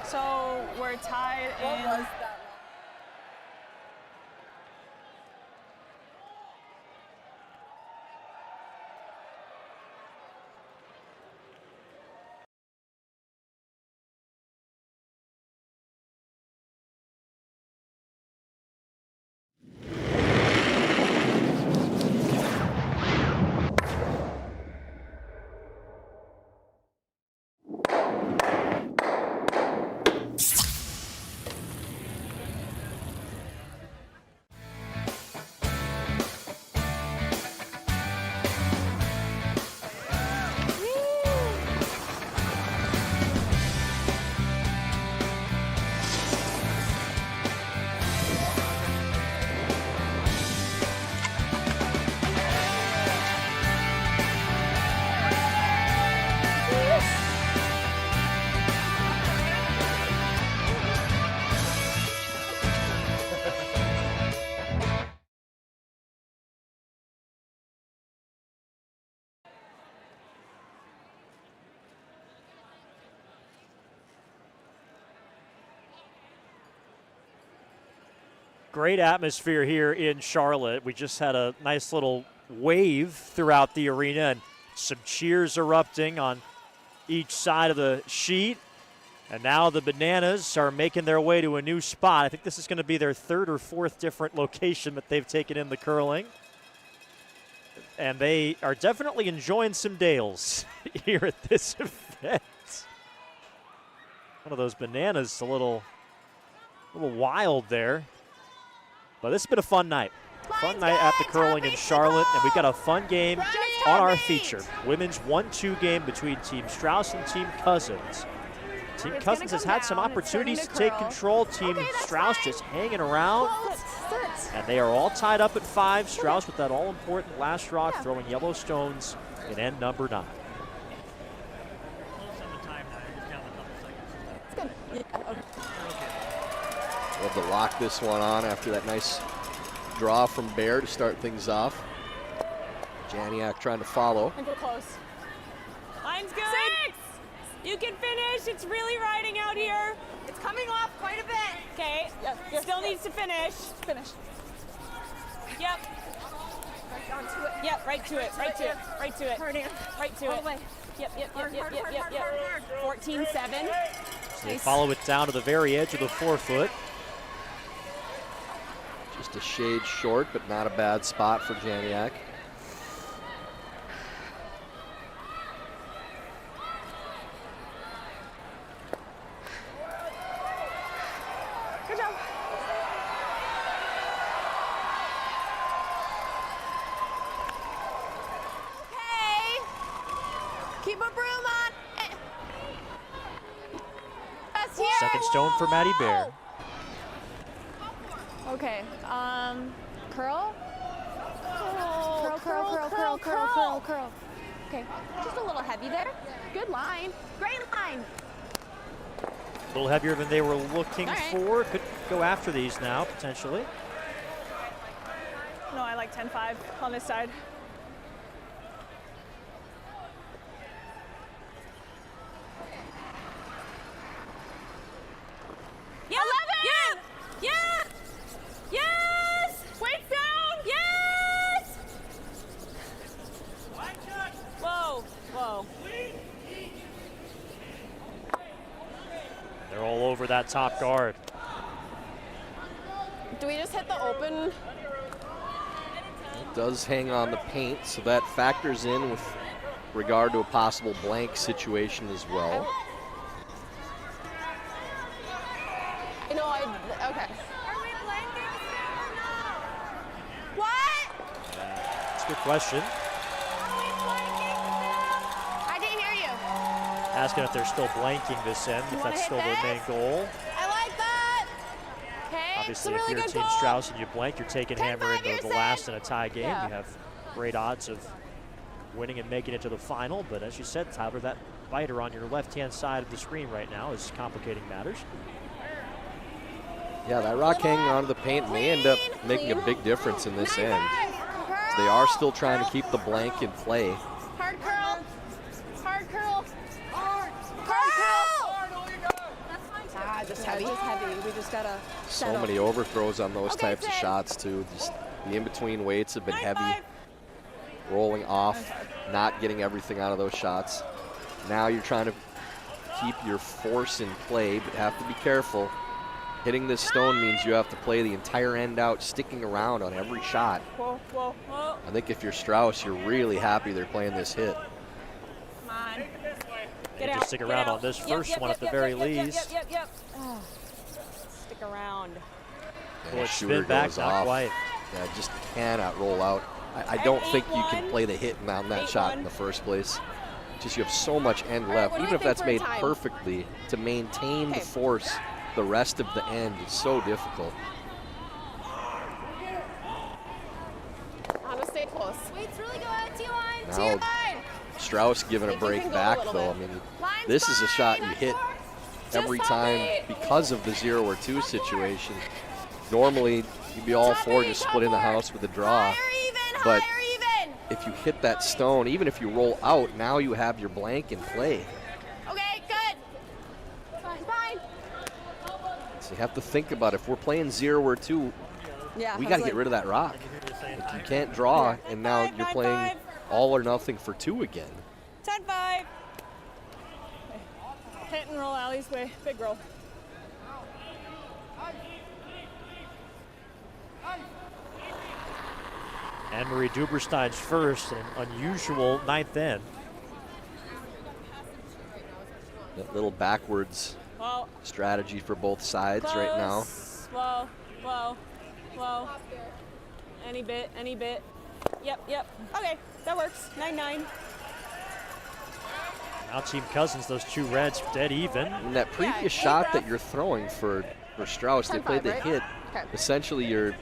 So we're tied in. Great atmosphere here in Charlotte. We just had a nice little wave throughout the arena and some cheers erupting on each side of the sheet. And now the Bananas are making their way to a new spot. I think this is going to be their third or fourth different location that they've taken in the curling. And they are definitely enjoying some Dales here at this event. One of those Bananas a little wild there. But this has been a fun night. Fun night at the curling in Charlotte, and we've got a fun game on our feature. Women's 1-2 game between Team Strouse and Team Cousins. Team Cousins has had some opportunities to take control. Team Strouse just hanging around. And they are all tied up at 5. Strouse with that all-important last rock, throwing yellow stones in end number 9. Love to lock this one on after that nice draw from Bear to start things off. Janiak trying to follow. And go close. Line's good. 6! You can finish. It's really riding out here. It's coming off quite a bit. Okay. Yep. Still needs to finish. Finish. Yep. Right onto it. Yep. Right to it. Right to it. Right to it. Hard in. Right to All it. the way. Yep. Hard. 14-7. So they follow it down to the very edge of the 4-foot. Just a shade short, but not a bad spot for Janiak. Good job. Okay. Keep a broom on. That's here. Second stone for Maddie Bear. Okay. Curl? Curl. Okay. Just a little heavy there. Good line. Great line. A little heavier than they were looking for. Could go after these now, potentially. No, I like 10-5 on this side. Yeah! 11! Yeah! Yes! Weights down! Yes! Whoa. They're all over that top guard. Do we just hit the open? It does hang on the paint, so that factors in with regard to a possible blank situation as well. Okay. Are we blanking still or no? What? That's a good question. Are we blanking still? I didn't hear you. Asking if they're still blanking this end, if that's still the main goal. I like that. Okay. Obviously, it's a really if you're good Team goal. Strauss and you blank, you're taking Hammer 10-5, into you're the set. last in a tie game. Yeah. You have great odds of winning and making it to the final. But as you said, Tyler, that biter on your left-hand side of the screen right now is complicating matters. Yeah, that rock hanging onto the paint may end up making a big difference in this end. They are still trying to keep the blank in play. Hard curl. Hard curl. Hard curl. Just heavy. Just heavy. We just gotta So settle. many overthrows on those Okay, types of Sid. shots too. Just the in-between weights have been heavy, rolling off, not getting everything out of those shots. Now you're trying to keep your force in play, but have to be careful. Hitting this stone means you have to play the entire end out, sticking around on every shot. Whoa. I think if you're Strauss, you're really happy they're playing this hit. Come on. They just stick around on this first one at the very least. Yep. Oh. Stick around. And the Spin shooter back, goes not off. quite. Yeah, just cannot roll out. I don't think you can play the hit on that shot in the first place. Just you have so much end left. what do Even you if think that's for made time? perfectly, to maintain the force the rest of the end is so difficult. I'm gonna stay close. Weight's really good. T-line. Now T-line. Strauss giving a Think you break can go a back little though. I bit. mean, Line's this is a fine. shot you hit every time because of the 0 or 2 situation. Normally, you'd be all for just splitting the house with a draw. Higher even. But Higher even. if you hit that stone, even if you roll out, now you have your blank in play. Okay, good. Fine. So you have to think about if we're playing 0 or 2, Yeah. We got to get rid of that rock. Like, you can't draw, and now you're playing all or nothing for 2 again. 10-5. Hit and roll, Allie's way. Big roll. Anne-Marie Duberstein's first, an unusual 9th end. That little backwards strategy for both sides right now. Whoa. Any bit. Yep. Okay, that works. 9-9. Now Team Cousins, those 2 reds dead even. And that previous shot that you're throwing for Strouse, they played the hit. Okay. Essentially, you're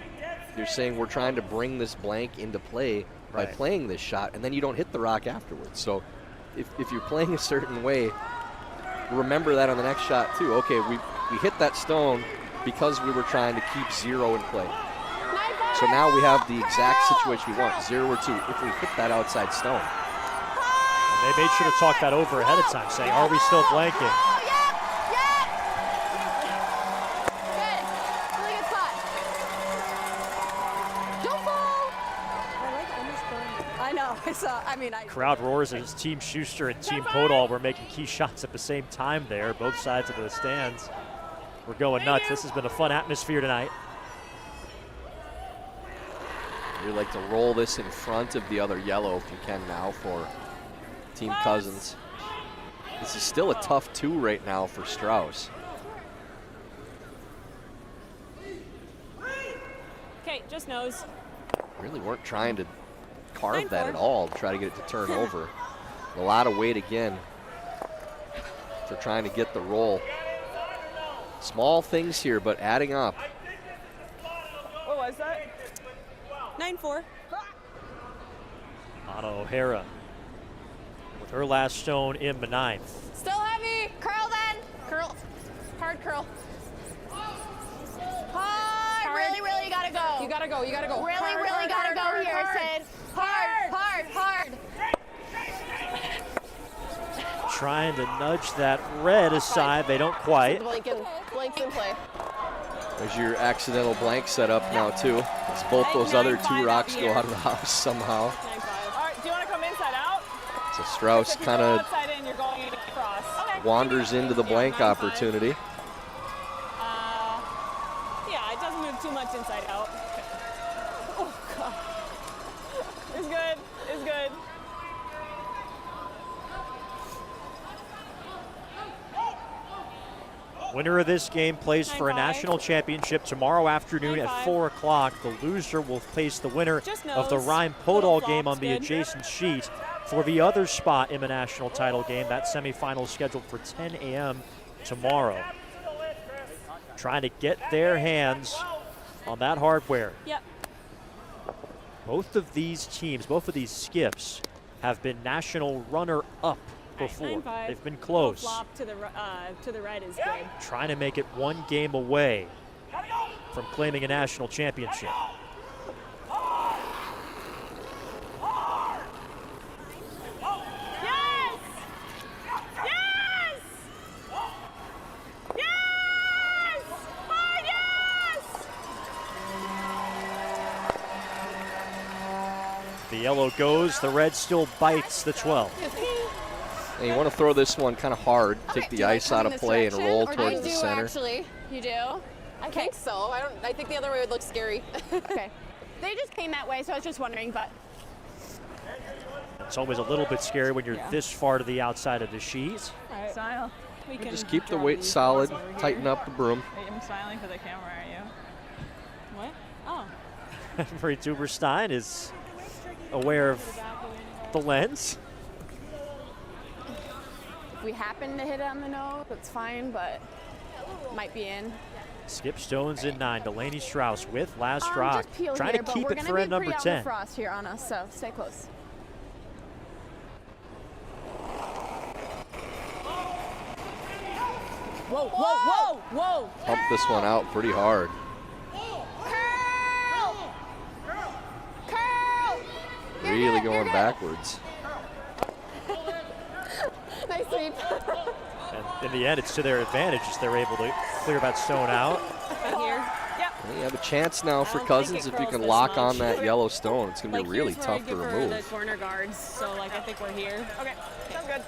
saying we're trying to bring this blank into play by playing this shot, and then you don't hit the rock afterwards. So if you're playing a certain way, remember that on the next shot too. Okay, we hit that stone because we were trying to keep 0 in play. So now we have the exact situation we want, 0 or 2, if we hit that outside stone. And they made sure to talk that over ahead of time, saying, are we still blanking? Crowd roars as Team Schuster and Team Podol were making key shots at the same time there. Both sides of the stands were going nuts. This has been a fun atmosphere tonight. We'd like to roll this in front of the other yellow if you can now for Team Cousins. This is still a tough 2 right now for Strouse. Okay, just nose. Really weren't trying to carve that at all, to try to get it to turn over. A lot of weight again for trying to get the roll. Small things here, but adding up. What was that? 9-4. Anna O'Hara with her last stone in the 9th. Still heavy. Curl then. Curl. Hard curl. Hard. Really gotta go. You gotta go. Really Hard, gotta go here, Sid. Hard. Trying to nudge that red aside. They don't quite. Blanks in play. There's your accidental blank set up now too. As both those other 2 rocks go out of the house somehow. 9-5. All right, do you want to come inside out? So Strouse kind of outside in, you're going across. Okay. wanders into the blank opportunity. Yeah, it doesn't move too much inside out. Oh, God. It's good. Winner of this game plays for a national championship tomorrow afternoon at 4 o'clock. The loser will face the winner of the Rhine-Podol game on the adjacent sheet for the other spot in the national title game. That semifinal is scheduled for 10 a.m. tomorrow. Trying to get their hands on that hardware. Yep. Both of these teams, both of these skips, have been national runner-up before. 9-5. They've been close. Flop to the red is good. Trying to make it 1 game away from claiming a national championship. The yellow goes, the red still bites the 12. And you want to throw this one kind of hard, take the ice out of play and roll towards the center. Actually, you do? I think so. I think the other way would look scary. Okay. They just came that way, so I was just wondering, but. It's always a little bit scary when you're this far to the outside of the sheet. All right, Sile. We can just keep the weight solid, tighten up the broom. Wait, I'm smiling for the camera, are you? What? Oh. Marie Duberstein is aware of the lens. If we happen to hit it on the nose, that's fine, but might be in. Skip Stones in 9. Delaney Strouse with last rock. Trying here, to keep it for end number 10. The frost here on us, so stay close. Whoa, whoa, whoa, whoa. Pump this one out pretty hard. Really going backwards. Nice sweep. And in the end, it's to their advantage as they're able to clear that stone out. Here. Yep. Well, you have a chance now for Cousins if you can lock on that yellow stone. It's going to be really tough to remove. The corner guards, so like I think we're here. Okay, sounds good.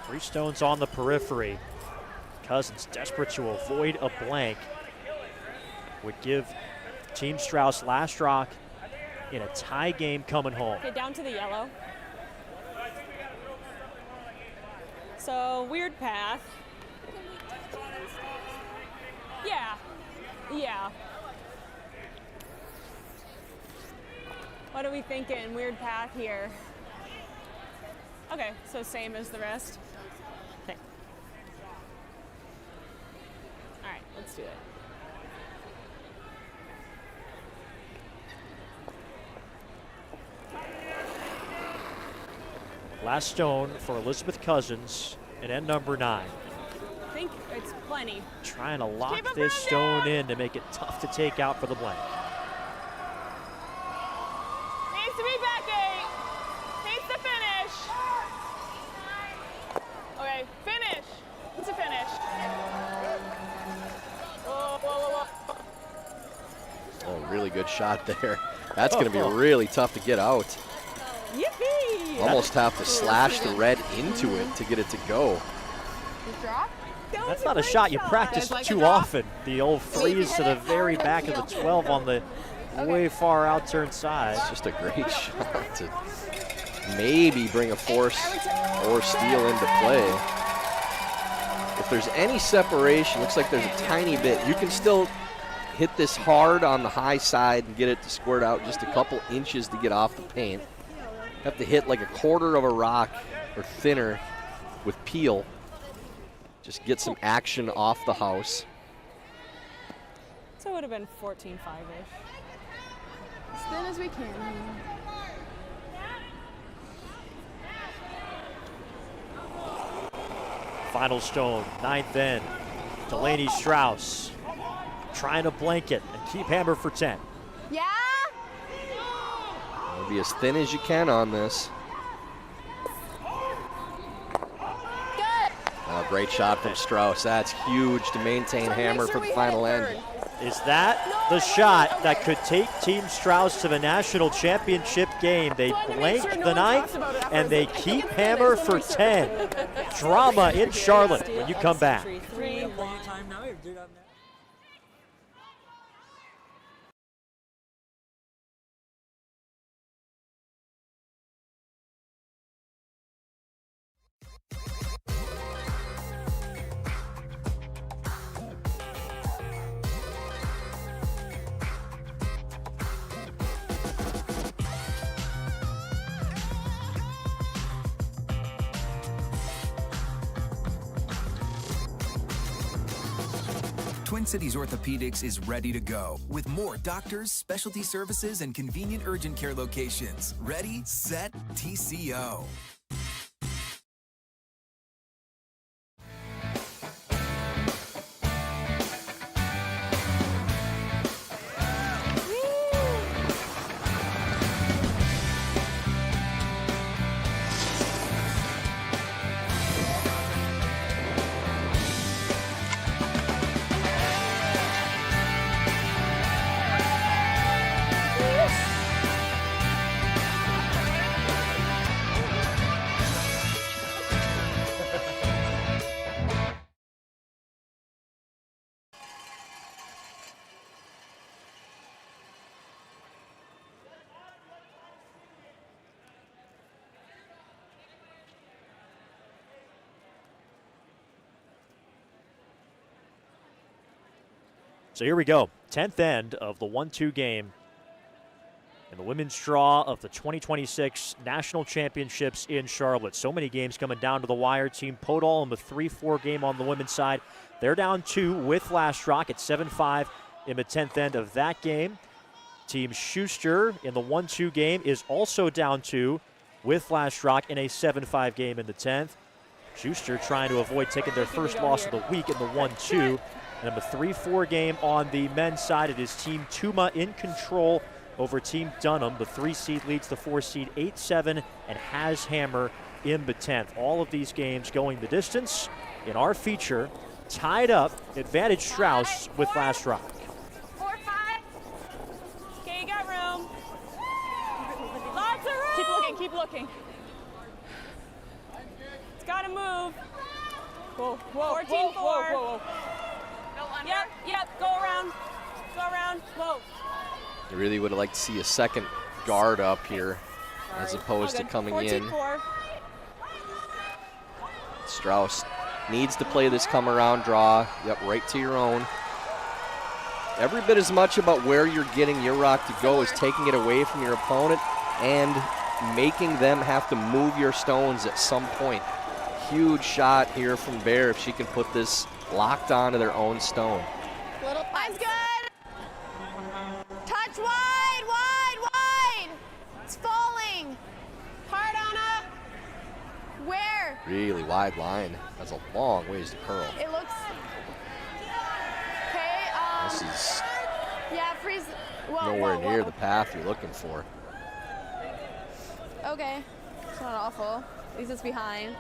3 stones on the periphery. Cousins desperate to avoid a blank. Would give Team Strouse last rock in a tie game coming home. Okay, down to the yellow. So weird path. Yeah. Yeah. What are we thinking? Weird path here. Okay, so same as the rest. Okay. All right, let's do it. Last stone for Elizabeth Cousins and end number 9. I think it's plenty. Trying to lock this stone in to make it tough to take out for the blank. Needs to be back 8. Needs to finish. Okay, finish. It's a finish. Whoa, whoa, whoa, whoa. Oh, really good shot there. That's going to be really tough to get out. Yippee! Almost have to slash the red into it to get it to go. Drop? That's not a shot you practice too often. The old freeze to the very back of the 12 on the way far out turn side. It's just a great shot to maybe bring a force or steal into play. If there's any separation, looks like there's a tiny bit. You can still hit this hard on the high side and get it to squirt out just a couple inches to get off the paint. Have to hit like a quarter of a rock or thinner with peel. Just get some action off the house. So it would have been 14-5-ish. As thin as we can. Final stone, 9th end. Delaney Strouse trying to blank it and keep hammer for 10. Yeah? Be as thin as you can on this. Oh, great shot from Strouse. That's huge to maintain hammer for the final end. Is that the shot that could take Team Strouse to the national championship game? They blank the 9th and they keep hammer for 10. Drama in Charlotte when you come back. Twin Cities Orthopedics is ready to go with more doctors, specialty services, and convenient urgent care locations. Ready, set, TCO. So here we go, 10th end of the 1-2 game in the women's draw of the 2026 National Championships in Charlotte. So many games coming down to the wire. Team Podol in the 3-4 game on the women's side. They're down 2 with last rock at 7-5 in the 10th end of that game. Team Schuster in the 1-2 game is also down 2 with last rock in a 7-5 game in the 10th. Schuster trying to avoid taking their first loss of the week in the 1-2. And in the 3-4 game on the men's side, it is Team Tuma in control over Team Dunham. The 3 seed leads the 4 seed 8-7 and has hammer in the 10th. All of these games going the distance. In our feature, tied up, advantage Strouse with last rock. Whoa, whoa, 14-4. Whoa. Yep, go around. Whoa. I really would have liked to see a second guard up here as opposed to coming 14-4. in. Strouse needs to play this come around draw. Yep, right to your own. Every bit as much about where you're getting your rock to go as taking it away from your opponent and making them have to move your stones at some point. Huge shot here from Bear if she can put this locked onto their own stone. Line's good. Touch wide. It's falling. Hard, Anna. Where? Really wide line. That's a long ways to curl. It looks. Okay. This is Yeah, freeze. nowhere near the path you're looking for. Okay. It's not awful. At least it's behind.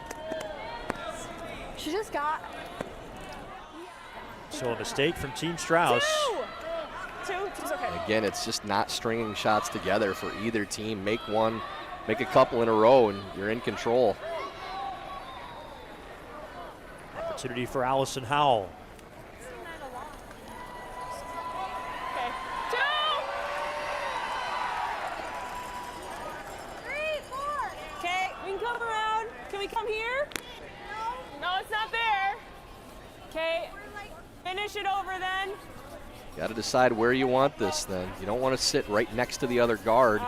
She just got. So a mistake from Team Strouse. Two's okay. Again, it's just not stringing shots together for either team. Make one, make a couple in a row, and you're in control. Opportunity for Allison Howell. Okay. 2. 3, 4. Okay, we can come around. Can we come here? No, it's not there. Okay, finish it over then. Got to decide where you want this then. You don't want to sit right next to the other guard.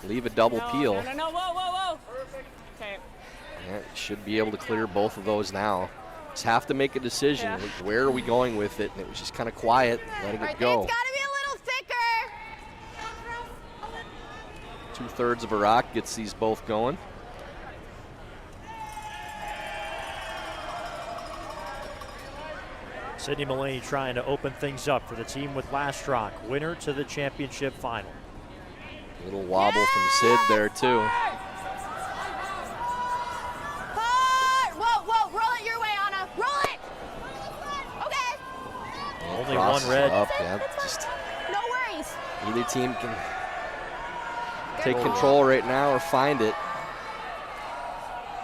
Leave a double peel. No, whoa. Okay. Yeah, should be able to clear both of those now. Just have to make a decision. Yeah. Where are we going with it? And it was just kind of quiet, letting it go. It's got to be a little thicker. 2/3 of a rock gets these both going. Sydney Mulaney trying to open things up for the team with last rock. Winner to the championship final. A little wobble from Sid there too. Whoa, roll it your way, Anna. Roll it. Okay. Only one red. Up, yeah, just No worries. either team can take control right now or find it.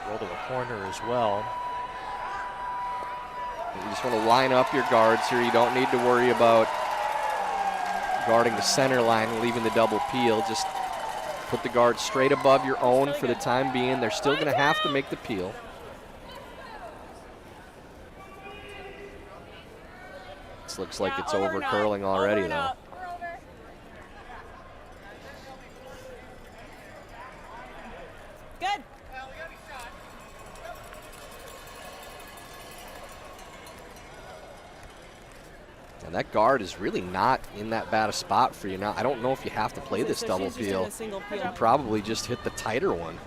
Roll to the corner as well. You just want to line up your guards here. You don't need to worry about guarding the center line and leaving the double peel. Just put the guard straight above your own for the time being. They're still going to have to make the peel. This looks like it's over curling already though. Good. And that guard is really not in that bad a spot for you now. I don't know if you have to play this double peel. You probably just hit the tighter one.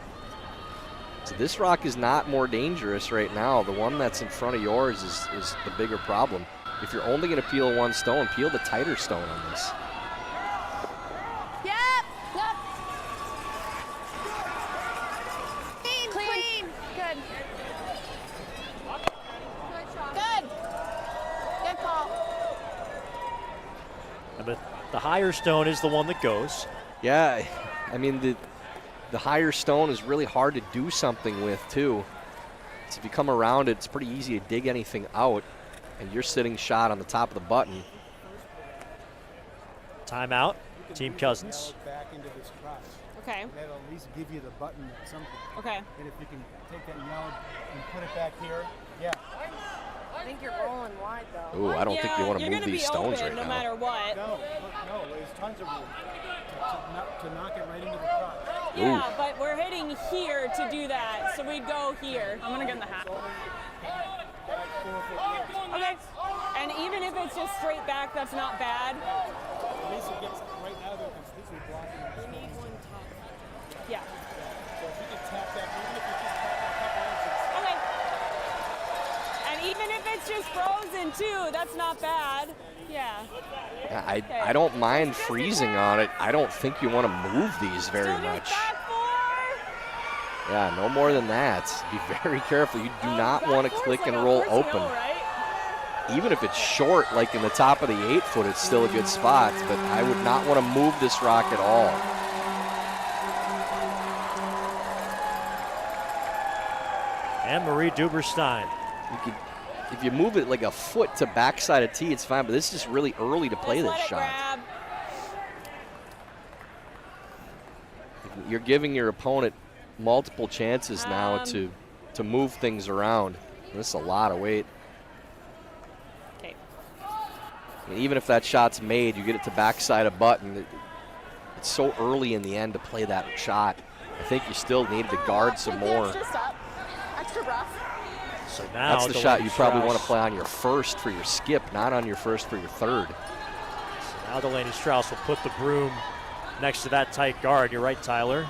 So this rock is not more dangerous right now. The one that's in front of yours is the bigger problem. If you're only going to peel one stone, peel the tighter stone on this. Yep. Clean. Good. Good call. And the higher stone is the one that goes. Yeah, I mean, the higher stone is really hard to do something with, too. So if you come around it, it's pretty easy to dig anything out, and you're sitting shot on the top of the button. Timeout, Team Cousins. Back into this cross. Okay. That'll at least give you the button at some point. Okay. And if you can take that yellow and put it back here, yeah. I think you're rolling wide though. Ooh, I don't think you want to you're move gonna these be stones open right no now. matter what. No, there's tons of room to knock it right into the cross. Yeah, but we're hitting here to do that, so we'd go here. I'm gonna get in the hat. Okay. And even if it's just straight back, that's not bad. At least it gets right now they're completely blocking. We need one top. Yeah. So if you can tap that, even if you just tap a couple inches. Okay. And even if it's just frozen too, that's not bad. Yeah. I don't mind freezing on it. I don't think you want to move these very much. Yeah, no more than that. Be very careful. You do not want to click and roll open. Even if it's short, like in the top of the 8 foot, it's still a good spot, but I would not want to move this rock at all. And Marie Duberstein. if you move it like a foot to backside of tee, it's fine, but this is really early to play this shot. Grab. You're giving your opponent multiple chances now to move things around. This is a lot of weight. Okay. I mean, even if that shot's made, you get it to backside a button. It's so early in the end to play that shot. I think you still need to guard some more. Extra step, extra breath. So now that's the shot you probably want to play on your first for your skip, not on your first for your third. So now Delaney Strouse will put the broom next to that tight guard. You're right, Tyler.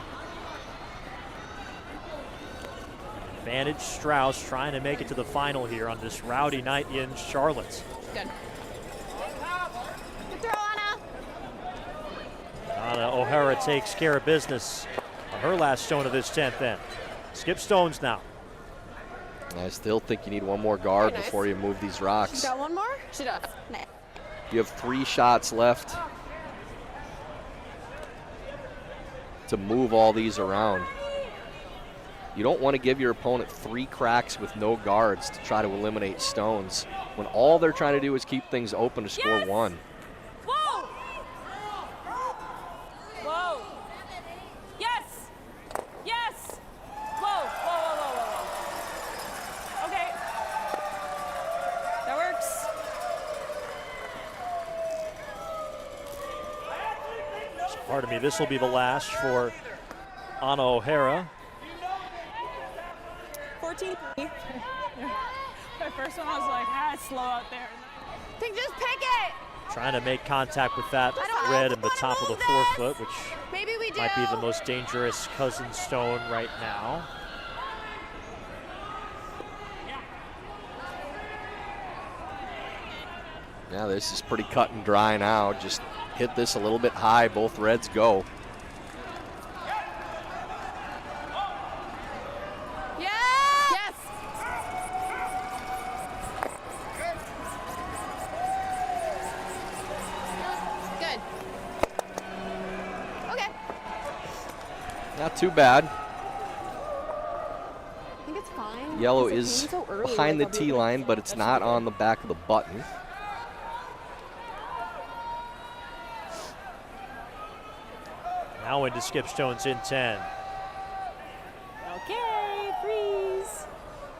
Advantage Strouse trying to make it to the final here on this rowdy night in Charlotte. Good. Good throw, Anna. Anna O'Hara takes care of business on her last stone of this 10th end. Skip stones now. I still think you need one more guard nice. before you move these rocks. She's got one more? She does. Nah. You have 3 shots left to move all these around. You don't want to give your opponent 3 cracks with no guards to try to eliminate stones when all they're trying to do is keep things open to score 1. Whoa! Whoa! Yes! Yes! Whoa, whoa, whoa, whoa, whoa, whoa. Okay. That works. So pardon me, this will be the last for Anna O'Hara. 14. My first one, I was like, it's slow out there. I think just pick it. Trying to make contact with that red in the top of the forefoot, which Maybe we do. might be the most dangerous cousin stone right now. Yeah, this is pretty cut and dry now. Just hit this a little bit high. Both reds go. Yes. Good. Okay. Not too bad. I think it's fine. Yellow Because it is came so early, behind the like, I'll tee be- line, but it's not on the back of the button. Now into skip stones in 10. Okay, freeze.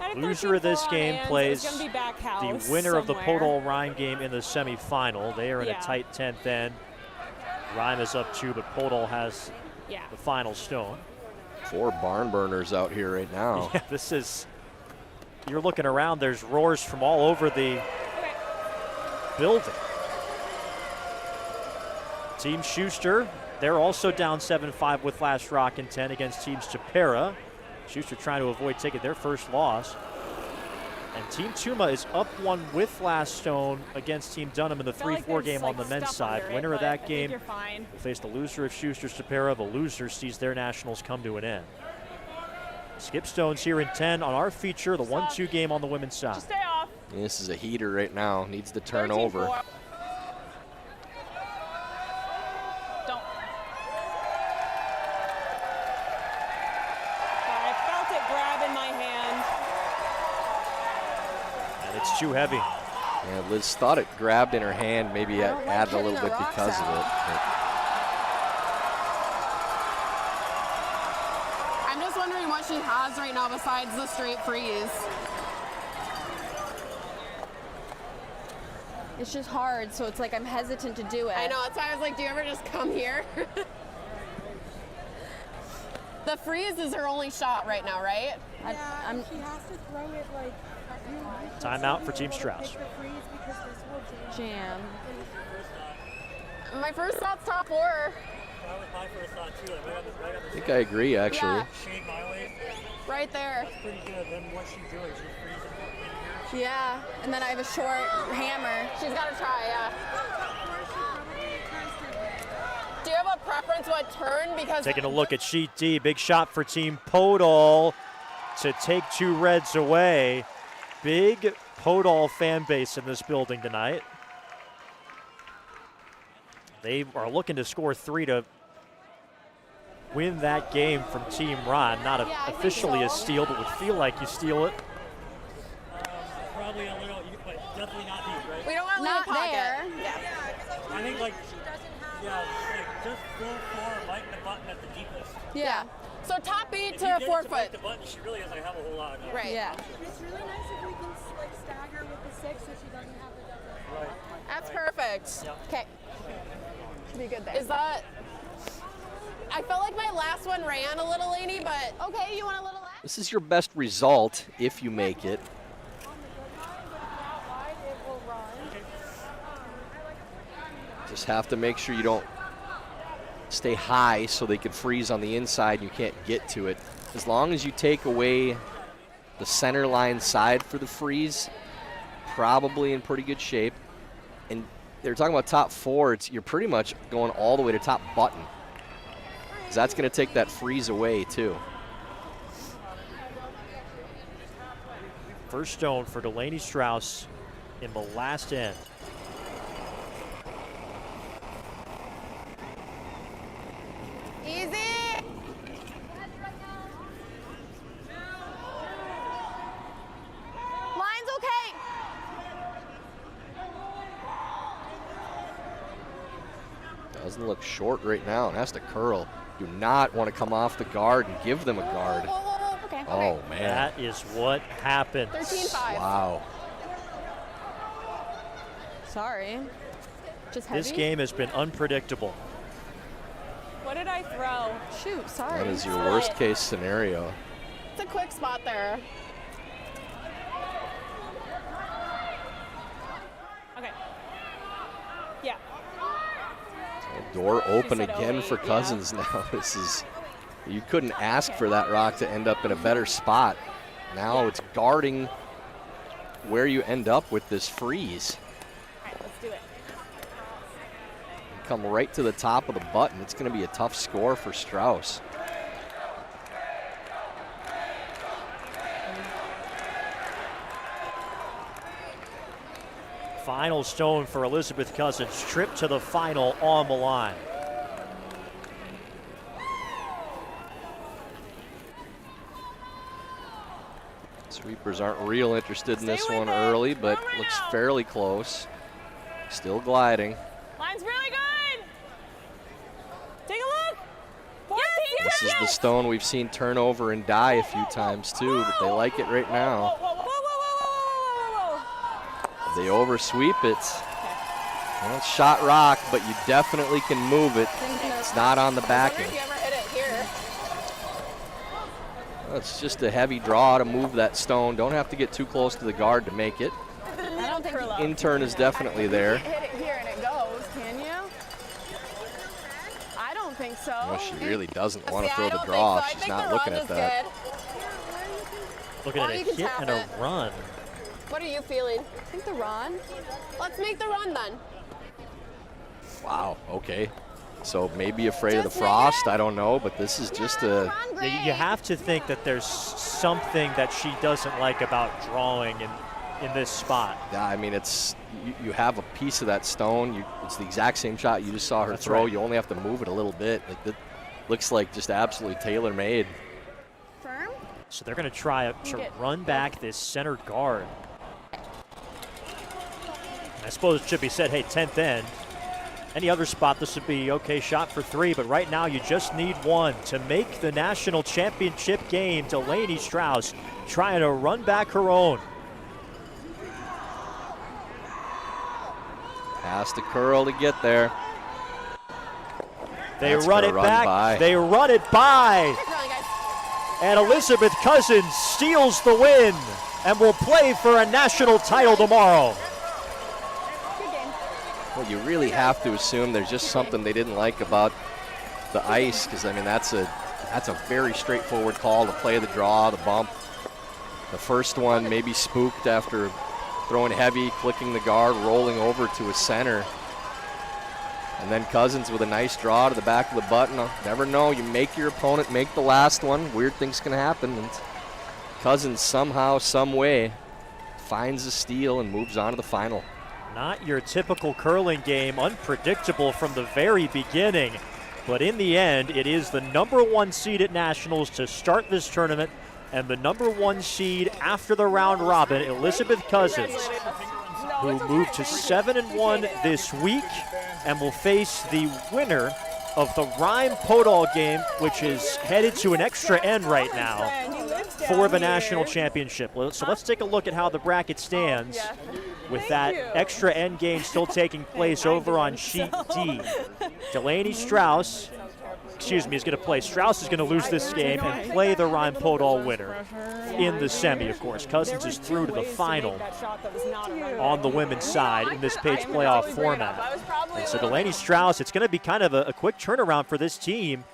At a Loser of this 13-4 game hands, plays it's gonna be back house the winner of the somewhere. Podol Rhyme game in the semifinal. They are in Yeah. a tight 10th end. Rhyme is up 2, but Podol has Yeah. the final stone. 4 barn burners out here right now. Yeah, this is, you're looking around, there's roars from all over the building. Team Schuster, they're also down 7-5 with last rock in 10 against Team Chapera. Schuster trying to avoid taking their first loss. And Team Tuma is up 1 with last stone against Team Dunham in the 3-4 game on the men's side. Winner of that game will face the loser of Schuster Chapera. The loser sees their nationals come to an end. Skip stones here in 10 on our feature, the 1-2 game on the women's side. Stay off. This is a heater right now. Needs to turn over. Don't. I felt it grab in my hand. And it's too heavy. Yeah, Liz thought it grabbed in her hand, maybe it added a little bit because of it. I'm just wondering what she has right now besides the straight freeze. It's just hard, so it's like I'm hesitant to do it. I know, that's why I was like, do you ever just come here? The freeze is her only shot right now, right? Yeah, she has to throw it like. Timeout for Team Strouse. Jam. My first shot's top 4. That was my first thought too. Like, right on the I think I agree, actually. Yeah. shade my way. Right there. That's pretty good. Then what's she doing? She's freezing. Yeah, and then I have a short hammer. She's got to try, yeah. Do you have a preference what turn? Because Taking a look at sheet D, big shot for Team Podol to take 2 reds away. Big Podol fan base in this building tonight. They are looking to score 3 to win that game from Team Ron. Not officially a steal, but would feel like you steal it. Probably probably a little, but definitely not deep, right? We don't want to leave Not a pocket. there. I think like, just full four, lighten the button at the deepest. Yeah. So top beat If to you a get 4 it to break foot. the button, she really doesn't have a whole lot of it. Right. Yeah. It's really nice if we can like stagger with the 6 so she doesn't have the double. Right. That's perfect. Okay. Should be good there. Is that? I felt like my last one ran a little, Lainey, but okay, you want a little less? This is your best result if you make it. Just have to make sure you don't stay high so they could freeze on the inside and you can't get to it. As long as you take away the center line side for the freeze, probably in pretty good shape. And they're talking about top 4, you're pretty much going all the way to top button. Because that's going to take that freeze away too. First stone for Delaney Strouse in the last end. Easy. Line's okay. Doesn't look short right now and has to curl. Do not want to come off the guard and give them a guard. Okay. Oh, man. That is what happened. 13-5. Wow. Sorry. Just heavy. This game has been unpredictable. What did I throw? Shoot, sorry. That is your worst case scenario. It's a quick spot there. Okay. Yeah. Door open said again 08, for yeah. Cousins now. This is, you couldn't ask for that rock to end up in a better spot. Now it's guarding where you end up with this freeze. All right, let's do it. Come right to the top of the button. It's going to be a tough score for Strouse. Final stone for Elizabeth Cousins. Trip to the final on the line. Sweepers aren't real interested in this Stay with one it. early, but Come right looks now. fairly close. Still gliding. Line's really good. Take a look. 14. This is the stone we've seen turn over and die a few times too, but they like it right now. Whoa, whoa, whoa, whoa, whoa, whoa, whoa. They oversweep it. Well, it's shot rock, but you definitely can move it. It's not on the I backing. wonder if you ever hit it here. Well, it's just a heavy draw to move that stone. Don't have to get too close to the guard to make it. I don't think Curl up. Intern is definitely there. You can't hit it here and it goes, can you? I don't think so. No, she really doesn't want to Yeah, throw I the don't draw. think so. I She's think not the looking run at is that. good. Looking Or at a you can hit tap and a it. run. What are you feeling? I think the run. Let's make the run then. Wow, okay. So maybe afraid of the Just make frost, it. I don't know, but this is just a, Run, You Gray. have to think that there's something that she doesn't like about drawing in this spot. yeah, I mean, it's, you have a piece of that stone. It's the exact same shot you just saw her That's throw. right. You only have to move it a little bit. It looks like just absolutely tailor-made. Firm. So they're going to try to run back this center guard. I suppose it should be said, hey, 10th end. Any other spot, this would be okay shot for 3, but right now you just need 1 to make the national championship game. Delaney Strouse trying to run back her own. Has to curl to get there. They That's run gonna it run back. by. They run it by. Keep running, guys. And Elizabeth Cousins steals the win and will play for a national title tomorrow. Well, you really have to assume there's just something they didn't like about the ice, because I mean that's a very straightforward call to play the draw, the bump. The first one maybe spooked after throwing heavy, clicking the guard, rolling over to a center. And then Cousins with a nice draw to the back of the button. Never know, you make your opponent make the last one, weird things can happen. And Cousins somehow, some way, finds a steal and moves on to the final. Not your typical curling game, unpredictable from the very beginning. But in the end, it is the #1 seed at Nationals to start this tournament, And the number 1 seed after the round robin, Elizabeth Cousins, who moved to 7-1 this week and will face the winner of the Rhyme-Podol game, which is headed to an extra end right now for the national championship. So let's take a look at how the bracket stands with that extra end game still taking place over on sheet D. Delaney Strouse, is going to play. Strouse is going to lose this game and play the Rhyme-Podol winner in the semi, of course. Cousins is through to the final on the women's side in this page playoff format. And so Delaney Strouse, it's going to be kind of a quick turnaround for this team,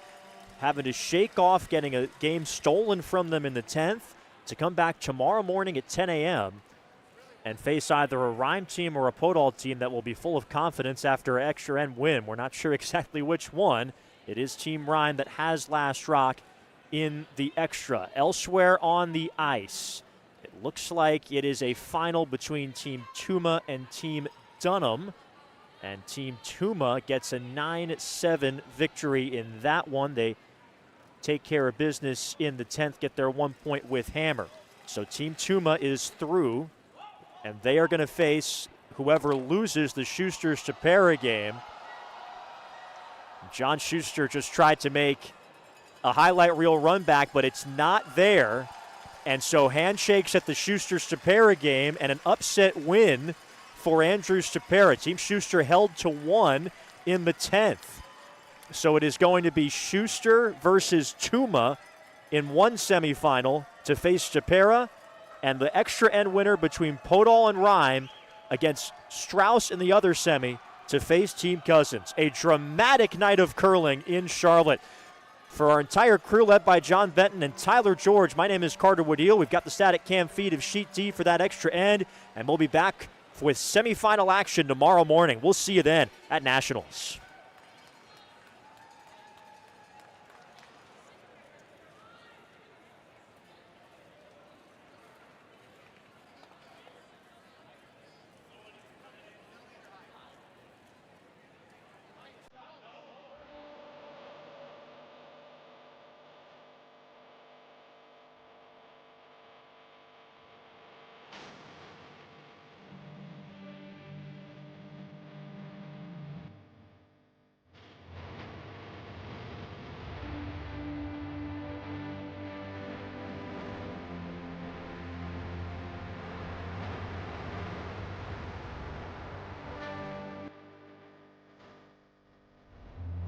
having to shake off getting a game stolen from them in the 10th to come back tomorrow morning at 10 a.m. and face either a Rhyme team or a Podol team that will be full of confidence after an extra end win. We're not sure exactly which one. It is Team Rhyme that has last rock in the extra. Elsewhere on the ice, it looks like it is a final between Team Tuma and Team Dunham. And Team Tuma gets a 9-7 victory in that one. They take care of business in the 10th, get their 1 point with Hammer. So Team Tuma is through, and they are going to face whoever loses the Schuster-Stapera game. John Schuster just tried to make a highlight reel run back, but it's not there. And so handshakes at the Schuster-Stapera game and an upset win for Andrew Stapera. Team Schuster held to 1 in the 10th. So it is going to be Schuster versus Tuma in one semifinal to face Stapera, and the extra end winner between Podol and Rhyme against Strouse in the other semi to face Team Cousins. A dramatic night of curling in Charlotte. For our entire crew led by John Benton and Tyler George, my name is Carter Woodeel. We've got the static cam feed of Sheet D for that extra end, and we'll be back with semifinal action tomorrow morning. We'll see you then at Nationals.